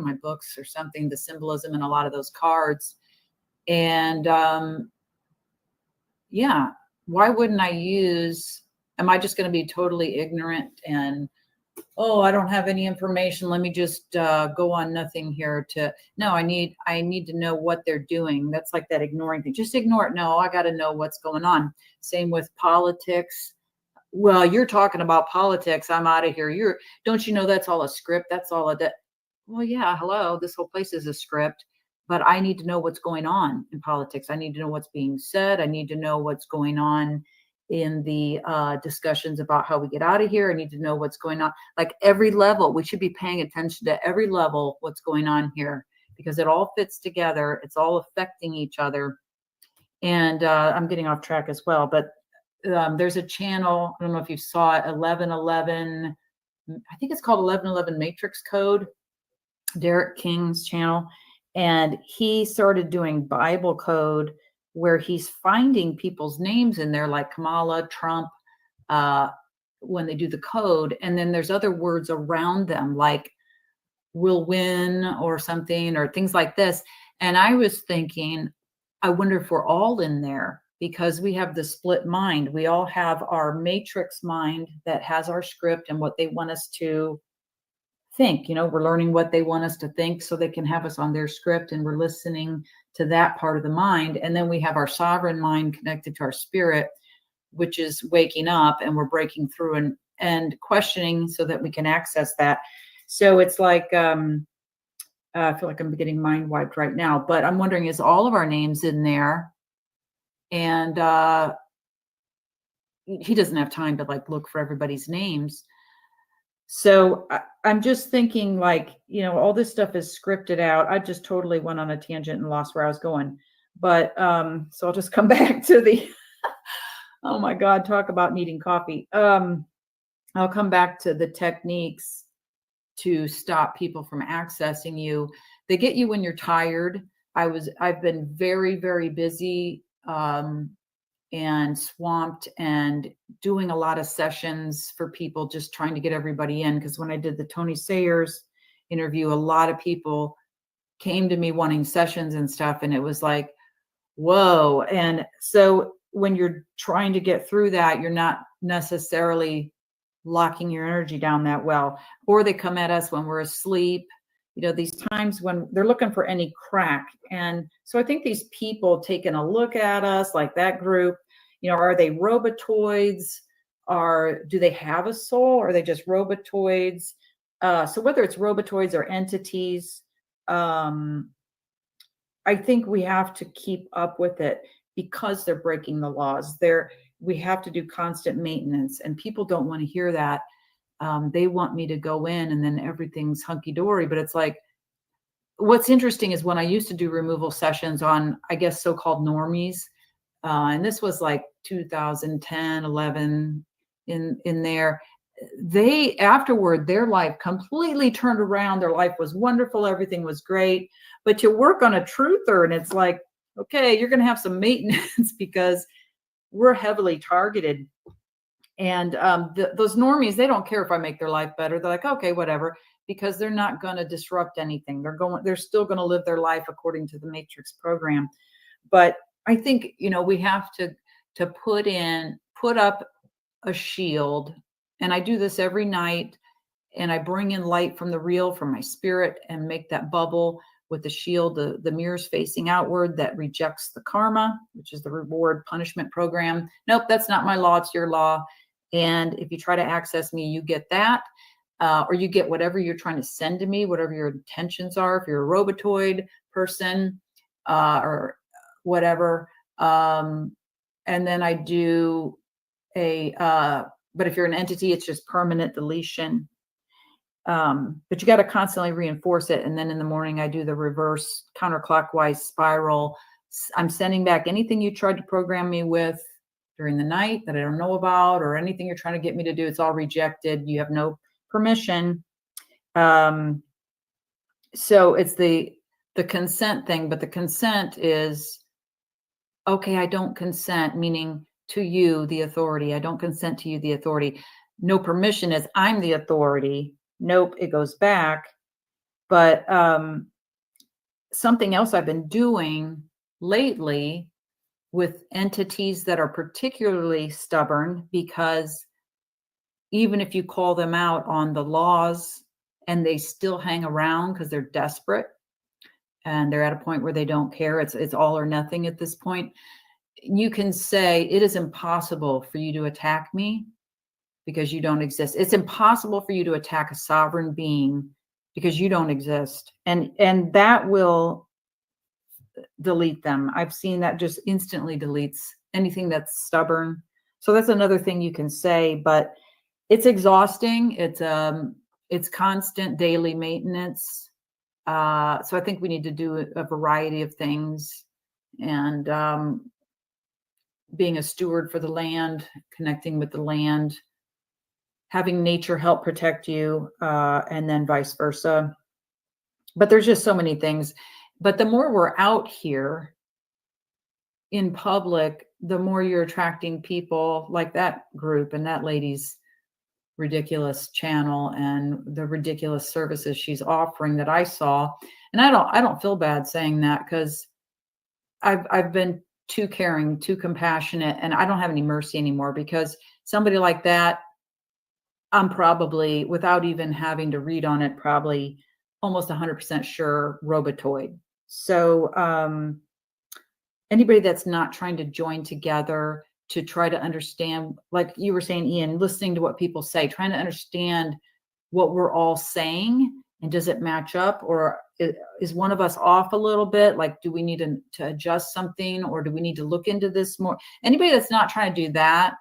my books or something, the symbolism in a lot of those cards. And yeah, why wouldn't I use, am I just going to be totally ignorant and, oh, I don't have any information, let me just go on nothing here to, no, I need to know what they're doing. That's like that ignoring thing. Just ignore it. No, I got to know what's going on. Same with politics. Well, you're talking about politics. I'm out of here. Don't you know that's all a script? That's all well, yeah, hello. This whole place is a script, but I need to know what's going on in politics. I need to know what's being said. I need to know what's going on in the discussions about how we get out of here. I need to know what's going on. Like every level, we should be paying attention to every level, what's going on here, because it all fits together. It's all affecting each other. And I'm getting off track as well, but there's a channel, I don't know if you saw it, 1111, I think it's called 1111 Matrix Code, Derek King's channel. And he started doing Bible code, where he's finding people's names in there, like Kamala, Trump, when they do the code. And then there's other words around them, like will win or something, or things like this. And I was thinking, I wonder if we're all in there, because we have the split mind. We all have our matrix mind that has our script and what they want us to think. We're learning what they want us to think so they can have us on their script, and we're listening to that part of the mind. And then we have our sovereign mind connected to our spirit, which is waking up, and we're breaking through and questioning so that we can access that. So it's like, I feel like I'm getting mind wiped right now, but I'm wondering, is all of our names in there? And he doesn't have time to like look for everybody's names. So I'm just thinking, like, all this stuff is scripted out. I just totally went on a tangent and lost where I was going. But so I'll just come back to the, oh my God, talk about needing coffee. I'll come back to the techniques to stop people from accessing you. They get you when you're tired. I've been very, very busy and swamped and doing a lot of sessions for people, just trying to get everybody in. Because when I did the Tony Sayers interview, a lot of people came to me wanting sessions and stuff. And it was like, whoa. And so when you're trying to get through that, you're not necessarily locking your energy down that well. Or they come at us when we're asleep, these times when they're looking for any crack. And so I think these people taking a look at us, like that group, are they robotoids? Do they have a soul? Or are they just robotoids? So whether it's robotoids or entities, I think we have to keep up with it because they're breaking the laws. We have to do constant maintenance, and people don't want to hear that. They want me to go in and then everything's hunky-dory. But it's like, what's interesting is when I used to do removal sessions on, I guess, so-called normies, and this was like 2010, 11 in there, afterward, their life completely turned around. Their life was wonderful. Everything was great. But you work on a truther, and it's like, okay, you're going to have some maintenance because we're heavily targeted. And those normies, they don't care if I make their life better. They're like, okay, whatever, because they're not going to disrupt anything. They're still going to live their life according to the Matrix program. But I think, we have to put up a shield. And I do this every night, and I bring in light from the real, from my spirit, and make that bubble with the shield, the mirrors facing outward, that rejects the karma, which is the reward punishment program. Nope, that's not my law, it's your law. And if you try to access me, you get that, or you get whatever you're trying to send to me, whatever your intentions are. If you're a robotoid person or whatever. And then I do but if you're an entity, it's just permanent deletion. But you got to constantly reinforce it. And then in the morning, I do the reverse counterclockwise spiral. I'm sending back anything you tried to program me with during the night that I don't know about, or anything you're trying to get me to do. It's all rejected. You have no permission. So it's the consent thing, but the consent is, okay, I don't consent, meaning to you, the authority. I don't consent to you, the authority. No permission is I'm the authority. Nope, it goes back. But something else I've been doing lately with entities that are particularly stubborn, because even if you call them out on the laws and they still hang around because they're desperate and they're at a point where they don't care, it's all or nothing at this point, you can say, it is impossible for you to attack me because you don't exist. It's impossible for you to attack a sovereign being because you don't exist. And that will delete them. I've seen that just instantly deletes anything that's stubborn. So that's another thing you can say, but it's exhausting. It's constant daily maintenance. So I think we need to do a variety of things, and being a steward for the land, connecting with the land, having nature help protect you, and then vice versa. But there's just so many things. But the more we're out here in public, the more you're attracting people like that group and that lady's ridiculous channel and the ridiculous services she's offering that I saw. And I don't feel bad saying that, because I've been too caring, too compassionate, and I don't have any mercy anymore, because somebody like that, I'm probably, without even having to read on it, probably almost 100% sure robotoid. So anybody that's not trying to join together to try to understand, like you were saying, Ian, listening to what people say, trying to understand what we're all saying, and does it match up, or is one of us off a little bit? Like, do we need to adjust something, or do we need to look into this more? Anybody that's not trying to do that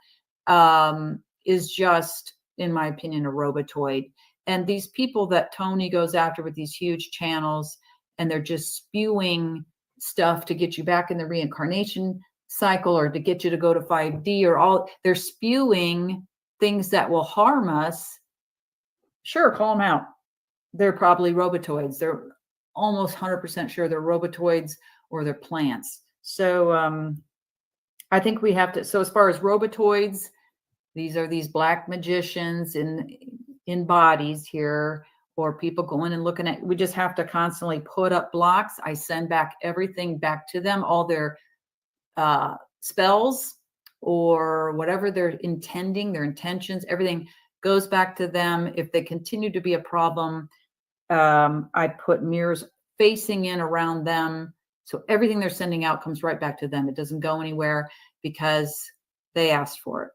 is just, in my opinion, a robotoid. And these people that Tony goes after with these huge channels, and they're just spewing stuff to get you back in the reincarnation cycle, or to get you to go to 5D, or all, they're spewing things that will harm us. Sure, call them out. They're probably robotoids. They're almost 100% sure they're robotoids, or they're plants. So I think we have to, so as far as robotoids, these are these black magicians in bodies here, or people going and looking at, we just have to constantly put up blocks. I send back everything back to them, all their spells or whatever they're intending, their intentions, everything goes back to them. If they continue to be a problem, I put mirrors facing in around them. So everything they're sending out comes right back to them. It doesn't go anywhere because they asked for it.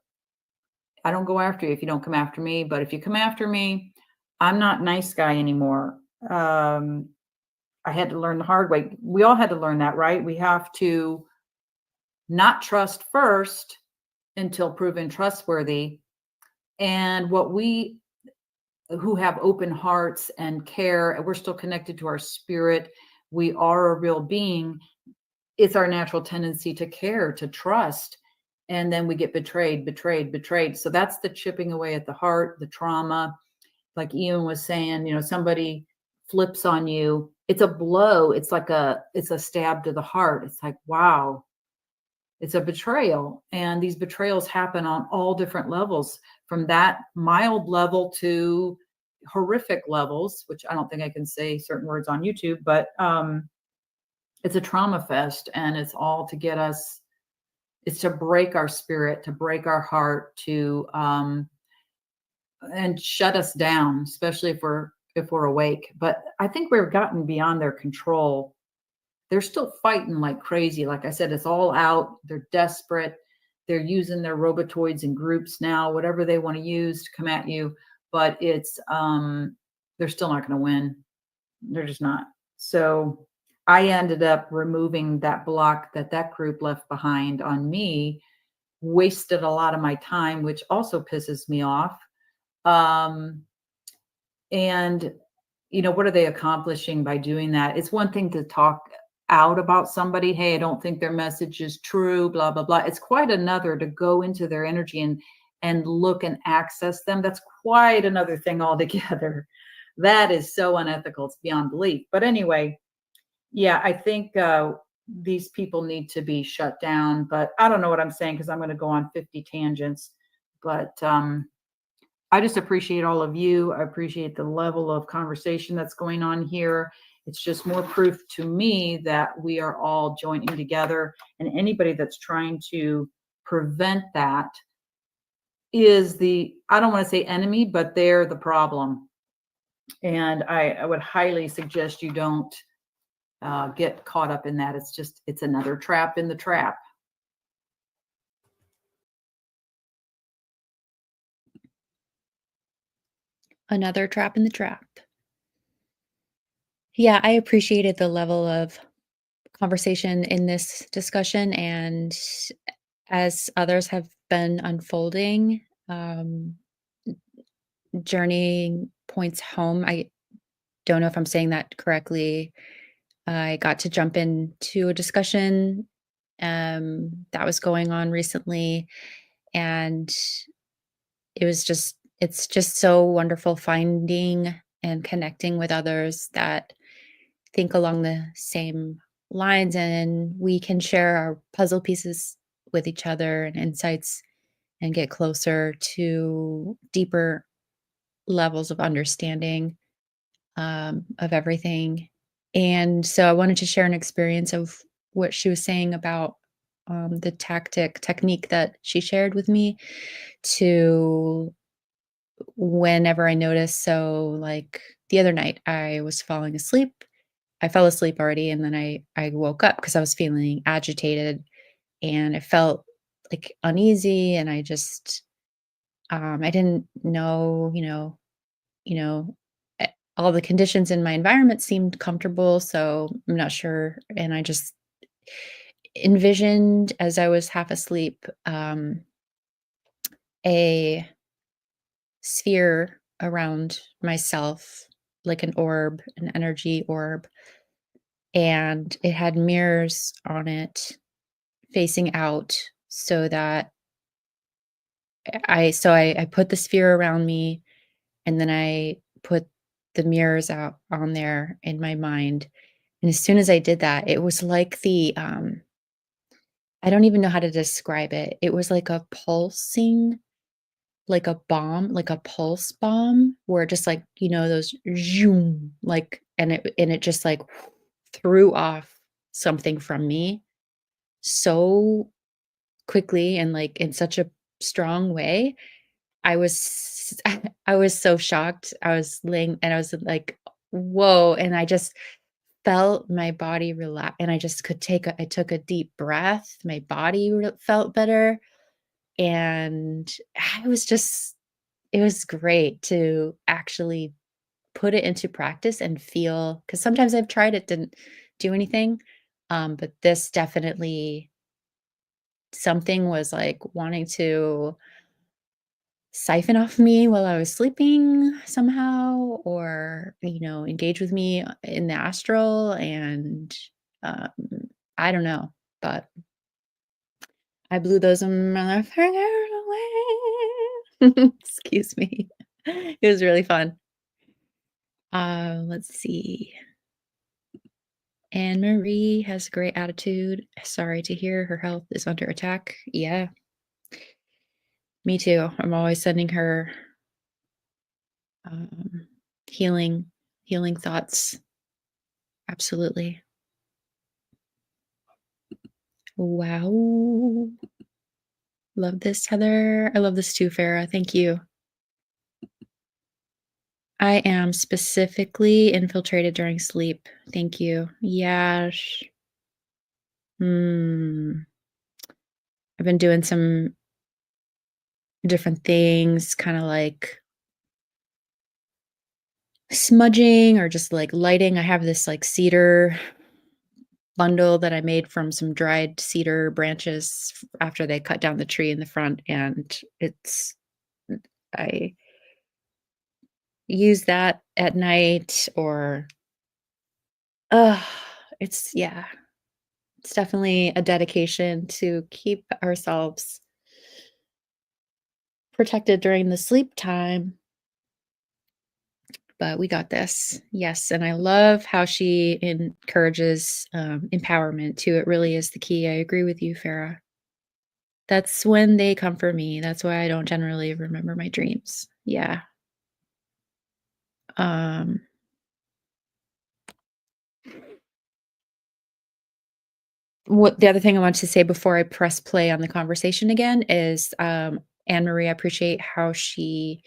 I don't go after you if you don't come after me, but if you come after me, I'm not nice guy anymore. I had to learn the hard way. We all had to learn that, right? We have to not trust first until proven trustworthy. And what we who have open hearts and care, and we're still connected to our spirit, we are a real being, it's our natural tendency to care, to trust. And then we get betrayed. So that's the chipping away at the heart, the trauma. Like Ian was saying, you know, somebody flips on you, it's a blow. It's a stab to the heart. It's like, wow, it's a betrayal. And these betrayals happen on all different levels, from that mild level to horrific levels, which I don't think I can say certain words on YouTube, but it's a trauma fest, and it's all to get us, it's to break our spirit, to break our heart, to and shut us down, especially if we're awake. But I think we've gotten beyond their control. They're still fighting like crazy. Like I said, it's all out. They're desperate. They're using their robotoids in groups now, whatever they want to use to come at you. But it's they're still not going to win. They're just not. So I ended up removing that block that group left behind on me, wasted a lot of my time, which also pisses me off. And, you know, what are they accomplishing by doing that? It's one thing to talk out about somebody. Hey, I don't think their message is true, blah, blah, blah. It's quite another to go into their energy and look and access them. That's quite another thing altogether. That is so unethical. It's beyond belief. But anyway, yeah, I think these people need to be shut down. But I don't know what I'm saying, because I'm going to go on 50 tangents. But I just appreciate all of you. I appreciate the level of conversation that's going on here. It's just more proof to me that we are all joining together, and anybody that's trying to prevent that is I don't want to say enemy, but they're the problem. And I would highly suggest you don't get caught up in that. It's another trap in the trap. Another trap in the trap. Yeah, I appreciated the level of conversation in this discussion, and as others have been unfolding, journeying points home. I don't know if I'm saying that correctly. I got to jump into a discussion that was going on recently, and it's just so wonderful finding and connecting with others that think along the same lines, and we can share our puzzle pieces with each other and insights, and get closer to deeper levels of understanding of everything. And so I wanted to share an experience of what she was saying about the technique that she shared with me to whenever I notice, so like the other night I was falling asleep. I fell asleep already, and then I woke up because I was feeling agitated, and I felt like uneasy, and I just I didn't know, all the conditions in my environment seemed comfortable, so I'm not sure. And I just envisioned as I was half asleep, a sphere around myself, like an orb, an energy orb, and it had mirrors on it facing out so that I put the sphere around me, and then I put the mirrors out on there in my mind. And as soon as I did that, it was like I don't even know how to describe it. It was like a pulsing, like a bomb, like a pulse bomb, where just like, those zoom, like, and it just like threw off something from me so quickly and like in such a strong way. I was I was so shocked. I was laying and I was like, whoa. And I just felt my body relax, and I just I took a deep breath. My body felt better. And I was just, it was great to actually put it into practice and feel, because sometimes I've tried it, didn't do anything. But this definitely, something was like wanting to siphon off me while I was sleeping somehow, or, engage with me in the astral. And um, I don't know, but I blew those motherfuckers away. Excuse me. It was really fun. Let's see. AnMarie has a great attitude. Sorry to hear her health is under attack. Yeah, me too. I'm always sending her um, healing thoughts. Absolutely. Wow. Love this, Heather. I love this too, Farah. Thank you. I am specifically infiltrated during sleep. Thank you. Yash. I've been doing some different things, kind of like smudging or just like lighting. I have this like cedar bundle that I made from some dried cedar branches after they cut down the tree in the front. And I use that at night, or, it's definitely a dedication to keep ourselves protected during the sleep time. But we got this. Yes. And I love how she encourages empowerment too. It really is the key. I agree with you, Farah. That's when they come for me. That's why I don't generally remember my dreams. Yeah. What the other thing I want to say before I press play on the conversation again is AnMarie, I appreciate how she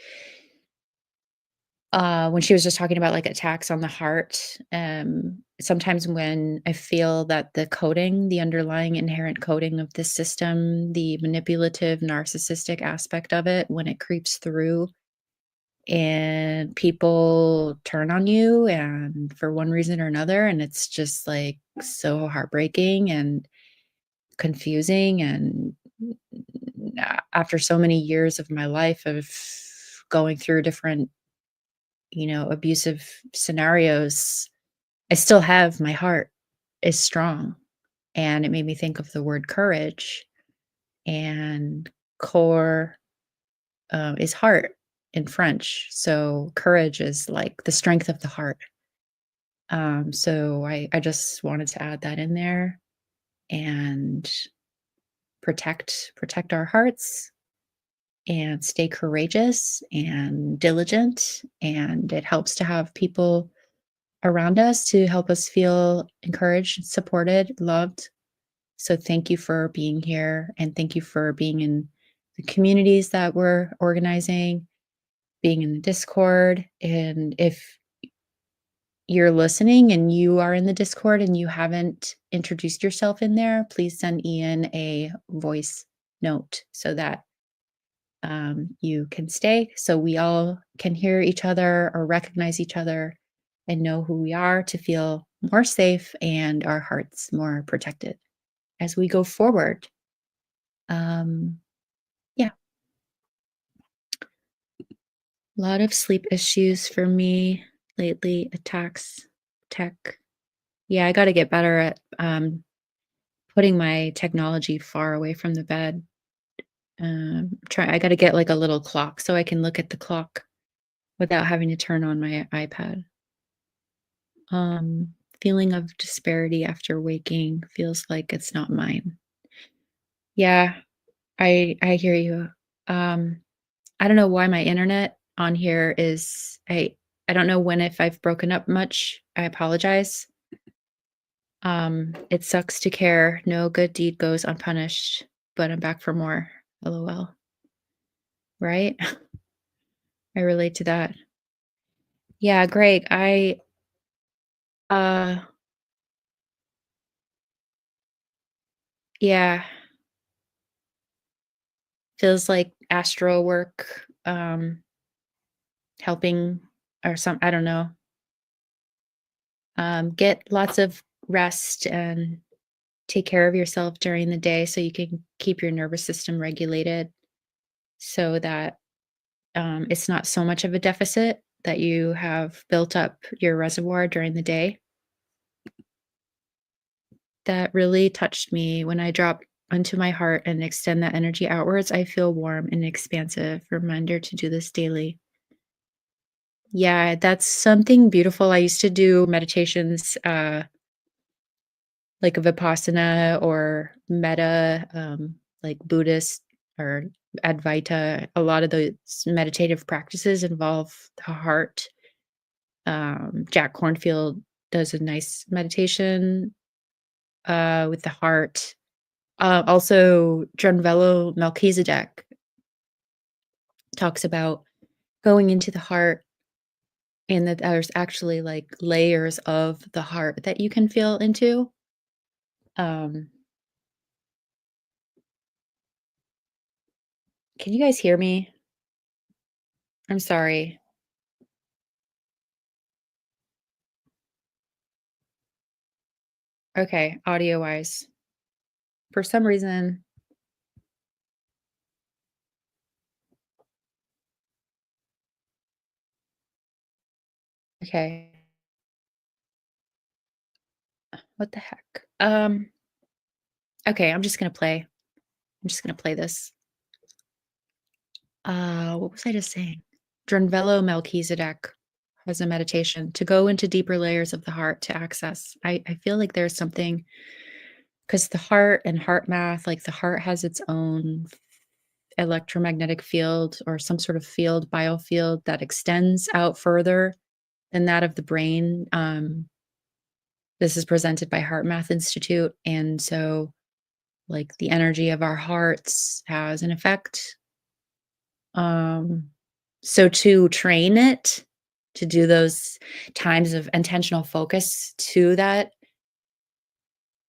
when she was just talking about like attacks on the heart. Sometimes when I feel that the underlying inherent coding of this system, the manipulative narcissistic aspect of it, when it creeps through and people turn on you and for one reason or another, and it's just like so heartbreaking and confusing. And after so many years of my life of going through different abusive scenarios, I still have, my heart is strong. And it made me think of the word courage, and core is heart in French. So courage is like the strength of the heart. So I just wanted to add that in there and protect our hearts and stay courageous and diligent. And it helps to have people around us to help us feel encouraged, supported, loved. So thank you for being here, and thank you for being in the communities that we're organizing. being in the Discord. And if you're listening and you are in the Discord and you haven't introduced yourself in there, please send Ian a voice note so that you can stay, so we all can hear each other or recognize each other and know who we are, to feel more safe and our hearts more protected as we go forward. Yeah. A lot of sleep issues for me lately. Attacks, tech. Yeah, I got to get better at putting my technology far away from the bed. I got to get like a little clock so I can look at the clock without having to turn on my iPad. Feeling of disparity after waking feels like it's not mine. Yeah, I hear you. I don't know why my internet on here is I don't know if I've broken up much. I apologize. It sucks to care. No good deed goes unpunished, but I'm back for more. LOL. Right? I relate to that. Yeah, Greg, yeah, feels like astral work, helping or I don't know. Get lots of rest and take care of yourself during the day so you can keep your nervous system regulated, so that it's not so much of a deficit that you have built up your reservoir during the day. That really touched me when I drop onto my heart and extend that energy outwards. I feel warm and expansive. Reminder to do this daily. Yeah, that's something beautiful. I used to do meditations, like Vipassana or Metta, like Buddhist or Advaita. A lot of those meditative practices involve the heart. Jack Cornfield does a nice meditation with the heart. Also, Drunvalo Melchizedek talks about going into the heart, and that there's actually like layers of the heart that you can feel into. Can you guys hear me? I'm sorry. Okay, audio wise. For some reason. Okay. What the heck? Okay, I'm just gonna play. I'm just gonna play this. What was I just saying? Drunvalo Melchizedek has a meditation to go into deeper layers of the heart to access. I feel like there's something, because the heart and heart math, like the heart has its own electromagnetic field or some sort of field, biofield that extends out further than that of the brain. This is presented by Heart Math Institute. And so, like, the energy of our hearts has an effect. So to train it, to do those times of intentional focus to that,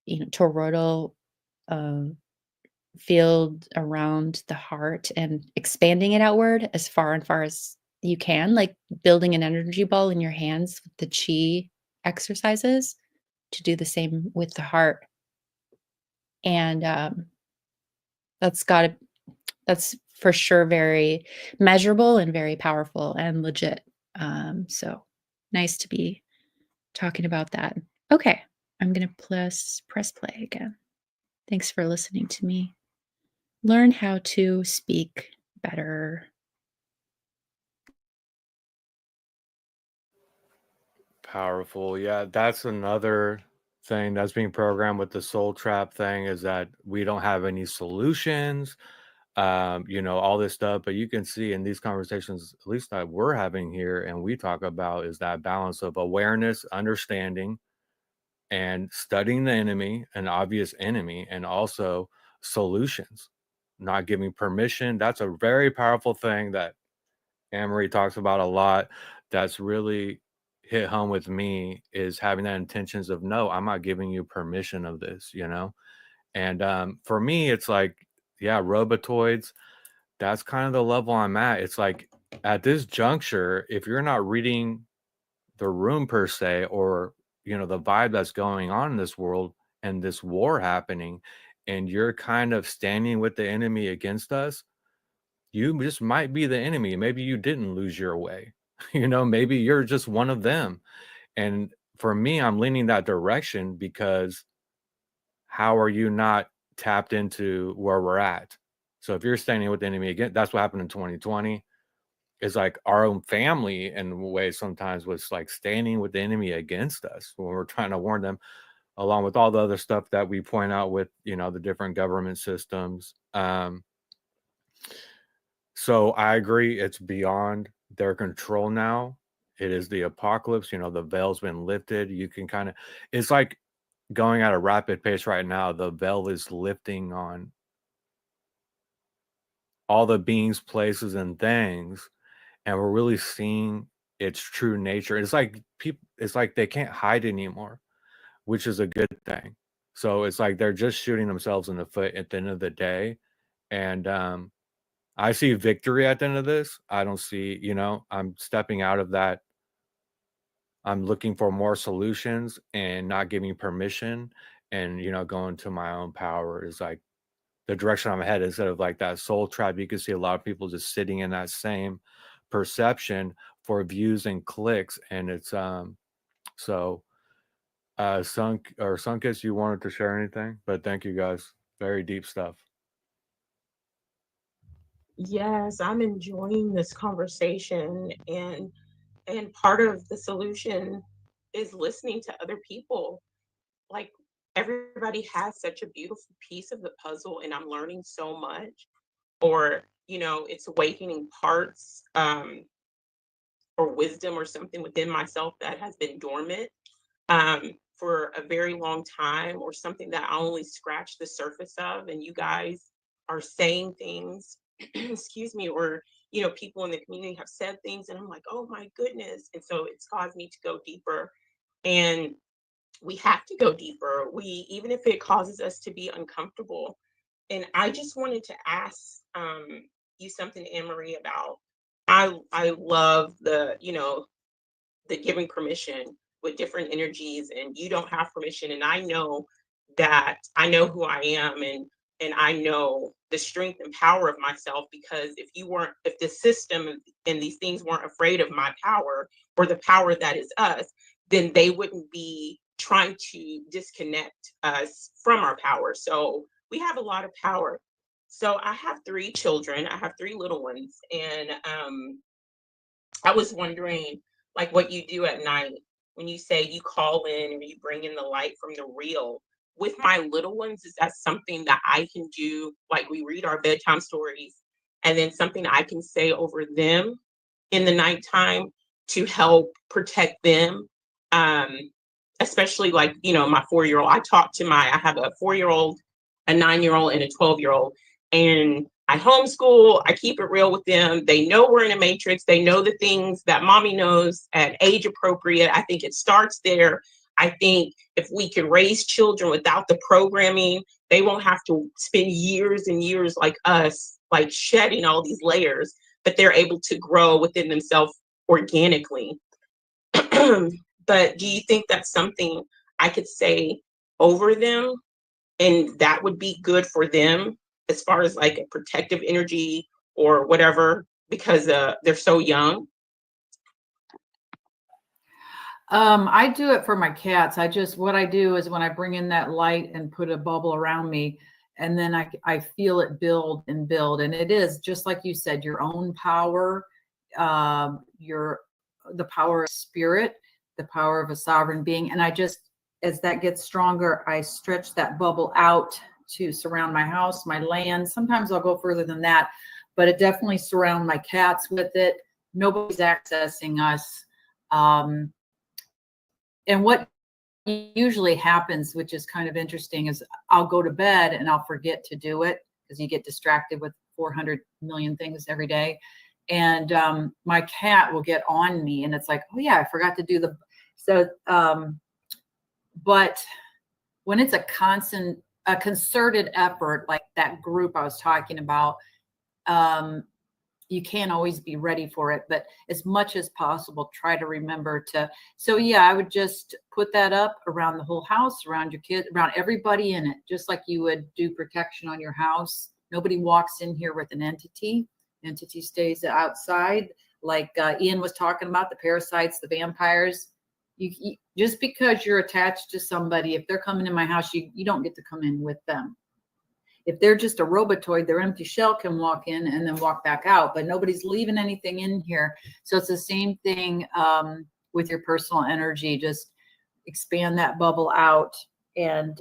toroidal field around the heart and expanding it outward as far as you can, like building an energy ball in your hands with the chi exercises, to do the same with the heart. And that's for sure very measurable and very powerful and legit. So nice to be talking about that. Okay, I'm gonna press play again. Thanks for listening to me learn how to speak better. Powerful. Yeah, that's another thing that's being programmed with the soul trap thing, is that we don't have any solutions, all this stuff. But you can see in these conversations, at least that we're having here and we talk about, is that balance of awareness, understanding, and studying the enemy, an obvious enemy, and also solutions, not giving permission. That's a very powerful thing that AnMarie talks about a lot that's really hit home with me is having that intentions of, no, I'm not giving you permission of this, you know? And for me, it's like, yeah, robotoids, that's kind of the level I'm at. It's like at this juncture, if you're not reading the room per se, or, you know, the vibe that's going on in this world and this war happening, and you're kind of standing with the enemy against us, you just might be the enemy. Maybe you didn't lose your way. You know, maybe you're just one of them. And for me, I'm leaning that direction because how are you not tapped into where we're at? So if you're standing with the enemy again, that's what happened in 2020. Is like our own family in a way sometimes was like standing with the enemy against us when we're trying to warn them, along with all the other stuff that we point out with, you know, the different government systems. So I agree, it's beyond their control now. It is the apocalypse. You know, the veil's been lifted. You can kind of, it's like going at a rapid pace right now. The veil is lifting on all the beings, places, and things, and we're really seeing its true nature. It's like people, it's like they can't hide anymore, which is a good thing. So it's like they're just shooting themselves in the foot at the end of the day. And I see victory at the end of this. I don't see, you know, I'm stepping out of that. I'm looking for more solutions and not giving permission, and, you know, going to my own power is like the direction I'm headed. Instead of like that soul trap, you can see a lot of people just sitting in that same perception for views and clicks. And it's so Sunkissed, you wanted to share anything? But thank you guys. Very deep stuff. Yes, I'm enjoying this conversation, and part of the solution is listening to other people. Like, everybody has such a beautiful piece of the puzzle, and I'm learning so much. Or, you know, it's awakening parts, or wisdom or something within myself that has been dormant, for a very long time, or something that I only scratched the surface of. And you guys are saying things, excuse me, or, you know, people in the community have said things, and I'm like, oh my goodness. And so it's caused me to go deeper. And we have to go deeper. Even if it causes us to be uncomfortable. And I just wanted to ask you something, AnMarie, about, I love the, you know, the giving permission with different energies, and you don't have permission. And I know that I know who I am, and I know the strength and power of myself, because if the system and these things weren't afraid of my power, or the power that is us, then they wouldn't be trying to disconnect us from our power. So we have a lot of power. So I have 3 children. I have 3 little ones, and I was wondering, like, what you do at night when you say you call in or you bring in the light from the real. With my little ones, is that something that I can do? Like, we read our bedtime stories, and then something I can say over them in the nighttime to help protect them. Um, Especially, like, you know, my 4-year-old. I have a 4-year-old, a 9-year-old, and a 12-year-old. And I homeschool, I keep it real with them. They know we're in a matrix. They know the things that mommy knows at age appropriate. I think it starts there. I think if we can raise children without the programming, they won't have to spend years and years like us, like shedding all these layers, but they're able to grow within themselves organically. But do you think that's something I could say over them, and that would be good for them, as far as like a protective energy or whatever, because they're so young? I do it for my cats. What I do is when I bring in that light and put a bubble around me, and then I feel it build and build. And it is just like you said, your own power, the power of spirit, the power of a sovereign being. And as that gets stronger, I stretch that bubble out to surround my house, my land. Sometimes I'll go further than that, but it definitely surround my cats with it. Nobody's accessing us. And what usually happens, which is kind of interesting, is I'll go to bed and I'll forget to do it, because you get distracted with 400 million things every day. And my cat will get on me, and it's like, oh yeah, I forgot to do the, so, but when it's a concerted effort, like that group I was talking about, you can't always be ready for it, but as much as possible, try to remember to. So yeah, I would just put that up around the whole house, around your kids, around everybody in it, just like you would do protection on your house. Nobody walks in here with an entity. Entity stays outside. Like Ian was talking about, the parasites, the vampires. You just because you're attached to somebody, if they're coming in my house, you don't get to come in with them. If they're just a robotoid, their empty shell can walk in and then walk back out, but nobody's leaving anything in here. So it's the same thing with your personal energy. Just expand that bubble out and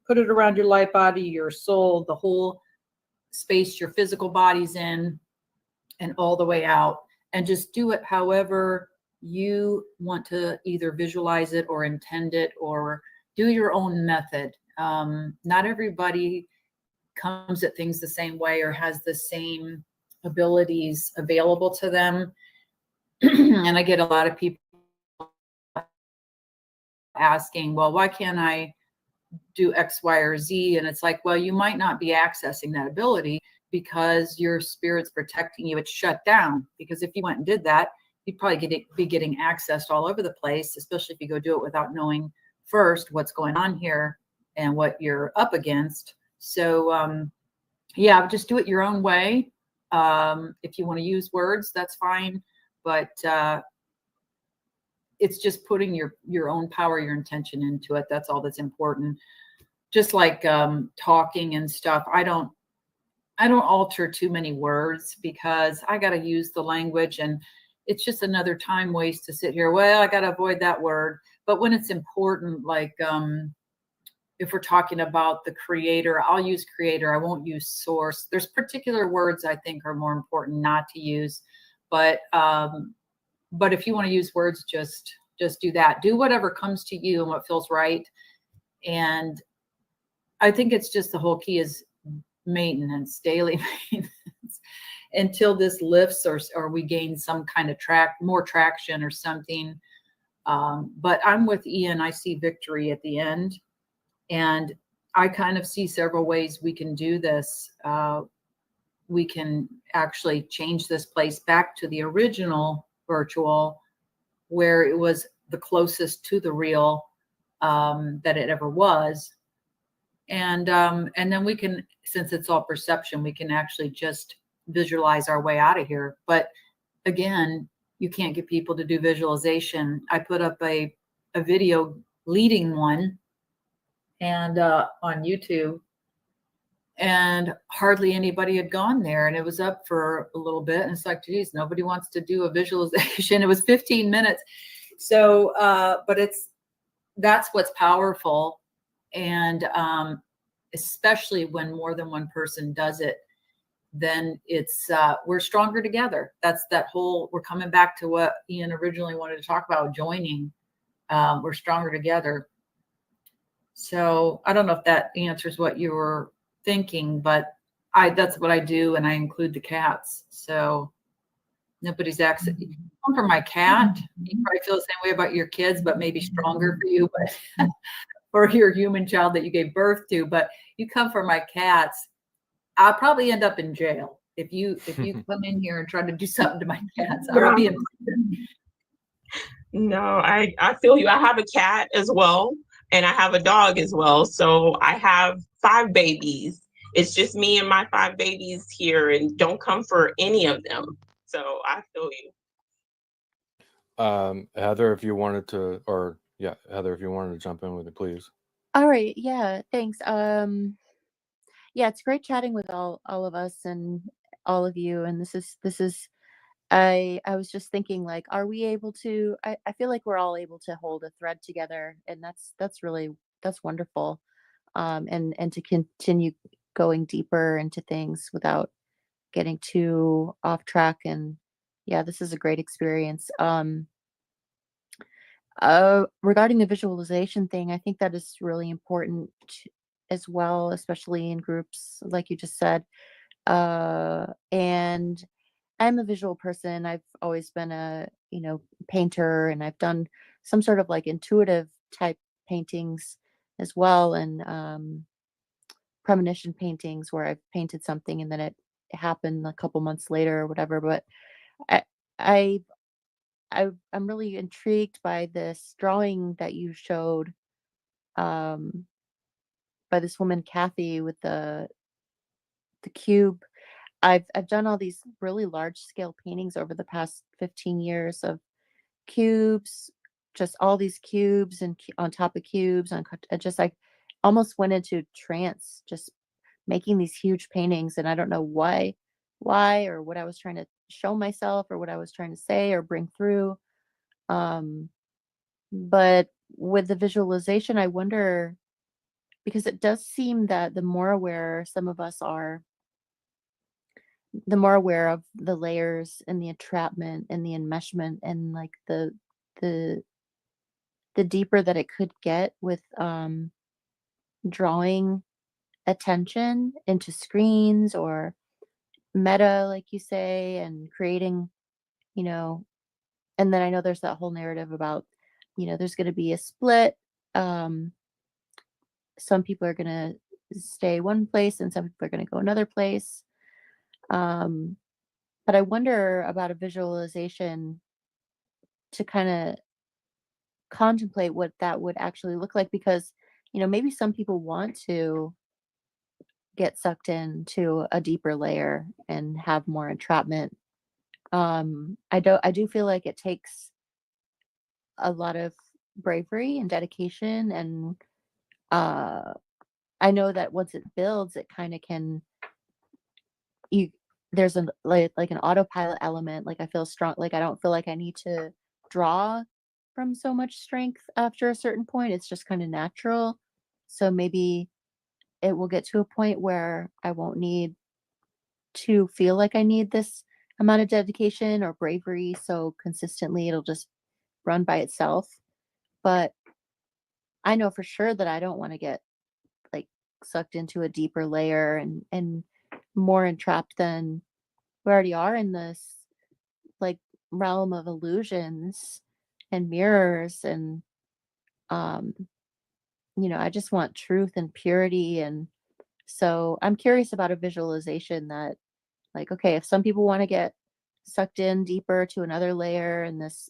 put it around your light body, your soul, the whole space your physical body's in, and all the way out. And just do it however you want to either visualize it or intend it, or do your own method. Not everybody comes at things the same way or has the same abilities available to them. And I get a lot of people asking, well, why can't I do X, Y, or Z? And it's like, well, you might not be accessing that ability because your spirit's protecting you. It's shut down. Because if you went and did that, you'd probably be getting accessed all over the place, especially if you go do it without knowing first what's going on here and what you're up against. So yeah, just do it your own way. If you want to use words, that's fine. But it's just putting your own power, your intention into it. That's all that's important. Just like talking and stuff. I don't alter too many words because I got to use the language, and it's just another time waste to sit here. Well, I got to avoid that word. But when it's important, like if we're talking about the creator, I'll use creator. I won't use source. There's particular words I think are more important not to use. But if you want to use words, just do that. Do whatever comes to you and what feels right. And I think it's just the whole key is maintenance, daily maintenance, until this lifts or we gain some kind of more traction or something. But I'm with Ian. I see victory at the end. And I kind of see several ways we can do this. We can actually change this place back to the original virtual, where it was the closest to the real that it ever was. And then we can, since it's all perception, we can actually just visualize our way out of here. But again, you can't get people to do visualization. I put up a video leading one and on YouTube, and hardly anybody had gone there, and it was up for a little bit, and it's like, geez, nobody wants to do a visualization. It was 15 minutes. So but that's what's powerful. And especially when more than one person does it, then it's we're stronger together. That's that whole, we're coming back to what Ian originally wanted to talk about, joining. We're stronger together. So I don't know if that answers what you were thinking, but that's what I do, and I include the cats. So nobody's access. You come for my cat, you probably feel the same way about your kids, but maybe stronger for you, but or your human child that you gave birth to. But you come for my cats, I'll probably end up in jail if you come in here and try to do something to my cats. I'll be in prison. No, I feel you. I have a cat as well, and I have a dog as well. So I have 5 babies. It's just me and my 5 babies here, and don't come for any of them. So I feel you. Heather, if you wanted to, Heather, if you wanted to jump in with it, please. All right. Yeah. Thanks. Yeah, it's great chatting with all of us and all of you. And this is I was just thinking, like, are we able to, I feel like we're all able to hold a thread together, and that's wonderful. And to continue going deeper into things without getting too off track. And yeah, this is a great experience. Regarding the visualization thing, I think that is really important as well, especially in groups, like you just said. And I'm a visual person. I've always been a, painter, and I've done some sort of like intuitive type paintings as well, and premonition paintings where I've painted something and then it happened a couple months later or whatever. But I, I, I'm really intrigued by this drawing that you showed, um, by this woman Kathy with the cube. I've done all these really large scale paintings over the past 15 years of cubes, just all these cubes and on top of cubes, I just like almost went into trance just making these huge paintings, and I don't know why or what I was trying to show myself or what I was trying to say or bring through. Um, but with the visualization, I wonder, because it does seem that the more aware some of us are, the more aware of the layers and the entrapment and the enmeshment and like the the deeper that it could get with drawing attention into screens or meta, like you say, and creating, you know, and then I know there's that whole narrative about, there's going to be a split. Um, some people are going to stay one place and some people are going to go another place. Um, but I wonder about a visualization to kind of contemplate what that would actually look like, because, maybe some people want to get sucked into a deeper layer and have more entrapment. I do feel like it takes a lot of bravery and dedication, and uh I know that once it builds, it kind of can, you there's an like an autopilot element. Like I feel strong, like I don't feel like I need to draw from so much strength after a certain point. It's just kind of natural. So maybe it will get to a point where I won't need to feel like I need this amount of dedication or bravery so consistently. It'll just run by itself. But I know for sure that I don't want to get like sucked into a deeper layer and more entrapped than we already are in this like realm of illusions and mirrors, and um I just want truth and purity. And so I'm curious about a visualization that, like, okay, if some people want to get sucked in deeper to another layer in this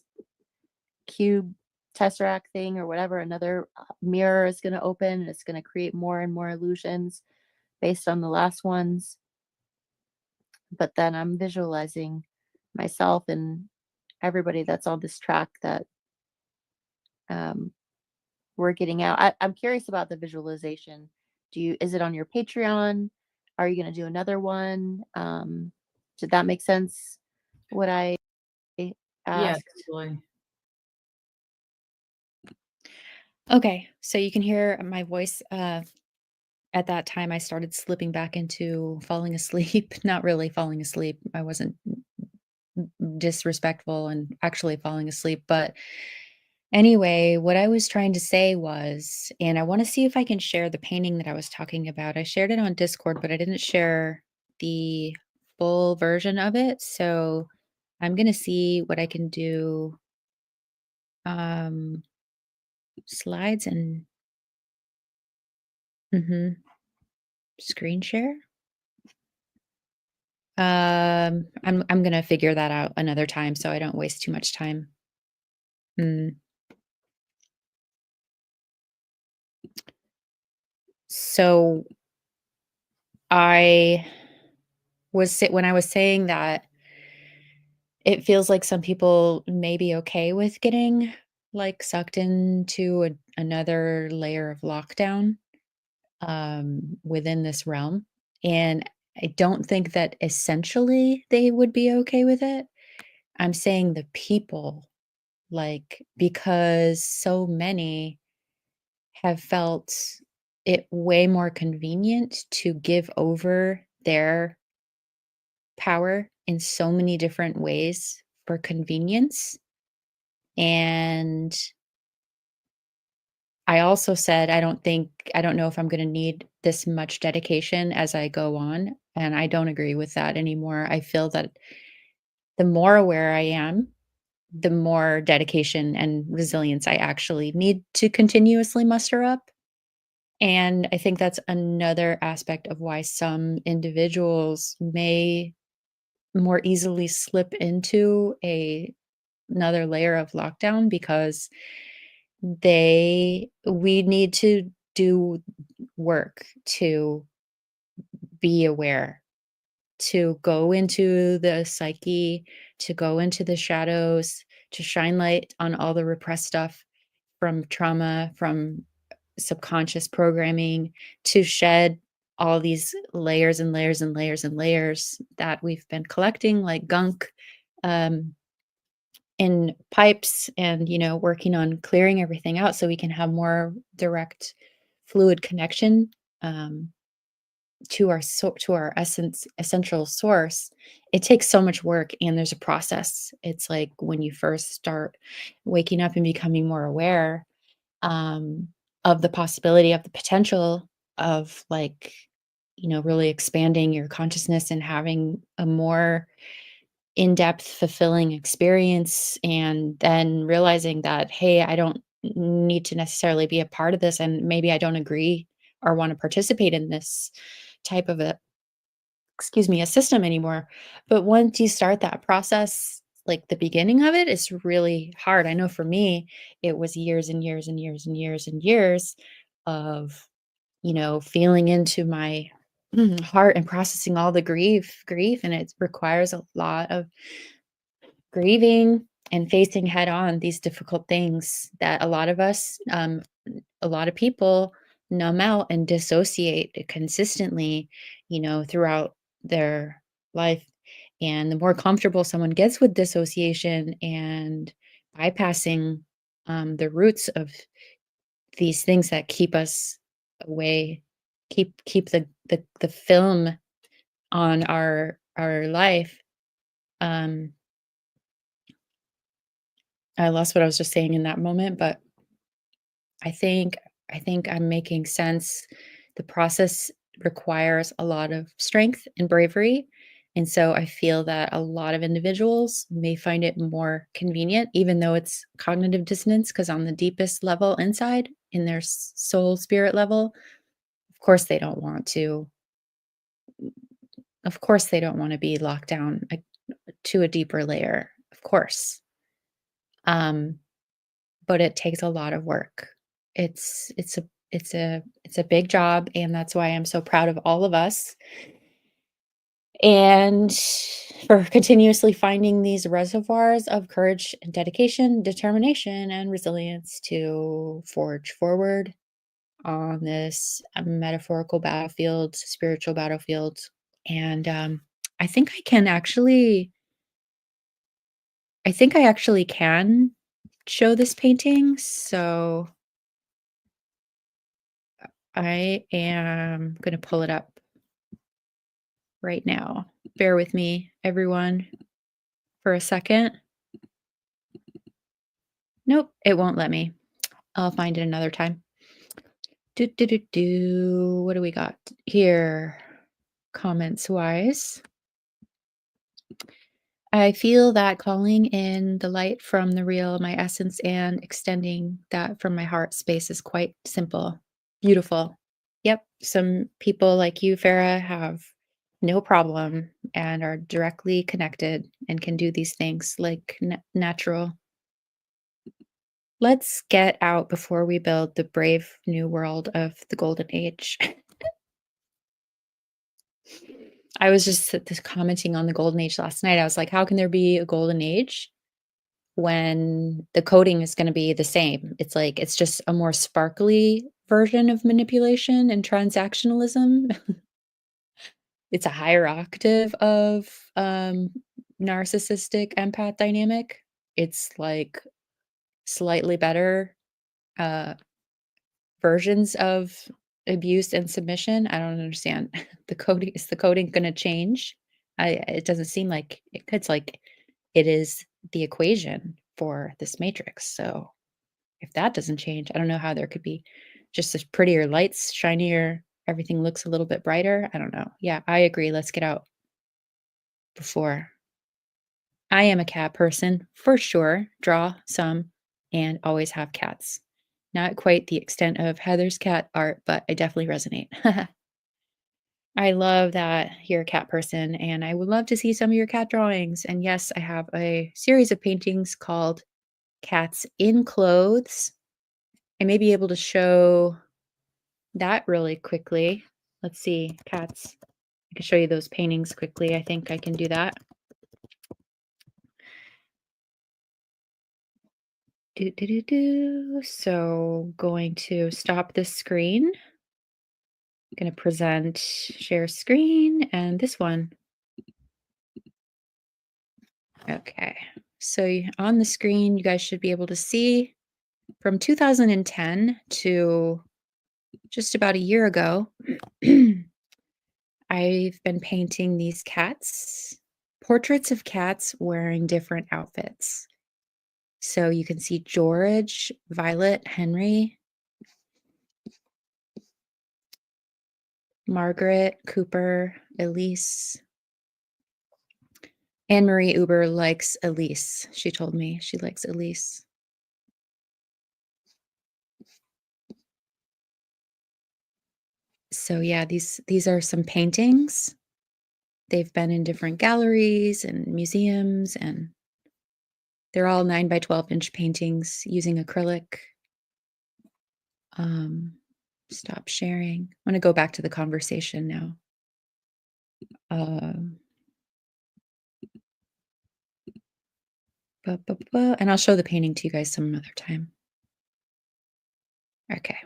cube tesseract thing or whatever, another mirror is going to open and it's going to create more and more illusions based on the last ones. But then I'm visualizing myself and everybody that's on this track that um, we're getting out. I'm curious about the visualization. Is it on your Patreon? Are you going to do another one? Did that make sense? What I Yeah, asked? totally. Okay, so you can hear my voice. At that time, I started slipping back into falling asleep. Not really falling asleep. I wasn't disrespectful and actually falling asleep. But anyway, what I was trying to say was, and I want to see if I can share the painting that I was talking about. I shared it on Discord, but I didn't share the full version of it. So I'm going to see what I can do. Slides and screen share. I'm gonna figure that out another time so I don't waste too much time. So when I was saying that it feels like some people may be okay with getting like sucked into another layer of lockdown within this realm. And I don't think that essentially they would be okay with it. I'm saying the people, like, because so many have felt it way more convenient to give over their power in so many different ways for convenience. And I also said, I don't know if I'm going to need this much dedication as I go on. And I don't agree with that anymore. I feel that the more aware I am, the more dedication and resilience I actually need to continuously muster up. And I think that's another aspect of why some individuals may more easily slip into another layer of lockdown because we need to do work to be aware, to go into the psyche, to go into the shadows, to shine light on all the repressed stuff from trauma, from subconscious programming, to shed all these layers and layers and layers and layers that we've been collecting like gunk um, in pipes, and working on clearing everything out so we can have more direct fluid connection um, to our essential source. It takes so much work, and there's a process. It's like when you first start waking up and becoming more aware um, of the possibility, of the potential of, like, really expanding your consciousness and having a more in-depth, fulfilling experience, and then realizing that, hey, I don't need to necessarily be a part of this, and maybe I don't agree or want to participate in this type of a system anymore. But once you start that process, like, the beginning of it is really hard. I know for me, it was years and years and years and years and years of, feeling into my heart and processing all the grief, and it requires a lot of grieving and facing head on these difficult things that a lot of people numb out and dissociate consistently, throughout their life. And the more comfortable someone gets with dissociation and bypassing the roots of these things that keep us away, keep the film on our life. Um, I lost what I was just saying in that moment, but I think I think I'm making sense. The process requires a lot of strength and bravery. And so I feel that a lot of individuals may find it more convenient, even though it's cognitive dissonance, because on the deepest level inside, in their soul spirit level, of course they don't want to. Of course they don't want to be locked down to a deeper layer. Of course. Um, but it takes a lot of work. It's a big job, and that's why I'm so proud of all of us, and for continuously finding these reservoirs of courage and dedication, determination, and resilience to forge forward on this metaphorical battlefield, spiritual battlefield. And I think I actually can show this painting. So I am going to pull it up right now. Bear with me, everyone, for a second. Nope, it won't let me. I'll find it another time. What do we got here? Comments wise. I feel that calling in the light from the real, my essence, and extending that from my heart space is quite simple. Beautiful. Yep. Some people like you, Farah, have no problem and are directly connected and can do these things like natural. Let's get out before we build the brave new world of the golden age. I was just commenting on the golden age last night. I was like, how can there be a golden age when the coding is going to be the same? It's like, it's just a more sparkly version of manipulation and transactionalism. It's a higher octave of narcissistic empath dynamic. It's like slightly better uh, versions of abuse and submission. I don't understand. Is the coding going to change? It doesn't seem like it's like it is the equation for this matrix. So if that doesn't change, I don't know how there could be just as prettier lights, shinier, everything looks a little bit brighter. I don't know. Yeah, I agree. Let's get out before I am a cat person for sure, draw some, and always have cats. Not quite the extent of Heather's cat art, but I definitely resonate. I love that you're a cat person, and I would love to see some of your cat drawings. And yes, I have a series of paintings called Cats in Clothes. I may be able to show that really quickly. Let's see, cats. I can show you those paintings quickly. I think I can do that. So going to stop this screen. I'm going to present share screen and this one. Okay. So on the screen, you guys should be able to see from 2010 to just about a year ago, I've been painting these cats, portraits of cats wearing different outfits. So you can see George, Violet, Henry, Margaret, Cooper, Elise. AnMarie Uber likes Elise. She told me she likes Elise. So yeah, these are some paintings. They've been in different galleries and museums, and they're all 9 by 12-inch paintings using acrylic. Stop sharing. I'm going to go back to the conversation now. And I'll show the painting to you guys some other time. Okay.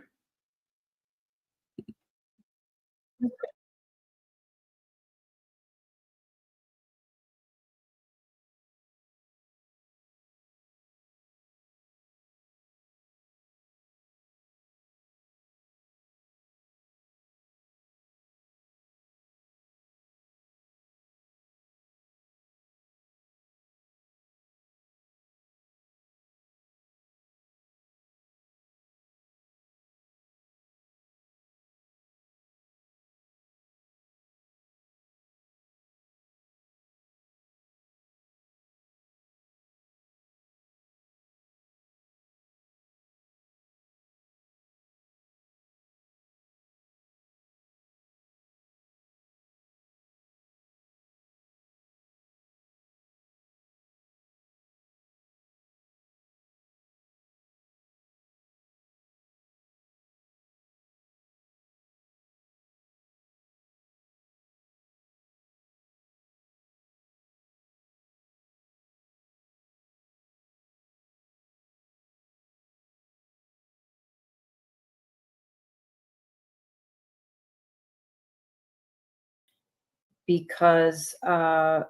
Because I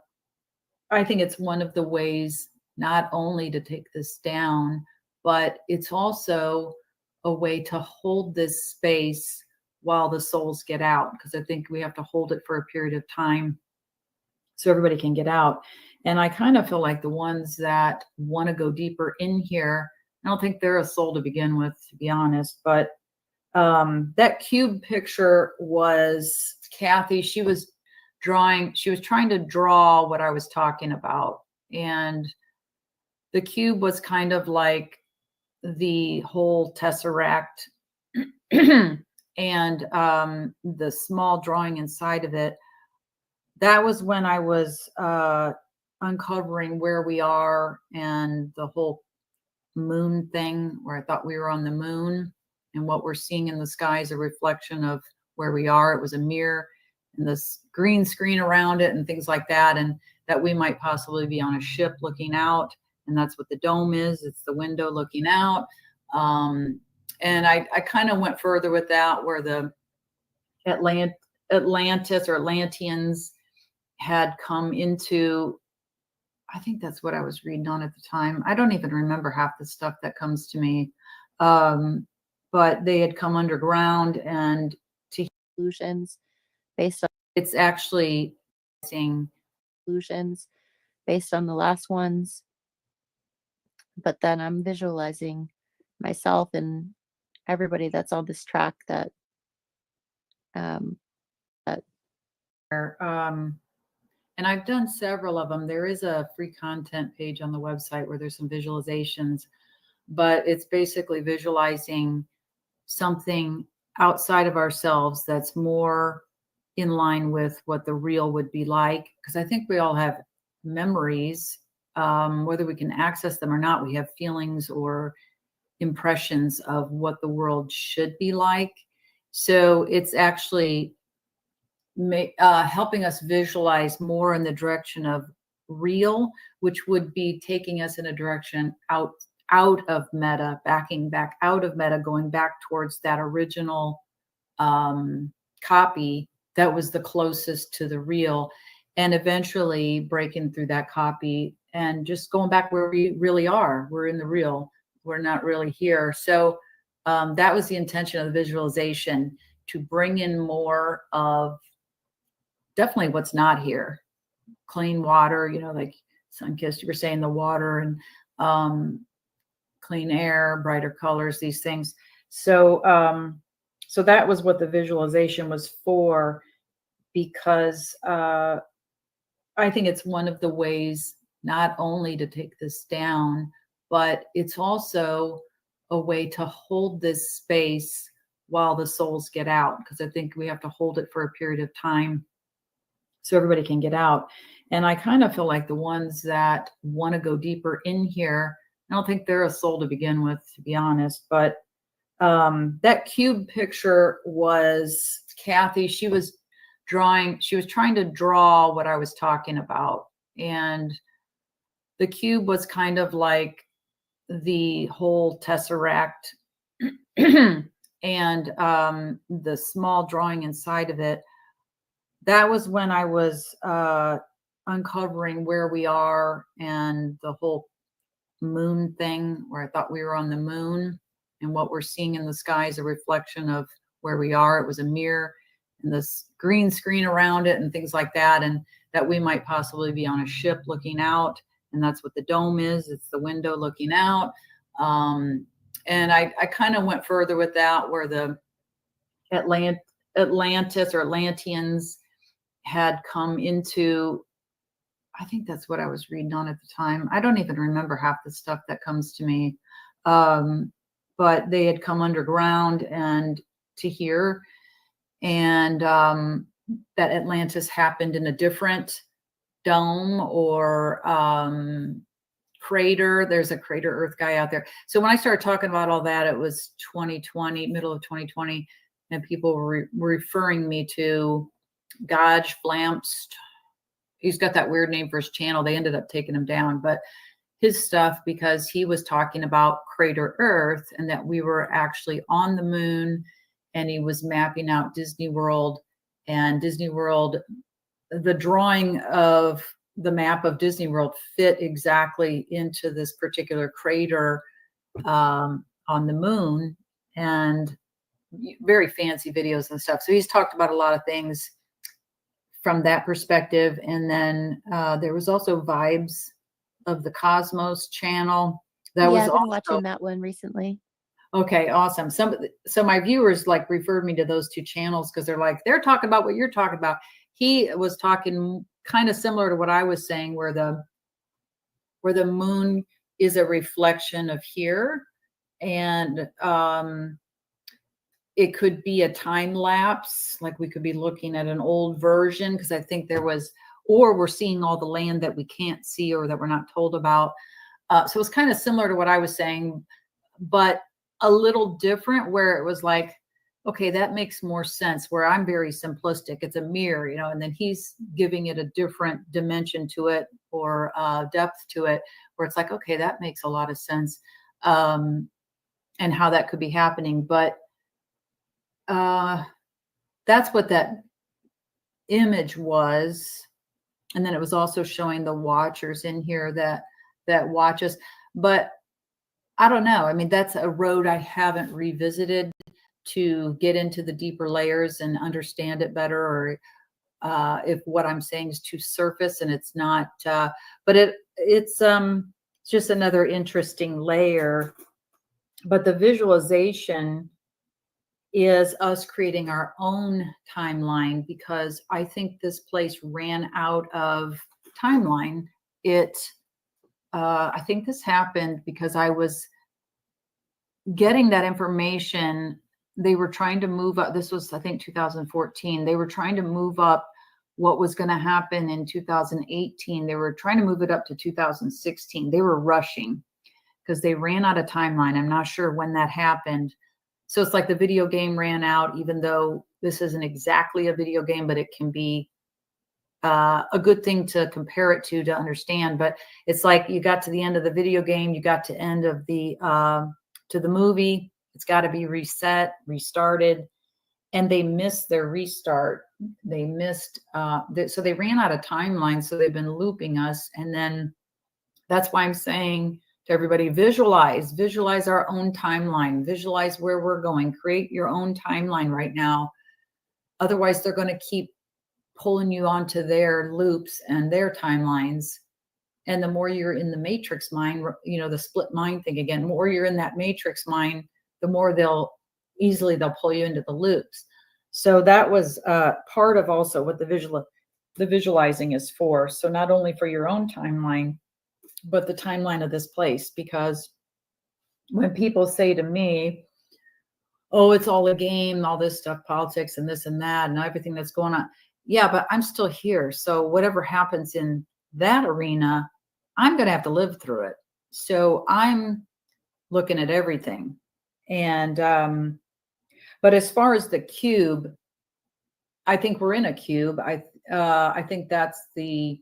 think it's one of the ways not only to take this down, but it's also a way to hold this space while the souls get out, because I think we have to hold it for a period of time so everybody can get out. And I kind of feel like the ones that want to go deeper in here, I don't think they're a soul to begin with, to be honest, but that cube picture was Kathy. She was trying to draw what I was talking about. And the cube was kind of like the whole tesseract and the small drawing inside of it. That was when I was uncovering where we are and the whole moon thing, where I thought we were on the moon, and what we're seeing in the sky is a reflection of where we are. It was a mirror and this green screen around it and things like that, and that we might possibly be on a ship looking out, and that's what the dome is. It's the window looking out. And I kind of went further with that, where the Atlantis or Atlanteans had come into, I think that's what I was reading on at the time. I don't even remember half the stuff that comes to me. But they had come underground and to Illusions based on it's actually seeing illusions based on the last ones. But then I'm visualizing myself and everybody that's on this track that and I've done several of them. There is a free content page on the website where there's some visualizations, but it's basically visualizing something outside of ourselves that's more in line with what the real would be like. Because I think we all have memories, whether we can access them or not. We have feelings or impressions of what the world should be like. So it's actually helping us visualize more in the direction of real, which would be taking us in a direction out of meta, backing back out of meta, going back towards that original copy that was the closest to the real, and eventually breaking through that copy and just going back where we really are. We're in the real. We're not really here. So that was the intention of the visualization, to bring in more of definitely what's not here. Clean water, you know, like Sunkissed, you were saying, the water, and clean air, brighter colors, these things. So so that was what the visualization was for, because I think it's one of the ways not only to take this down, but it's also a way to hold this space while the souls get out, because I think we have to hold it for a period of time so everybody can get out. And I kind of feel like the ones that want to go deeper in here, I don't think they're a soul to begin with, to be honest. But that cube picture was Kathy. She was trying to draw what I was talking about. And the cube was kind of like the whole tesseract and the small drawing inside of it. That was when I was uncovering where we are, and the whole moon thing, where I thought we were on the moon, and what we're seeing in the sky is a reflection of where we are. It was a mirror, and this green screen around it and things like that, and that we might possibly be on a ship looking out, and that's what the dome is. It's the window looking out. And I kind of went further with that, where the Atlantis or Atlanteans had come into, I think that's what I was reading on at the time. I don't even remember half the stuff that comes to me. But they had come underground and to here, and that Atlantis happened in a different dome or crater. There's a crater Earth guy out there. So when I started talking about all that, it was 2020, middle of 2020, and people were referring me to Gaj Flamst. He's got that weird name for his channel. They ended up taking him down, but his stuff, because he was talking about crater Earth and that we were actually on the moon, and he was mapping out Disney World, and Disney World, the drawing of the map of Disney World fit exactly into this particular crater on the moon, and very fancy videos and stuff. So he's talked about a lot of things from that perspective. And then there was also Vibes of the Cosmos channel. That was I've been also watching that one recently. Okay, awesome. So my viewers like referred me to those two channels because they're talking about what you're talking about. He was talking kind of similar to what I was saying, where the moon is a reflection of here, and it could be a time lapse, like we could be looking at an old version, because I think there was, or we're seeing all the land that we can't see or that we're not told about. So it's kind of similar to what I was saying, but a little different, where it was like, okay, that makes more sense, where I'm very simplistic. It's a mirror, you know, and then he's giving it a different dimension to it, or depth to it, where it's like, okay, that makes a lot of sense, and how that could be happening. But that's what that image was. And then it was also showing the watchers in here that watch us. But I don't know. I mean, that's a road I haven't revisited to get into the deeper layers and understand it better, or if what I'm saying is too surface and it's not, but it's just another interesting layer. But the visualization is us creating our own timeline, because I think this place ran out of timeline. I think this happened because I was getting that information. They were trying to move up. This was, I think, 2014. They were trying to move up what was going to happen in 2018. They were trying to move it up to 2016. They were rushing because they ran out of timeline. I'm not sure when that happened. So it's like the video game ran out, even though this isn't exactly a video game, but it can be a good thing to compare it to understand. But it's like you got to the end of the video game, you got to end of the to the movie. It's got to be reset, restarted, and they missed their restart. They missed so they ran out of timeline. So they've been looping us, and then that's why I'm saying to everybody, visualize our own timeline, visualize where we're going, create your own timeline right now. Otherwise, they're going to keep pulling you onto their loops and their timelines. And the more you're in the matrix mind, the split mind thing again, the more you're in that matrix mind, the more they'll pull you into the loops. So that was part of also what the visualizing is for. So not only for your own timeline, but the timeline of this place. Because when people say to me, oh, it's all a game, all this stuff, politics and this and that and everything that's going on. Yeah, but I'm still here. So whatever happens in that arena, I'm going to have to live through it. So I'm looking at everything. And, but as far as the cube, I think we're in a cube. I think that's the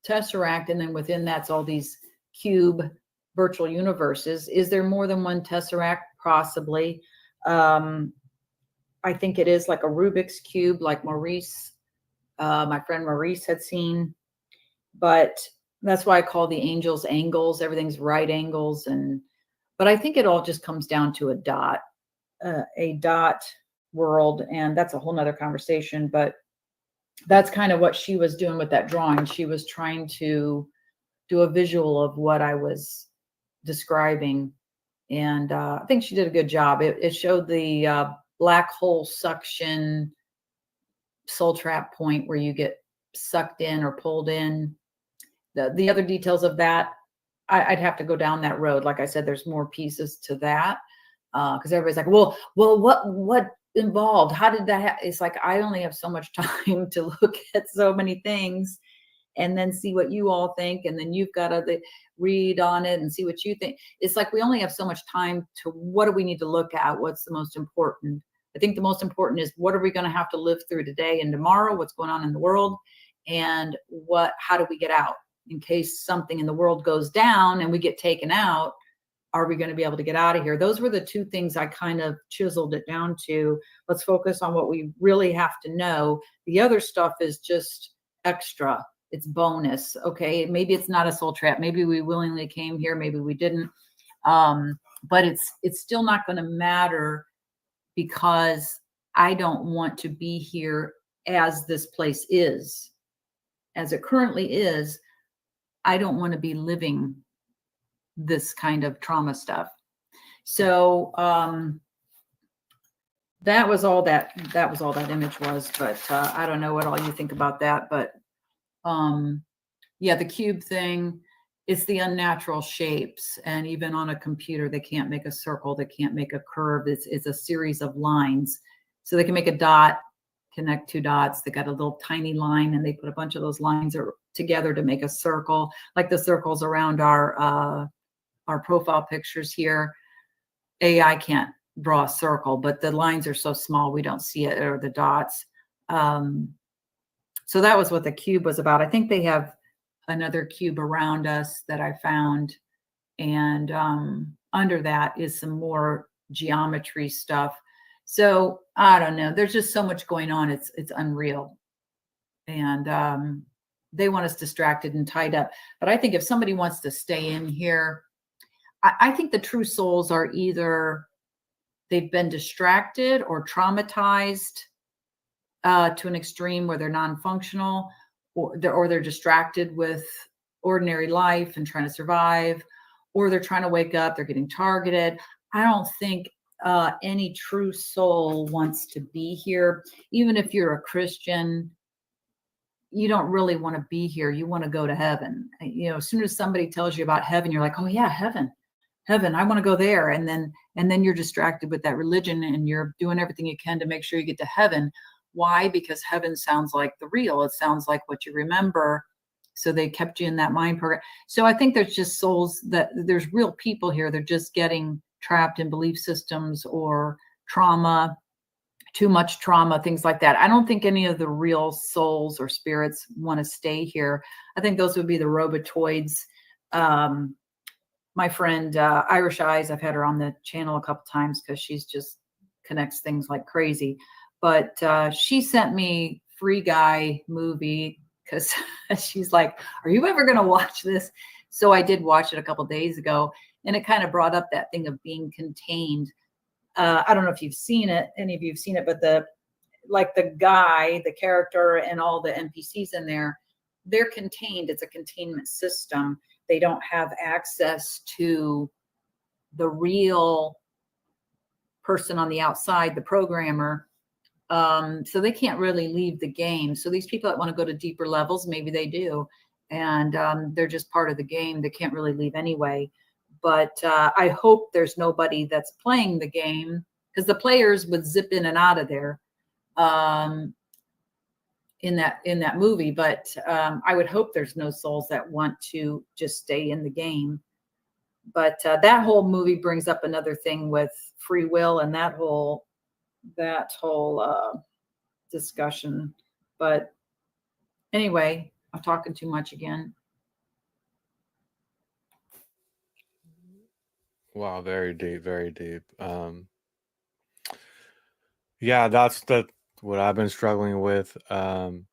Tesseract. And then within that's all these cube virtual universes. Is there more than one Tesseract? Possibly. I think it is like a Rubik's Cube, like Maurice, my friend Maurice had seen. But that's why I call the angels angles. Everything's right angles. But I think it all just comes down to a dot world. And that's a whole nother conversation. But that's kind of what she was doing with that drawing. She was trying to do a visual of what I was describing. And I think she did a good job. It showed the black hole suction soul trap point where you get sucked in or pulled in. The other details of that, I'd have to go down that road. Like I said, there's more pieces to that because everybody's like, well, what involved? How did that It's like, I only have so much time to look at so many things and then see what you all think. And then you've got to read on it and see what you think. It's like, we only have so much time to what do we need to look at? What's the most important? I think the most important is what are we going to have to live through today and tomorrow? What's going on in the world? And how do we get out in case something in the world goes down and we get taken out? Are we going to be able to get out of here? Those were the two things I kind of chiseled it down to. Let's focus on what we really have to know. The other stuff is just extra. It's bonus. Okay. Maybe it's not a soul trap. Maybe we willingly came here. Maybe we didn't. But it's still not going to matter because I don't want to be here as this place is. As it currently is, I don't want to be living this kind of trauma stuff. So that was all that image was, but I don't know what all you think about that, but yeah, the cube thing, it's the unnatural shapes. And even on a computer, they can't make a circle. They can't make a curve. It's a series of lines. So they can make a dot, connect two dots. They got a little tiny line and they put a bunch of those lines together to make a circle, like the circles around our profile pictures here. AI can't draw a circle, but the lines are so small, we don't see it, or the dots. So that was what the cube was about. I think they have another cube around us that I found. And under that is some more geometry stuff. So I don't know. There's just so much going on. It's unreal. And they want us distracted and tied up. But I think if somebody wants to stay in here, I think the true souls are either they've been distracted or traumatized to an extreme where they're non-functional, or they're distracted with ordinary life and trying to survive, or they're trying to wake up, they're getting targeted. I don't think any true soul wants to be here. Even if you're a Christian, you don't really want to be here. You want to go to heaven. You know, as soon as somebody tells you about heaven, you're like, oh yeah, heaven, I want to go there. And then you're distracted with that religion, and you're doing everything you can to make sure you get to heaven. Why? Because heaven sounds like the real. It sounds like what you remember. So they kept you in that mind program. So I think there's just souls there's real people here. They're just getting trapped in belief systems or trauma, too much trauma, things like that. I don't think any of the real souls or spirits want to stay here. I think those would be the robotoids. My friend Irish Eyes, I've had her on the channel a couple times because she's just connects things like crazy. But she sent me Free Guy movie because she's like, are you ever going to watch this? So I did watch it a couple days ago, and it kind of brought up that thing of being contained. I don't know if you've seen it, any of you have seen it, but the guy, the character, and all the NPCs in there, they're contained. It's a containment system. They don't have access to the real person on the outside, the programmer. So they can't really leave the game. So these people that want to go to deeper levels, maybe they do. And they're just part of the game. They can't really leave anyway. But I hope there's nobody that's playing the game, because the players would zip in and out of there in that movie. But I would hope there's no souls that want to just stay in the game. But that whole movie brings up another thing with free will and that whole discussion. But anyway, I'm talking too much again. Wow, very deep, very deep. Yeah, that's what I've been struggling with. But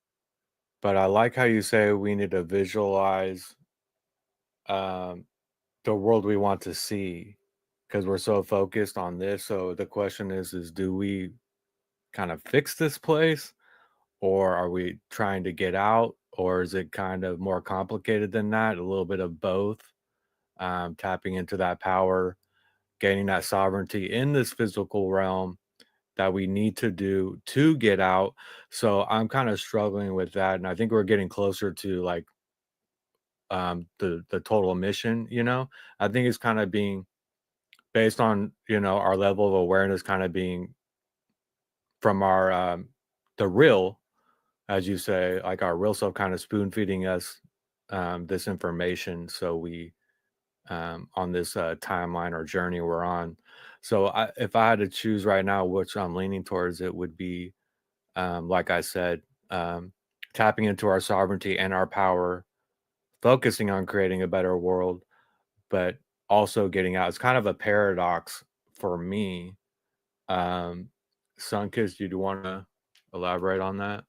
I like how you say we need to visualize the world we want to see, because we're so focused on this. So the question is do we kind of fix this place, or are we trying to get out, or is it kind of more complicated than that? A little bit of both. Tapping into that power, gaining that sovereignty in this physical realm that we need to do to get out. So I'm kind of struggling with that, and I think we're getting closer to like the total mission. I think it's kind of being based on our level of awareness, kind of being from our the real, as you say, like our real self kind of spoon feeding us this information, so we on this timeline or journey we're on. So if I had to choose right now which I'm leaning towards, it would be like I said, tapping into our sovereignty and our power, focusing on creating a better world, but also getting out. It's kind of a paradox for me. Sunkissed, do you want to elaborate on that?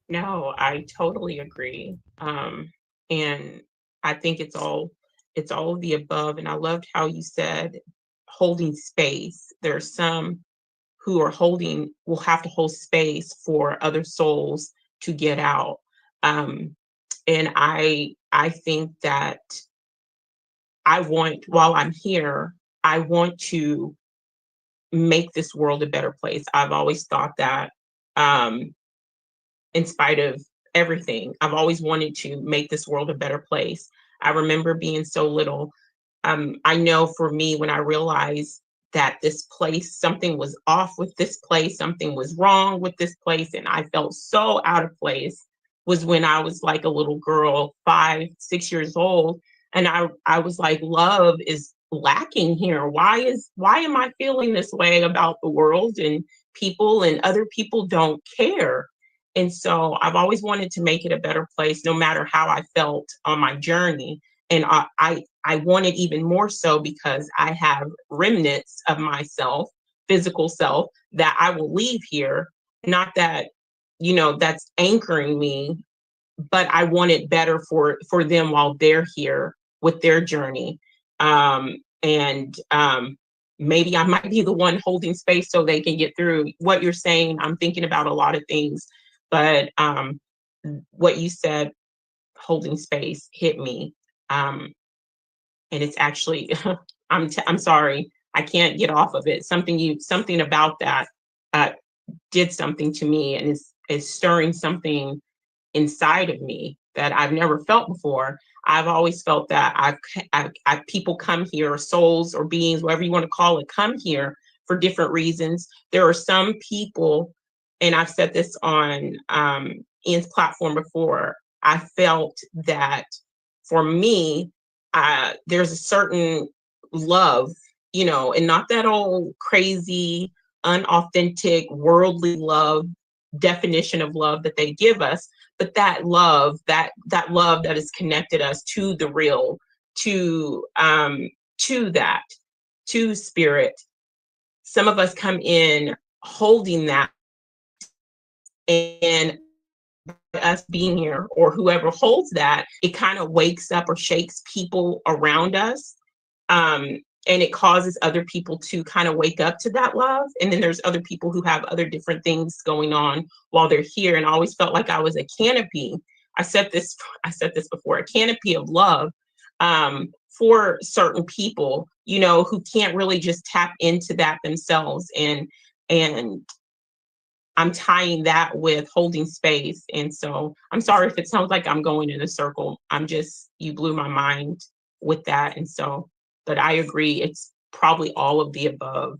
No, I totally agree. And I think it's all of the above. And I loved how you said holding space. There are some who will have to hold space for other souls to get out. And I think that while I'm here, I want to make this world a better place. I've always thought that, in spite of everything, I've always wanted to make this world a better place. I remember being so little. I know for me, when I realized that this place, something was off with this place, something was wrong with this place, and I felt so out of place, was when I was like a little girl, 5, 6 years old. And I was like, love is lacking here. Why am I feeling this way about the world and people, and other people don't care? And so I've always wanted to make it a better place, no matter how I felt on my journey. And I want it even more so because I have remnants of myself, physical self, that I will leave here. Not that, that's anchoring me, but I want it better for them while they're here with their journey. And maybe I might be the one holding space so they can get through what you're saying. I'm thinking about a lot of things, but what you said, holding space, hit me. And it's actually, I'm sorry, I can't get off of it. Something about that uh, did something to me, and is stirring something inside of me that I've never felt before. I've always felt that people come here, souls or beings, whatever you want to call it, come here for different reasons. There are some people, and I've said this on Ian's platform before, I felt that for me, there's a certain love, and not that old crazy, unauthentic, worldly love definition of love that they give us, but that love, that love that has connected us to the real, to that, to spirit. Some of us come in holding that, and us being here or whoever holds that, it kind of wakes up or shakes people around us. And it causes other people to kind of wake up to that love. And then there's other people who have other different things going on while they're here. And I always felt like I was a canopy. I said this before, a canopy of love for certain people, who can't really just tap into that themselves. And I'm tying that with holding space. And so I'm sorry if it sounds like I'm going in a circle. You blew my mind with that. And so, but I agree, it's probably all of the above.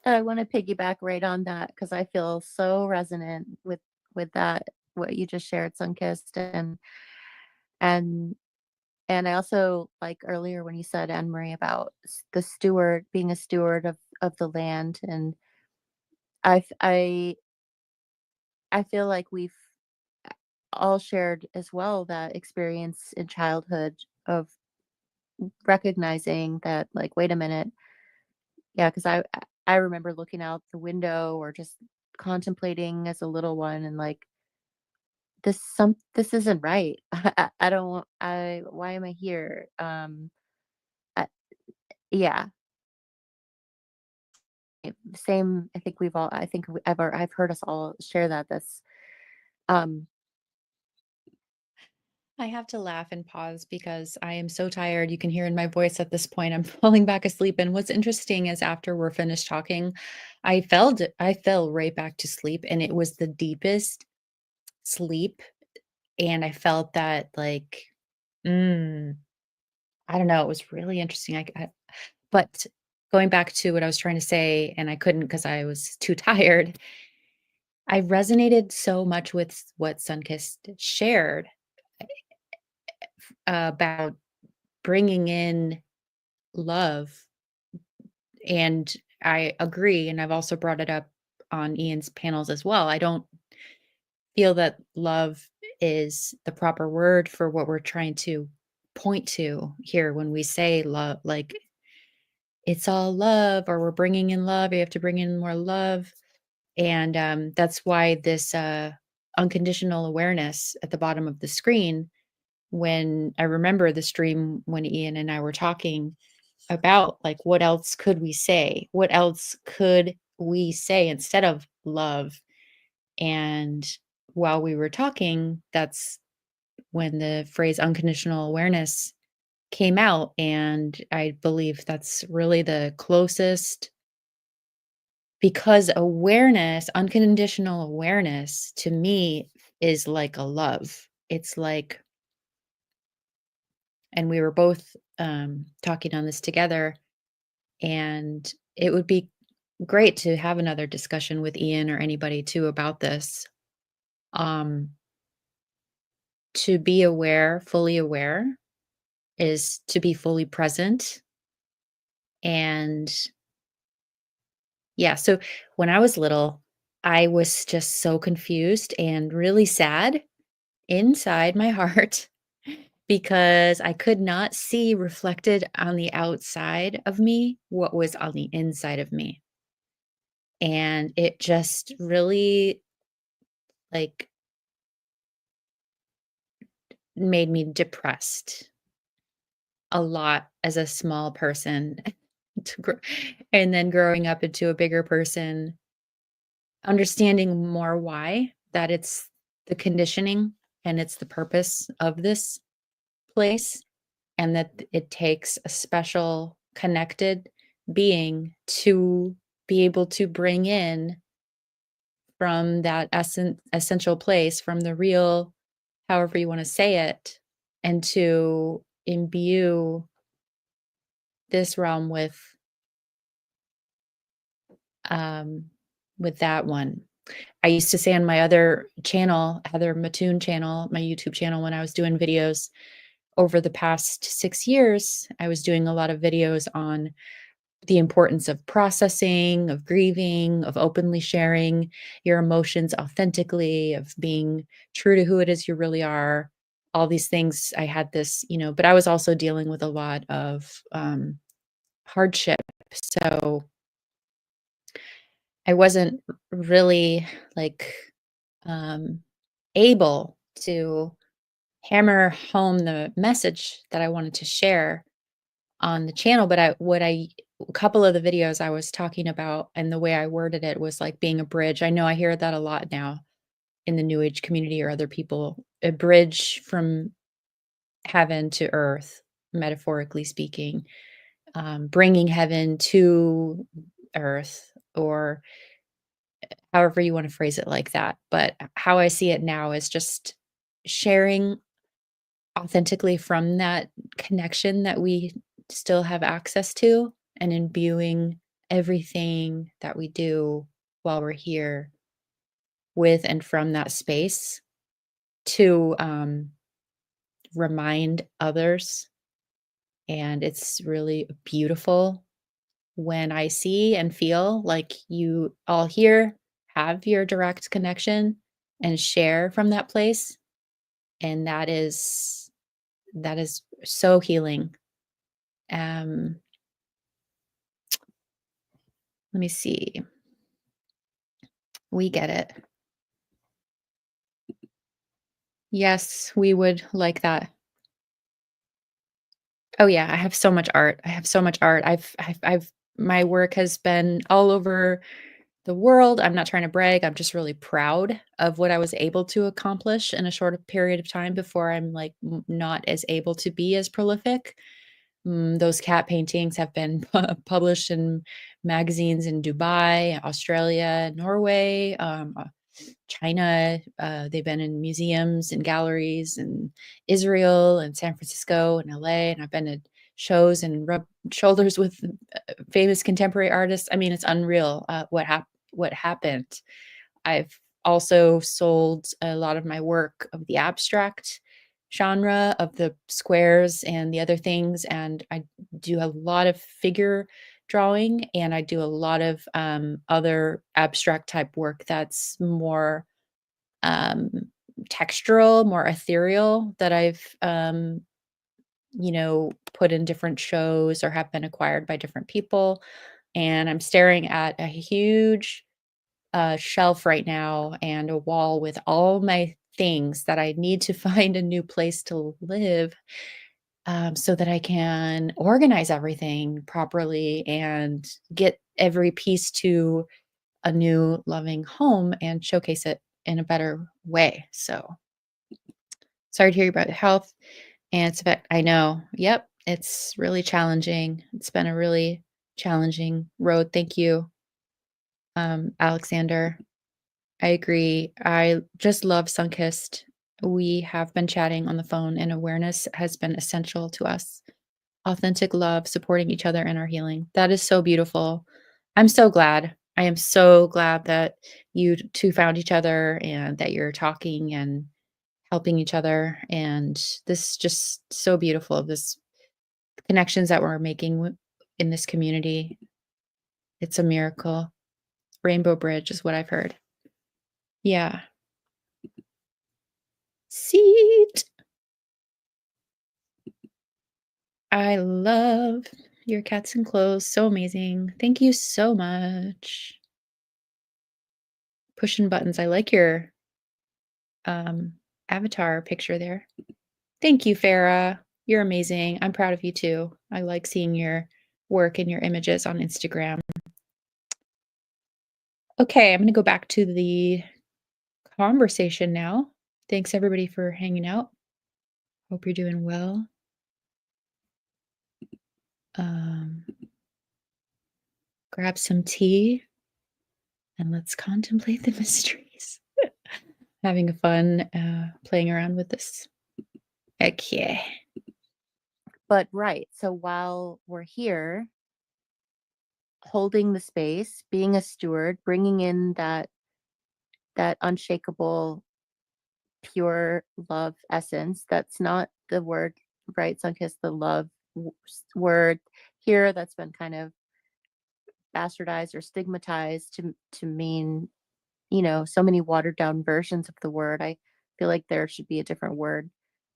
I want to piggyback right on that because I feel so resonant with that, what you just shared, Sunkissed, and I also like earlier when you said, AnMarie, about the steward, being a steward of the land, and I feel like we've all shared as well that experience in childhood of recognizing that, like, wait a minute, yeah, because I remember looking out the window or just contemplating as a little one, and like, this isn't right. I don't I why am I here? I, yeah, same. I think I've heard us all share that. That's um I have to laugh and pause because I am so tired. You can hear in my voice at this point, I'm falling back asleep. And what's interesting is after we're finished talking, I fell right back to sleep, and it was the deepest sleep. And I felt that, like, mm, I don't know, it was really interesting. But going back to what I was trying to say, and I couldn't because I was too tired. I resonated so much with what Sunkissed shared about bringing in love. And I agree. And I've also brought it up on Ian's panels as well. I don't feel that love is the proper word for what we're trying to point to here when we say love. Like, it's all love, or we're bringing in love. You have to bring in more love. And that's why this unconditional awareness at the bottom of the screen, when I remember the stream when Ian and I were talking about, like, what else could we say? What else could we say instead of love? And while we were talking, that's when the phrase unconditional awareness came out. And I believe that's really the closest, because unconditional awareness to me is like a love. It's like, and we were both talking on this together, and it would be great to have another discussion with Ian or anybody too about this. Um, to be aware, fully aware, is to be fully present. And yeah, so when I was little, I was just so confused and really sad inside my heart because I could not see reflected on the outside of me what was on the inside of me. And it just really, like, made me depressed a lot as a small person. And then growing up into a bigger person, understanding more why, that it's the conditioning and it's the purpose of this place. and that it takes a special connected being to be able to bring in from that essential place, from the real, however you want to say it, and to imbue this realm with that one. I used to say on my other channel, Heather Mattoon channel, my YouTube channel, when I was doing videos over the past 6 years, I was doing a lot of videos on the importance of processing, of grieving, of openly sharing your emotions authentically, of being true to who it is you really are. All these things. I had this, but I was also dealing with a lot of hardship. So I wasn't really like able to hammer home the message that I wanted to share on the channel. But a couple of the videos I was talking about and the way I worded it was like being a bridge. I know I hear that a lot now in the New Age community or other people, a bridge from heaven to earth, metaphorically speaking, bringing heaven to earth, or however you want to phrase it like that. But how I see it now is just sharing authentically from that connection that we still have access to, and imbuing everything that we do while we're here with and from that space to remind others. And it's really beautiful when I see and feel like you all here have your direct connection and share from that place. And that is so healing. Let me see. We get it. Yes, we would like that. Oh yeah, I have so much art. I have so much art. I've my work has been all over the world. I'm not trying to brag. I'm just really proud of what I was able to accomplish in a short period of time before I'm like not as able to be as prolific. Those cat paintings have been published in magazines in Dubai, Australia, Norway, China. They've been in museums and galleries in Israel and San Francisco and LA. And I've been at shows and rubbed shoulders with famous contemporary artists. I mean, it's unreal what happened. I've also sold a lot of my work of the abstract genre, of the squares and the other things. And I do a lot of figure drawing, and I do a lot of other abstract type work that's more um, textural, more ethereal, that I've put in different shows or have been acquired by different people. And I'm staring at a huge shelf right now and a wall with all my things that I need to find a new place to live, so that I can organize everything properly and get every piece to a new loving home and showcase it in a better way. So sorry to hear about your health. And I know, yep, it's really challenging. It's been a really challenging road. Thank you, Alexander. I agree. I just love Sunkissed. We have been chatting on the phone, and awareness has been essential to us. Authentic love, supporting each other in our healing. That is so beautiful. I'm so glad. I am so glad that you two found each other and that you're talking and helping each other. And this is just so beautiful. This connections that we're making in this community. It's a miracle. Rainbow Bridge is what I've heard. Yeah. Seat. I love your cats and clothes. So amazing. Thank you so much. Pushing buttons. I like your avatar picture there. Thank you, Farah. You're amazing. I'm proud of you too. I like seeing your work and your images on Instagram. Okay, I'm going to go back to the conversation now. Thanks everybody for hanging out. Hope you're doing well. Grab some tea and let's contemplate the mysteries. Having fun playing around with this. Okay. But right, so while we're here, holding the space, being a steward, bringing in that unshakable, pure love essence. That's not the word, right? Sunkissed, the love word here that's been kind of bastardized or stigmatized to mean, you know, so many watered down versions of the word. I feel like there should be a different word,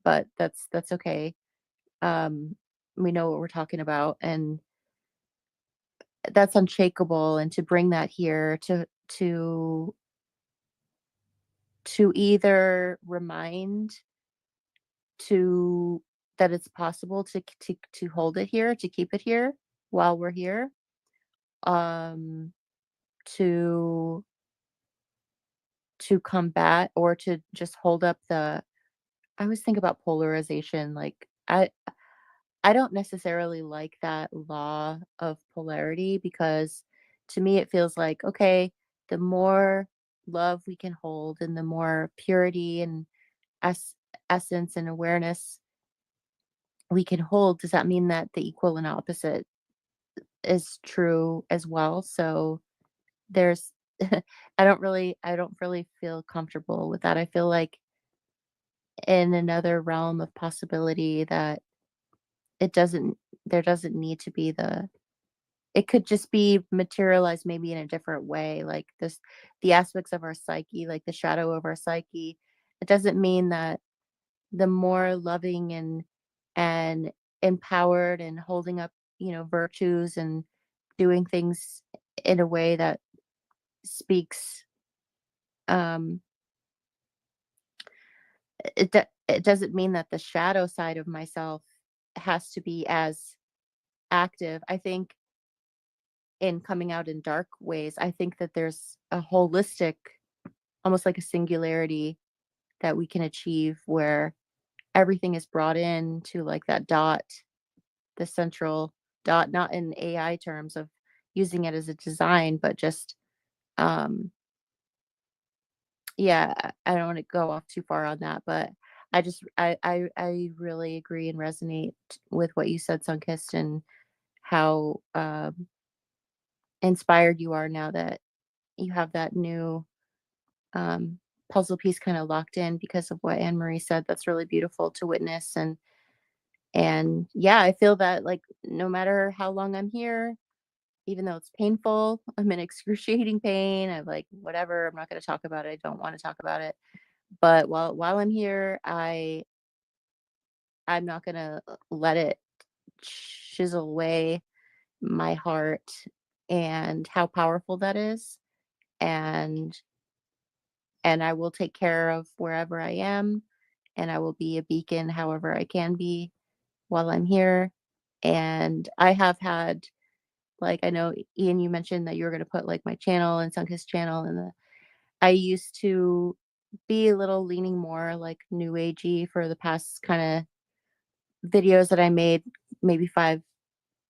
but that's okay. We know what we're talking about, and that's unshakable. And to bring that here to either remind to that it's possible to hold it here, to keep it here while we're here, um to combat or to just hold up the I always think about polarization. Like I don't necessarily like that law of polarity, because to me it feels like, okay, the more love we can hold and the more purity and es- essence and awareness we can hold, does that mean that the equal and opposite is true as well? So there's I don't really feel comfortable with that. I feel like in another realm of possibility that it doesn't there doesn't need to be it could just be materialized maybe in a different way, like the aspects of our psyche, like the shadow of our psyche. It doesn't mean that the more loving and empowered and holding up, you know, virtues and doing things in a way that speaks, um it doesn't mean that the shadow side of myself has to be as active. I think in coming out in dark ways, I think that there's a holistic, almost like a singularity that we can achieve where everything is brought in to like that dot, the central dot, not in AI terms of using it as a design, but just, um yeah, I don't want to go off too far on that, but I really agree and resonate with what you said, Sunkissed, and how inspired you are now that you have that new um, puzzle piece kind of locked in because of what AnMarie said. That's really beautiful to witness. And yeah, I feel that like no matter how long I'm here, even though it's painful, I'm in excruciating pain. I'm like, whatever, I'm not going to talk about it. I don't want to talk about it. But while I'm here, I'm not going to let it chisel away my heart and how powerful that is. And I will take care of wherever I am, and I will be a beacon however I can be while I'm here. And I have had, like, I know Ian, you mentioned that you were going to put like my channel and Sunkissed channel, and I used to be a little leaning more like new agey for the past kind of videos that I made maybe 5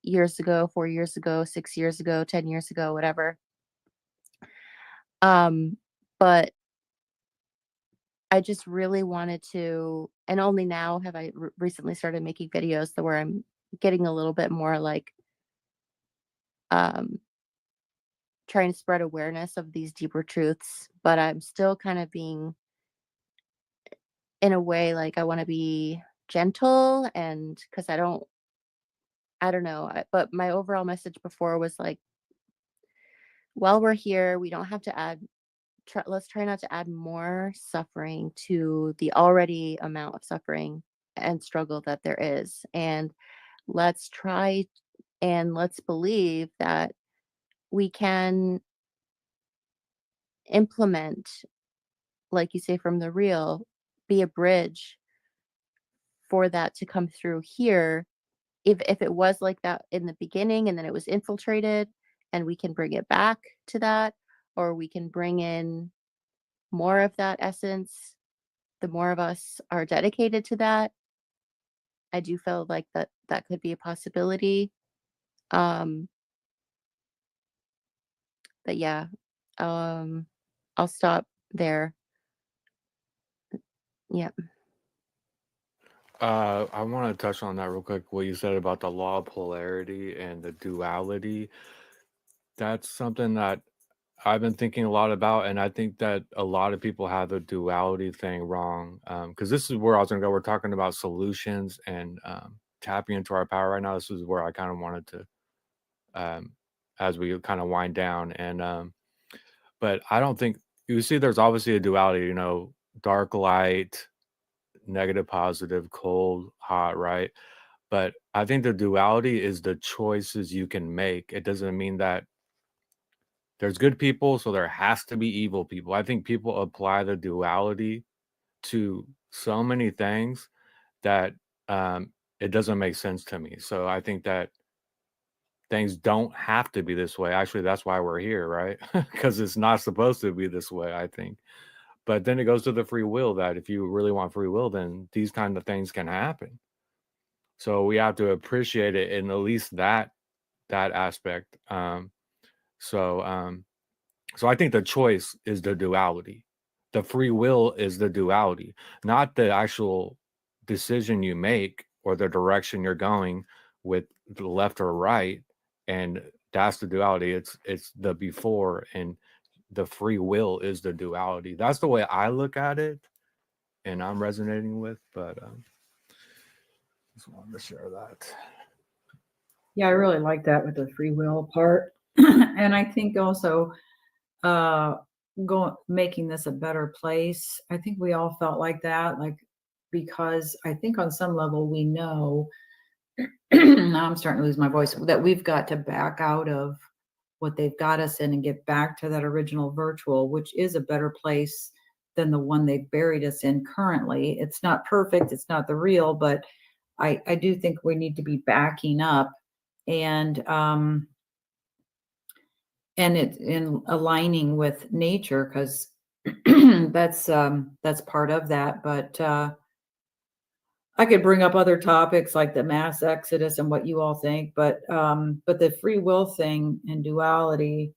years ago, 4 years ago, 6 years ago, 10 years ago, whatever. But I just really wanted to, and only now have I recently started making videos that where I'm getting a little bit more like um trying to spread awareness of these deeper truths, but I'm still kind of being, in a way, like I want to be gentle, and because I don't know, but my overall message before was like, while we're here, we don't have to let's try not to add more suffering to the already amount of suffering and struggle that there is. And let's try and let's believe that we can implement, like you say, from the real, be a bridge for that to come through here. If it was like that in the beginning and then it was infiltrated, and we can bring it back to that, or we can bring in more of that essence, the more of us are dedicated to that. I do feel like that could be a possibility. Um, but yeah, I'll stop there. Yeah. I want to touch on that real quick. What you said about the law of polarity and the duality. That's something that I've been thinking a lot about, and I think that a lot of people have the duality thing wrong. Because this is where I was going to go. We're talking about solutions and tapping into our power right now. This is where I kind of wanted to, as we kind of wind down. And but I don't think you see. There's obviously a duality. You know, dark, light, negative, positive, cold, hot, right? But I think the duality is the choices you can make. It doesn't mean that there's good people, so there has to be evil people. I think people apply the duality to so many things that it doesn't make sense to me. So I think that things don't have to be this way. Actually, that's why we're here, right? Because it's not supposed to be this way, I think. But then it goes to the free will that if you really want free will, then these kind of things can happen. So we have to appreciate it in at least that aspect. So so I think the choice is the duality. The free will is the duality, not the actual decision you make or the direction you're going with the left or right. And that's the duality. It's the before, and the free will is the duality. That's the way I look at it, and I'm resonating with. But just wanted to share that. Yeah, I really like that with the free will part. And I think also making this a better place. I think we all felt like that, like, because I think on some level we know now I'm starting to lose my voice, that we've got to back out of what they've got us in and get back to that original virtual, which is a better place than the one they've buried us in currently. It's not perfect, it's not the real, but I do think we need to be backing up and it's in aligning with nature, because that's part of that. But I could bring up other topics like the mass exodus and what you all think, but the free will thing and duality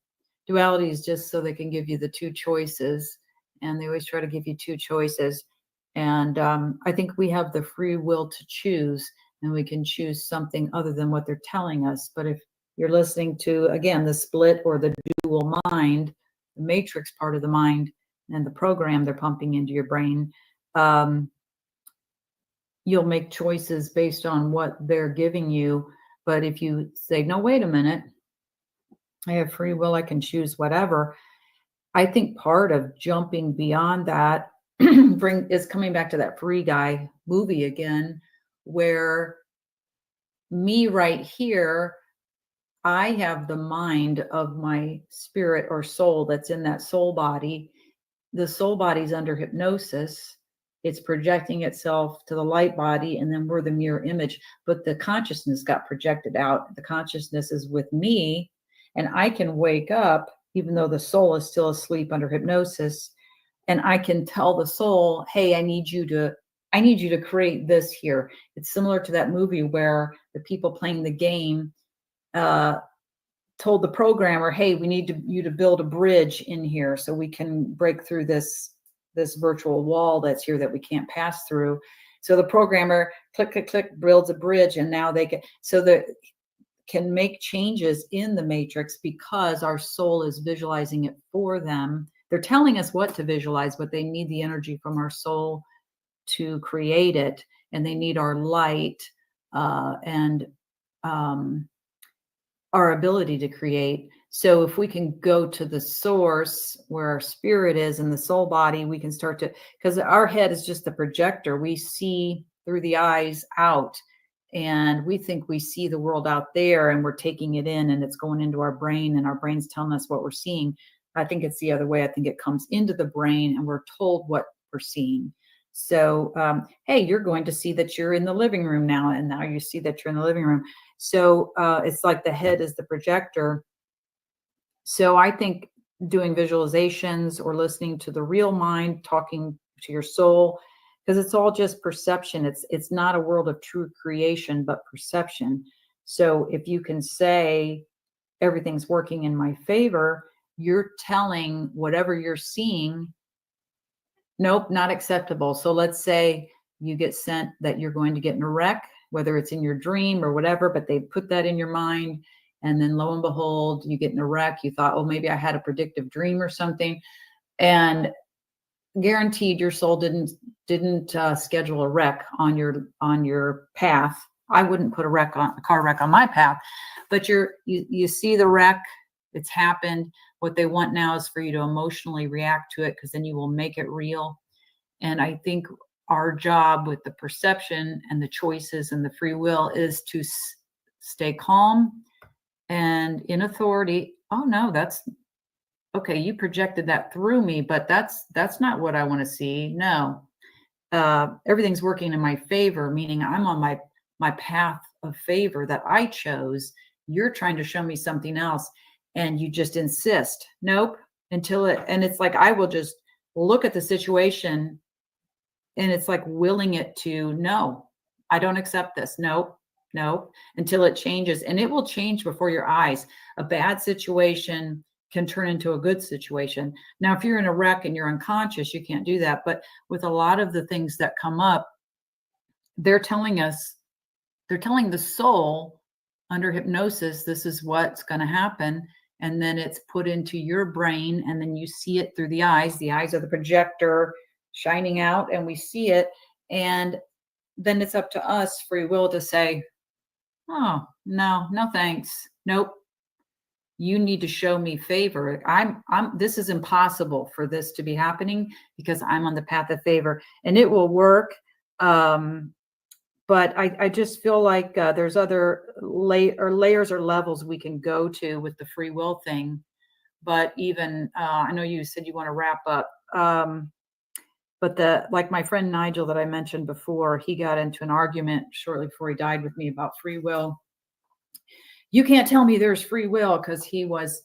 is just so they can give you the two choices, and they always try to give you two choices. And I think we have the free will to choose, and we can choose something other than what they're telling us. But if you're listening to, again, the split or the dual mind, the matrix part of the mind, and the program they're pumping into your brain, you'll make choices based on what they're giving you. But if you say, no, wait a minute, I have free will, I can choose whatever. I think part of jumping beyond that is coming back to that Free Guy movie again, where me right here, I have the mind of my spirit or soul that's in that soul body. The soul body's under hypnosis. It's projecting itself to the light body, and then we're the mirror image. But the consciousness got projected out. The consciousness is with me, and I can wake up, even though the soul is still asleep under hypnosis, and I can tell the soul, hey, I need you to create this here. It's similar to that movie where the people playing the game told the programmer, hey, we need you to build a bridge in here so we can break through this virtual wall that's here that we can't pass through. So the programmer click, click, click, builds a bridge, and now they can make changes in the matrix because our soul is visualizing it for them. They're telling us what to visualize, but they need the energy from our soul to create it, and they need our light and our ability to create. So if we can go to the source where our spirit is in the soul body, we can start to, because our head is just the projector. We see through the eyes out, and we think we see the world out there, and we're taking it in, and it's going into our brain, and our brain's telling us what we're seeing. I think it's the other way. I think it comes into the brain, and we're told what we're seeing. So, hey, you're going to see that you're in the living room now, and now you see that you're in the living room. So it's like the head is the projector. So I think doing visualizations or listening to the real mind, talking to your soul, because it's all just perception. It's not a world of true creation, but perception. So if you can say everything's working in my favor, you're telling whatever you're seeing, nope, not acceptable. So let's say you get sent that you're going to get in a wreck, whether it's in your dream or whatever, but they put that in your mind. And then lo and behold, you get in a wreck. You thought, oh, maybe I had a predictive dream or something. And guaranteed your soul didn't schedule a wreck on your path. I wouldn't put a car wreck on my path, but you see the wreck, it's happened. What they want now is for you to emotionally react to it, because then you will make it real. And I think our job with the perception and the choices and the free will is to stay calm and in authority. Oh no, that's okay. You projected that through me, but that's not what I want to see. No, everything's working in my favor, meaning I'm on my path of favor that I chose. You're trying to show me something else, and you just insist. Nope. And it's like, I will just look at the situation, and it's like willing it to, no, I don't accept this. Nope. Until it changes, and it will change before your eyes. A bad situation can turn into a good situation. Now, if you're in a wreck and you're unconscious, you can't do that. But with a lot of the things that come up, they're telling the soul under hypnosis, this is what's going to happen. And then it's put into your brain, and then you see it through the eyes. The eyes are the projector shining out, and we see it. And then it's up to us, free will, to say, oh, no thanks. Nope. You need to show me favor. This is impossible for this to be happening, because I'm on the path of favor, and it will work. But I just feel like there's other layers or levels we can go to with the free will thing. But even, I know you said you want to wrap up. But like my friend Nigel that I mentioned before, he got into an argument shortly before he died with me about free will. You can't tell me there's free will, because he was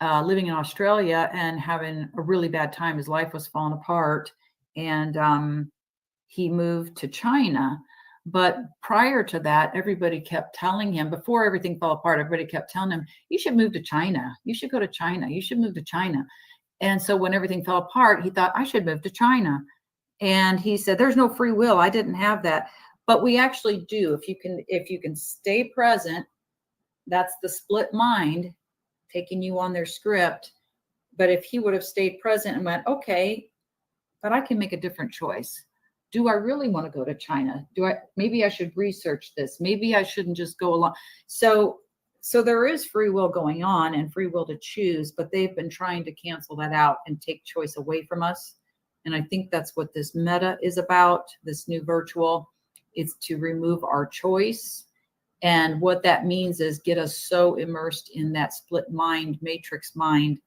living in Australia and having a really bad time. His life was falling apart, and he moved to China. But prior to that, everybody kept telling him, before everything fell apart, everybody kept telling him, you should move to China. You should go to China. You should move to China. And so when everything fell apart, he thought, I should move to China. And he said, there's no free will. I didn't have that. But we actually do. If you can stay present, that's the split mind taking you on their script. But if he would have stayed present and went, okay, but I can make a different choice. Do I really want to go to China? Maybe I should research this. Maybe I shouldn't just go along. So there is free will going on, and free will to choose, but they've been trying to cancel that out and take choice away from us. And I think that's what this meta is about, this new virtual. It's to remove our choice. And what that means is get us so immersed in that split mind, matrix mind,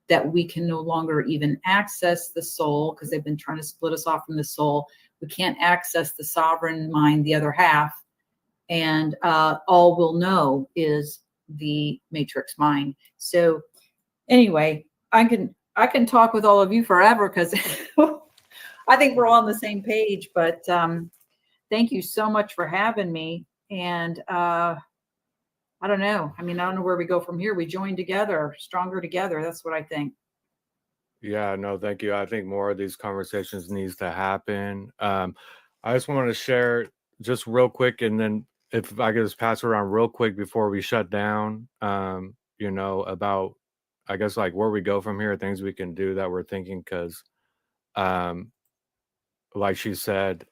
that we can no longer even access the soul, because they've been trying to split us off from the soul. We can't access the sovereign mind, the other half. And all we'll know is the matrix mind. So anyway, I can talk with all of you forever, because I think we're all on the same page. But thank you so much for having me. And I don't know. I don't know where we go from here. We join together, stronger together. That's what I think. Yeah, no, thank you. I think more of these conversations needs to happen. I just want to share just real quick, and then if I could just pass it around real quick before we shut down, about, I guess, like where we go from here, things we can do that we're thinking, because like she said,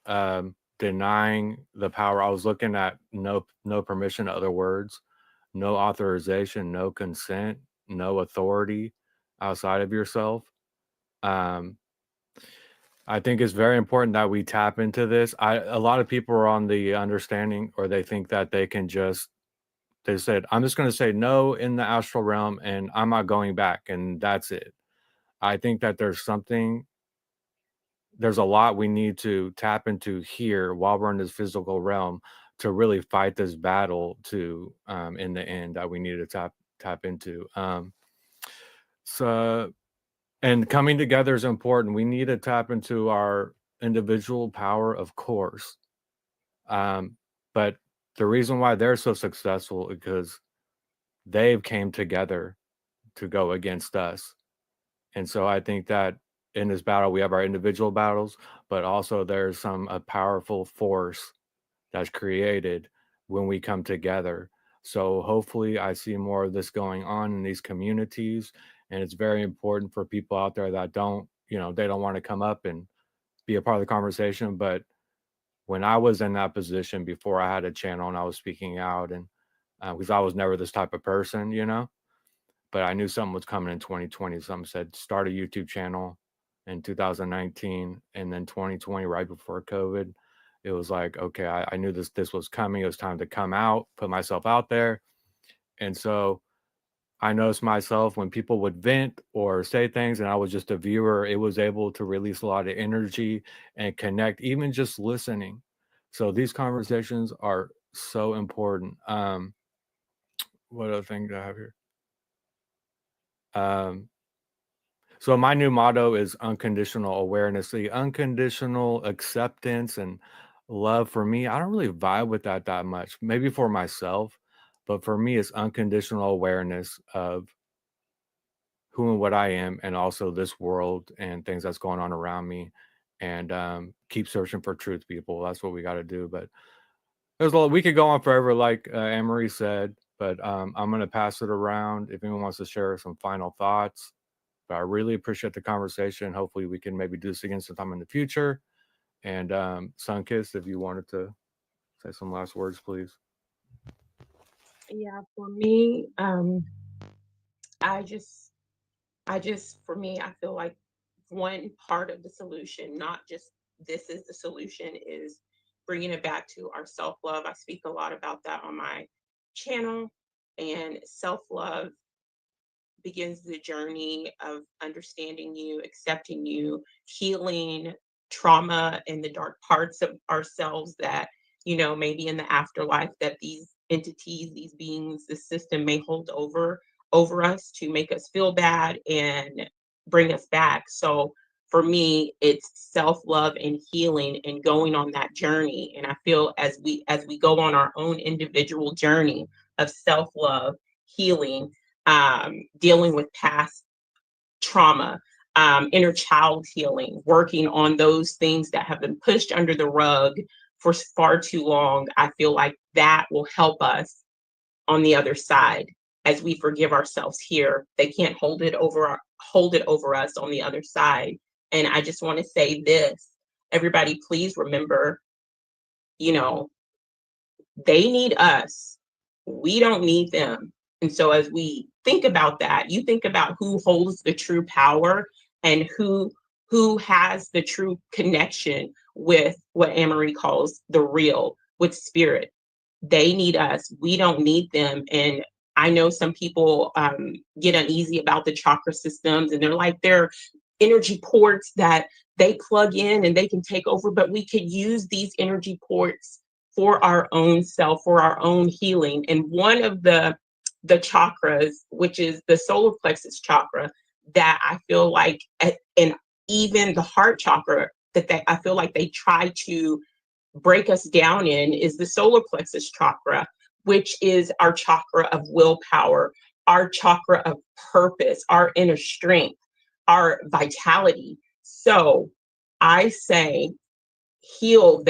denying the power. I was looking at no permission, in other words, no authorization, no consent, no authority outside of yourself. I think it's very important that we tap into this. A lot of people are on the understanding, or they think that they said, I'm just going to say no in the astral realm and I'm not going back, and that's it. I think that there's a lot we need to tap into here while we're in this physical realm to really fight this battle to in the end, that we need to tap into. And coming together is important. We need to tap into our individual power, of course. But the reason why they're so successful is because they've came together to go against us. And so I think that in this battle, we have our individual battles, but also there's a powerful force that's created when we come together. So hopefully I see more of this going on in these communities. And it's very important for people out there that don't, they don't want to come up and be a part of the conversation. But when I was in that position before I had a channel and I was speaking out, and because I was never this type of person, but I knew something was coming in 2020. Something said, start a YouTube channel in 2019. And then 2020, right before COVID, it was like, okay, I knew this was coming. It was time to come out, put myself out there. And so I noticed myself when people would vent or say things and I was just a viewer, it was able to release a lot of energy and connect, even just listening. So these conversations are so important. What other thing do I have here? So my new motto is unconditional awareness. The unconditional acceptance and love, for me, I don't really vibe with that much. Maybe for myself, but for me, it's unconditional awareness of who and what I am, and also this world and things that's going on around me. And keep searching for truth, people. That's what we got to do. But there's a lot, we could go on forever, like AnMarie said. But I'm going to pass it around if anyone wants to share some final thoughts. But I really appreciate the conversation. Hopefully we can maybe do this again sometime in the future. And Sunkissed, if you wanted to say some last words, please. Yeah, for me, I just, for me, I feel like one part of the solution, not just this is the solution, is bringing it back to our self-love. I speak a lot about that on my channel, and self-love begins the journey of understanding you, accepting you, healing trauma and the dark parts of ourselves that, maybe in the afterlife that these entities, these beings, this system may hold over us to make us feel bad and bring us back. So for me, it's self-love and healing and going on that journey. And I feel as we go on our own individual journey of self-love, healing, dealing with past trauma, inner child healing, working on those things that have been pushed under the rug for far too long. I feel like that will help us on the other side as we forgive ourselves here. They can't hold it over us on the other side. And I just want to say this, everybody, please remember, they need us. We don't need them. And so as we think about that, you think about who holds the true power and who has the true connection with what AnMarie calls the real, with spirit. They need us. We don't need them. And I know some people get uneasy about the chakra systems, and they're like, they're energy ports that they plug in and they can take over, but we could use these energy ports for our own self, for our own healing. And one of the chakras, which is the solar plexus chakra, that I feel like, and even the heart chakra, I feel like they try to break us down in, is the solar plexus chakra, which is our chakra of willpower, our chakra of purpose, our inner strength, our vitality. So I say, heal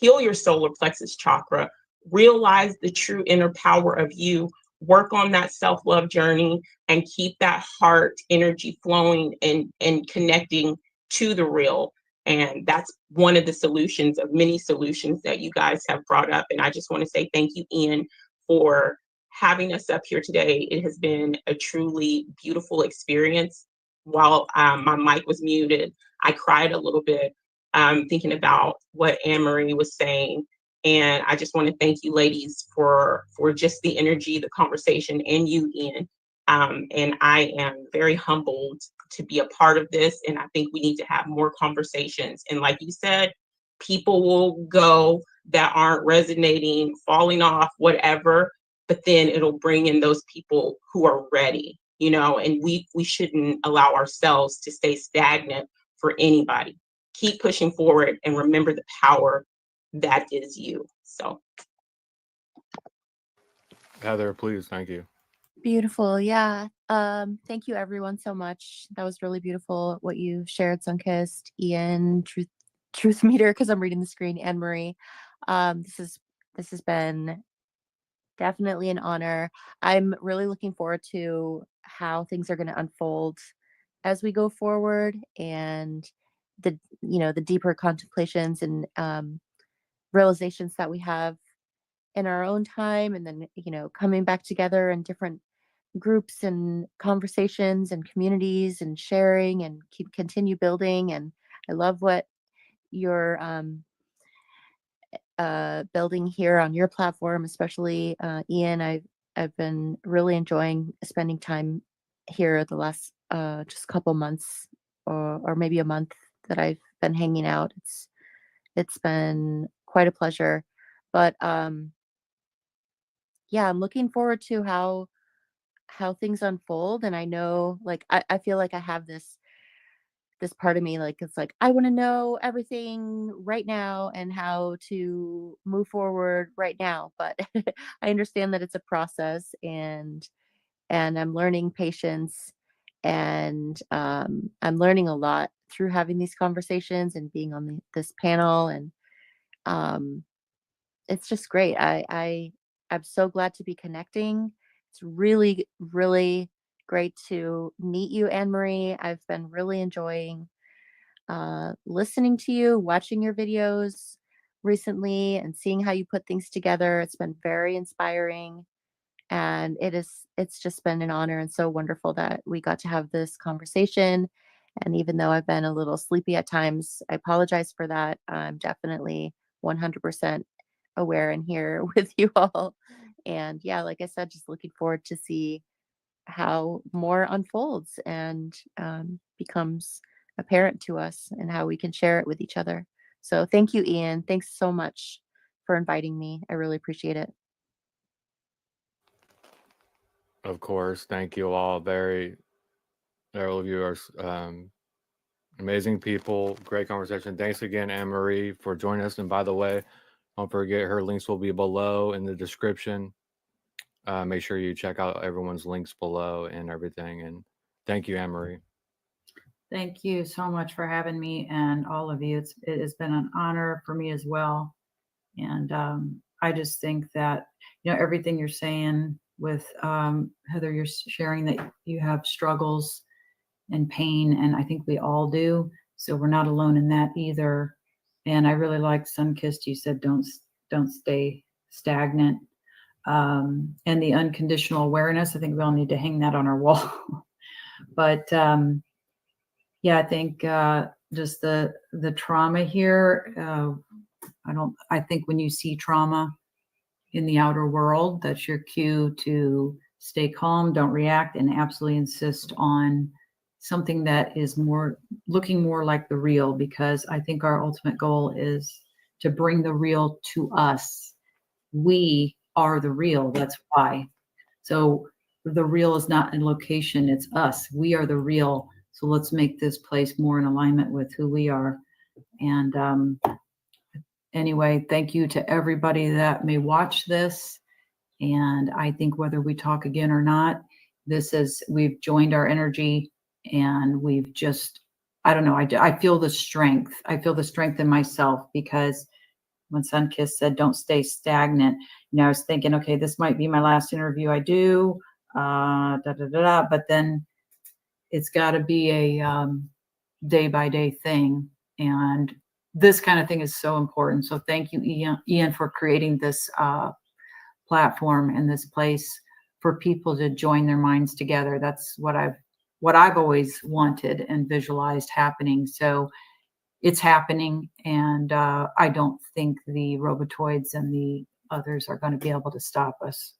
your solar plexus chakra, realize the true inner power of you, work on that self-love journey, and keep that heart energy flowing and connecting to the real. And that's one of the solutions of many solutions that you guys have brought up. And I just want to say thank you, Ian, for having us up here today. It has been a truly beautiful experience. While my mic was muted, I cried a little bit thinking about what AnMarie was saying. And I just want to thank you ladies for just the energy, the conversation, and you, Ian. And I am very humbled to be a part of this. And I think we need to have more conversations. And like you said, people will go that aren't resonating, falling off, whatever, but then it'll bring in those people who are ready, and we shouldn't allow ourselves to stay stagnant for anybody. Keep pushing forward and remember the power that is you. So Heather, please. Thank you. Beautiful. Yeah. Thank you everyone so much. That was really beautiful what you shared, Sunkissed, Ian, Truth Meter, because I'm reading the screen, AnMarie. This has been definitely an honor. I'm really looking forward to how things are going to unfold as we go forward, and the deeper contemplations and realizations that we have in our own time, and then coming back together in different groups and conversations and communities and sharing and continue building. And I love what you're building here on your platform, especially Ian. I've been really enjoying spending time here the last just couple months, or maybe a month that I've been hanging out. It's been quite a pleasure. But yeah, I'm looking forward to how things unfold. And I know, like, I feel like I have this part of me, like, it's like I want to know everything right now and how to move forward right now. But I understand that it's a process, and I'm learning patience, and I'm learning a lot through having these conversations and being on this panel. And um it's just great. I'm so glad to be connecting. It's really, really great to meet you, AnMarie. I've been really enjoying listening to you, watching your videos recently, and seeing how you put things together. It's been very inspiring, and it's just been an honor and so wonderful that we got to have this conversation. And even though I've been a little sleepy at times, I apologize for that. I'm definitely 100% aware and here with you all. And yeah, like I said, just looking forward to see how more unfolds and becomes apparent to us, and how we can share it with each other. So thank you, Ian. Thanks so much for inviting me. I really appreciate it. Of course. Thank you all. All of you are amazing people. Great conversation. Thanks again, AnMarie, for joining us. And by the way, don't forget, her links will be below in the description. Make sure you check out everyone's links below and everything. And thank you, AnMarie. Thank you so much for having me, and all of you. It has been an honor for me as well. And I just think that, everything you're saying with Heather, you're sharing that you have struggles and pain, and I think we all do. So we're not alone in that either. And I really like Sunkissed. You said don't stay stagnant. And the unconditional awareness, I think we all need to hang that on our wall. But yeah, I think just the trauma here. I think when you see trauma in the outer world, that's your cue to stay calm, don't react, and absolutely insist on something that is looking more like the real, because I think our ultimate goal is to bring the real to us. We are the real. That's why. So the real is not in location, it's us. We are the real. So let's make this place more in alignment with who we are. And anyway, thank you to everybody that may watch this. And I think whether we talk again or not, we've joined our energy, and we've just, I don't know, I feel the strength. I feel the strength in myself, because when Sunkissed said, don't stay stagnant, I was thinking, okay, this might be my last interview I do, but then it's got to be a day by day thing. And this kind of thing is so important. So thank you, Ian, for creating this platform and this place for people to join their minds together. That's what I've always wanted and visualized happening. So it's happening, and I don't think the robotoids and the others are going to be able to stop us.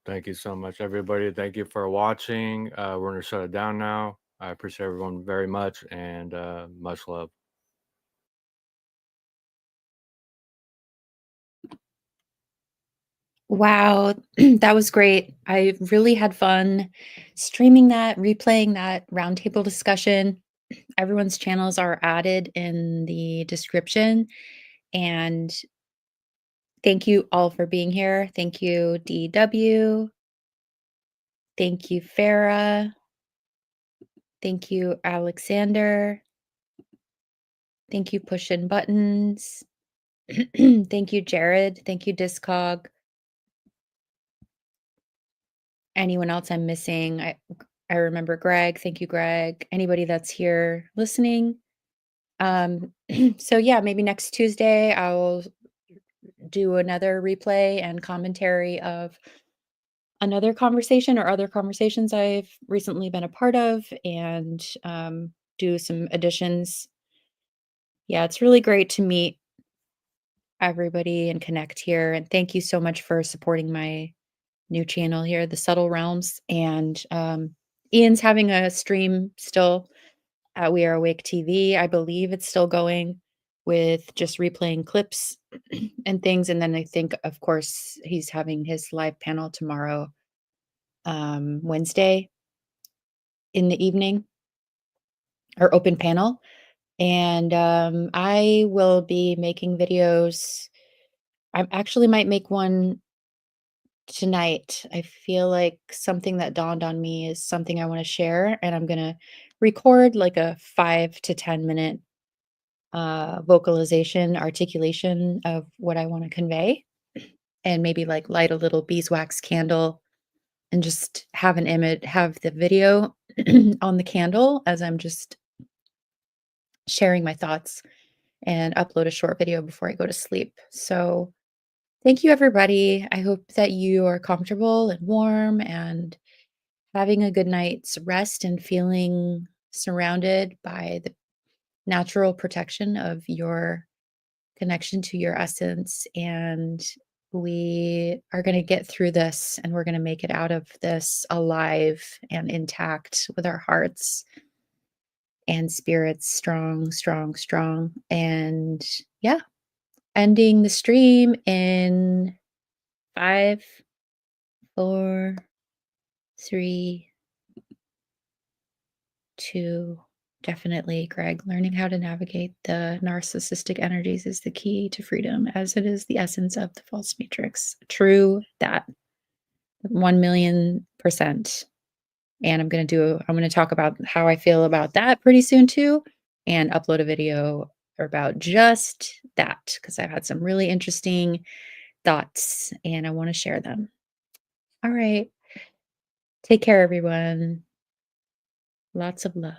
Thank you so much, everybody. Thank you for watching. We're going to shut it down now. I appreciate everyone very much, and much love. Wow, that was great. I really had fun streaming that, replaying that roundtable discussion. Everyone's channels are added in the description, and Thank you all for being here. Thank you, DW. Thank you, Farah. Thank you, Alexander. Thank you, Push-In Buttons. Thank you, Jared. Thank you, Discog. Anyone else I'm missing? I remember Greg. Thank you, Greg. Anybody that's here listening. So yeah, maybe next Tuesday I'll do another replay and commentary of another conversation or other conversations I've recently been a part of, and do some additions. Yeah, it's really great to meet everybody and connect here. And thank you so much for supporting my new channel here, The Subtle Realms. And Ian's having a stream still at We Are Awake TV. I believe it's still going with just replaying clips and things. And then I think, of course, he's having his live panel tomorrow, Wednesday in the evening, or open panel. And I will be making videos. I actually might make one tonight. I feel like something that dawned on me is something I want to share, and I'm going to record like a 5 to 10 minute vocalization, articulation of what I want to convey, and maybe like light a little beeswax candle and just have an image, have the video on the candle as I'm just sharing my thoughts, and upload a short video before I go to sleep. So thank you, everybody. I hope that you are comfortable and warm and having a good night's rest and feeling surrounded by the natural protection of your connection to your essence. And we are going to get through this, and we're going to make it out of this alive and intact with our hearts and spirits strong, strong, strong. And yeah, ending the stream in 5, 4, 3, 2. Definitely, Greg. Learning how to navigate the narcissistic energies is the key to freedom, as it is the essence of the false matrix. True that. 1,000,000%. And I'm going to talk about how I feel about that pretty soon too, and upload a video about just that, because I've had some really interesting thoughts and I want to share them. All right. Take care, everyone. Lots of love.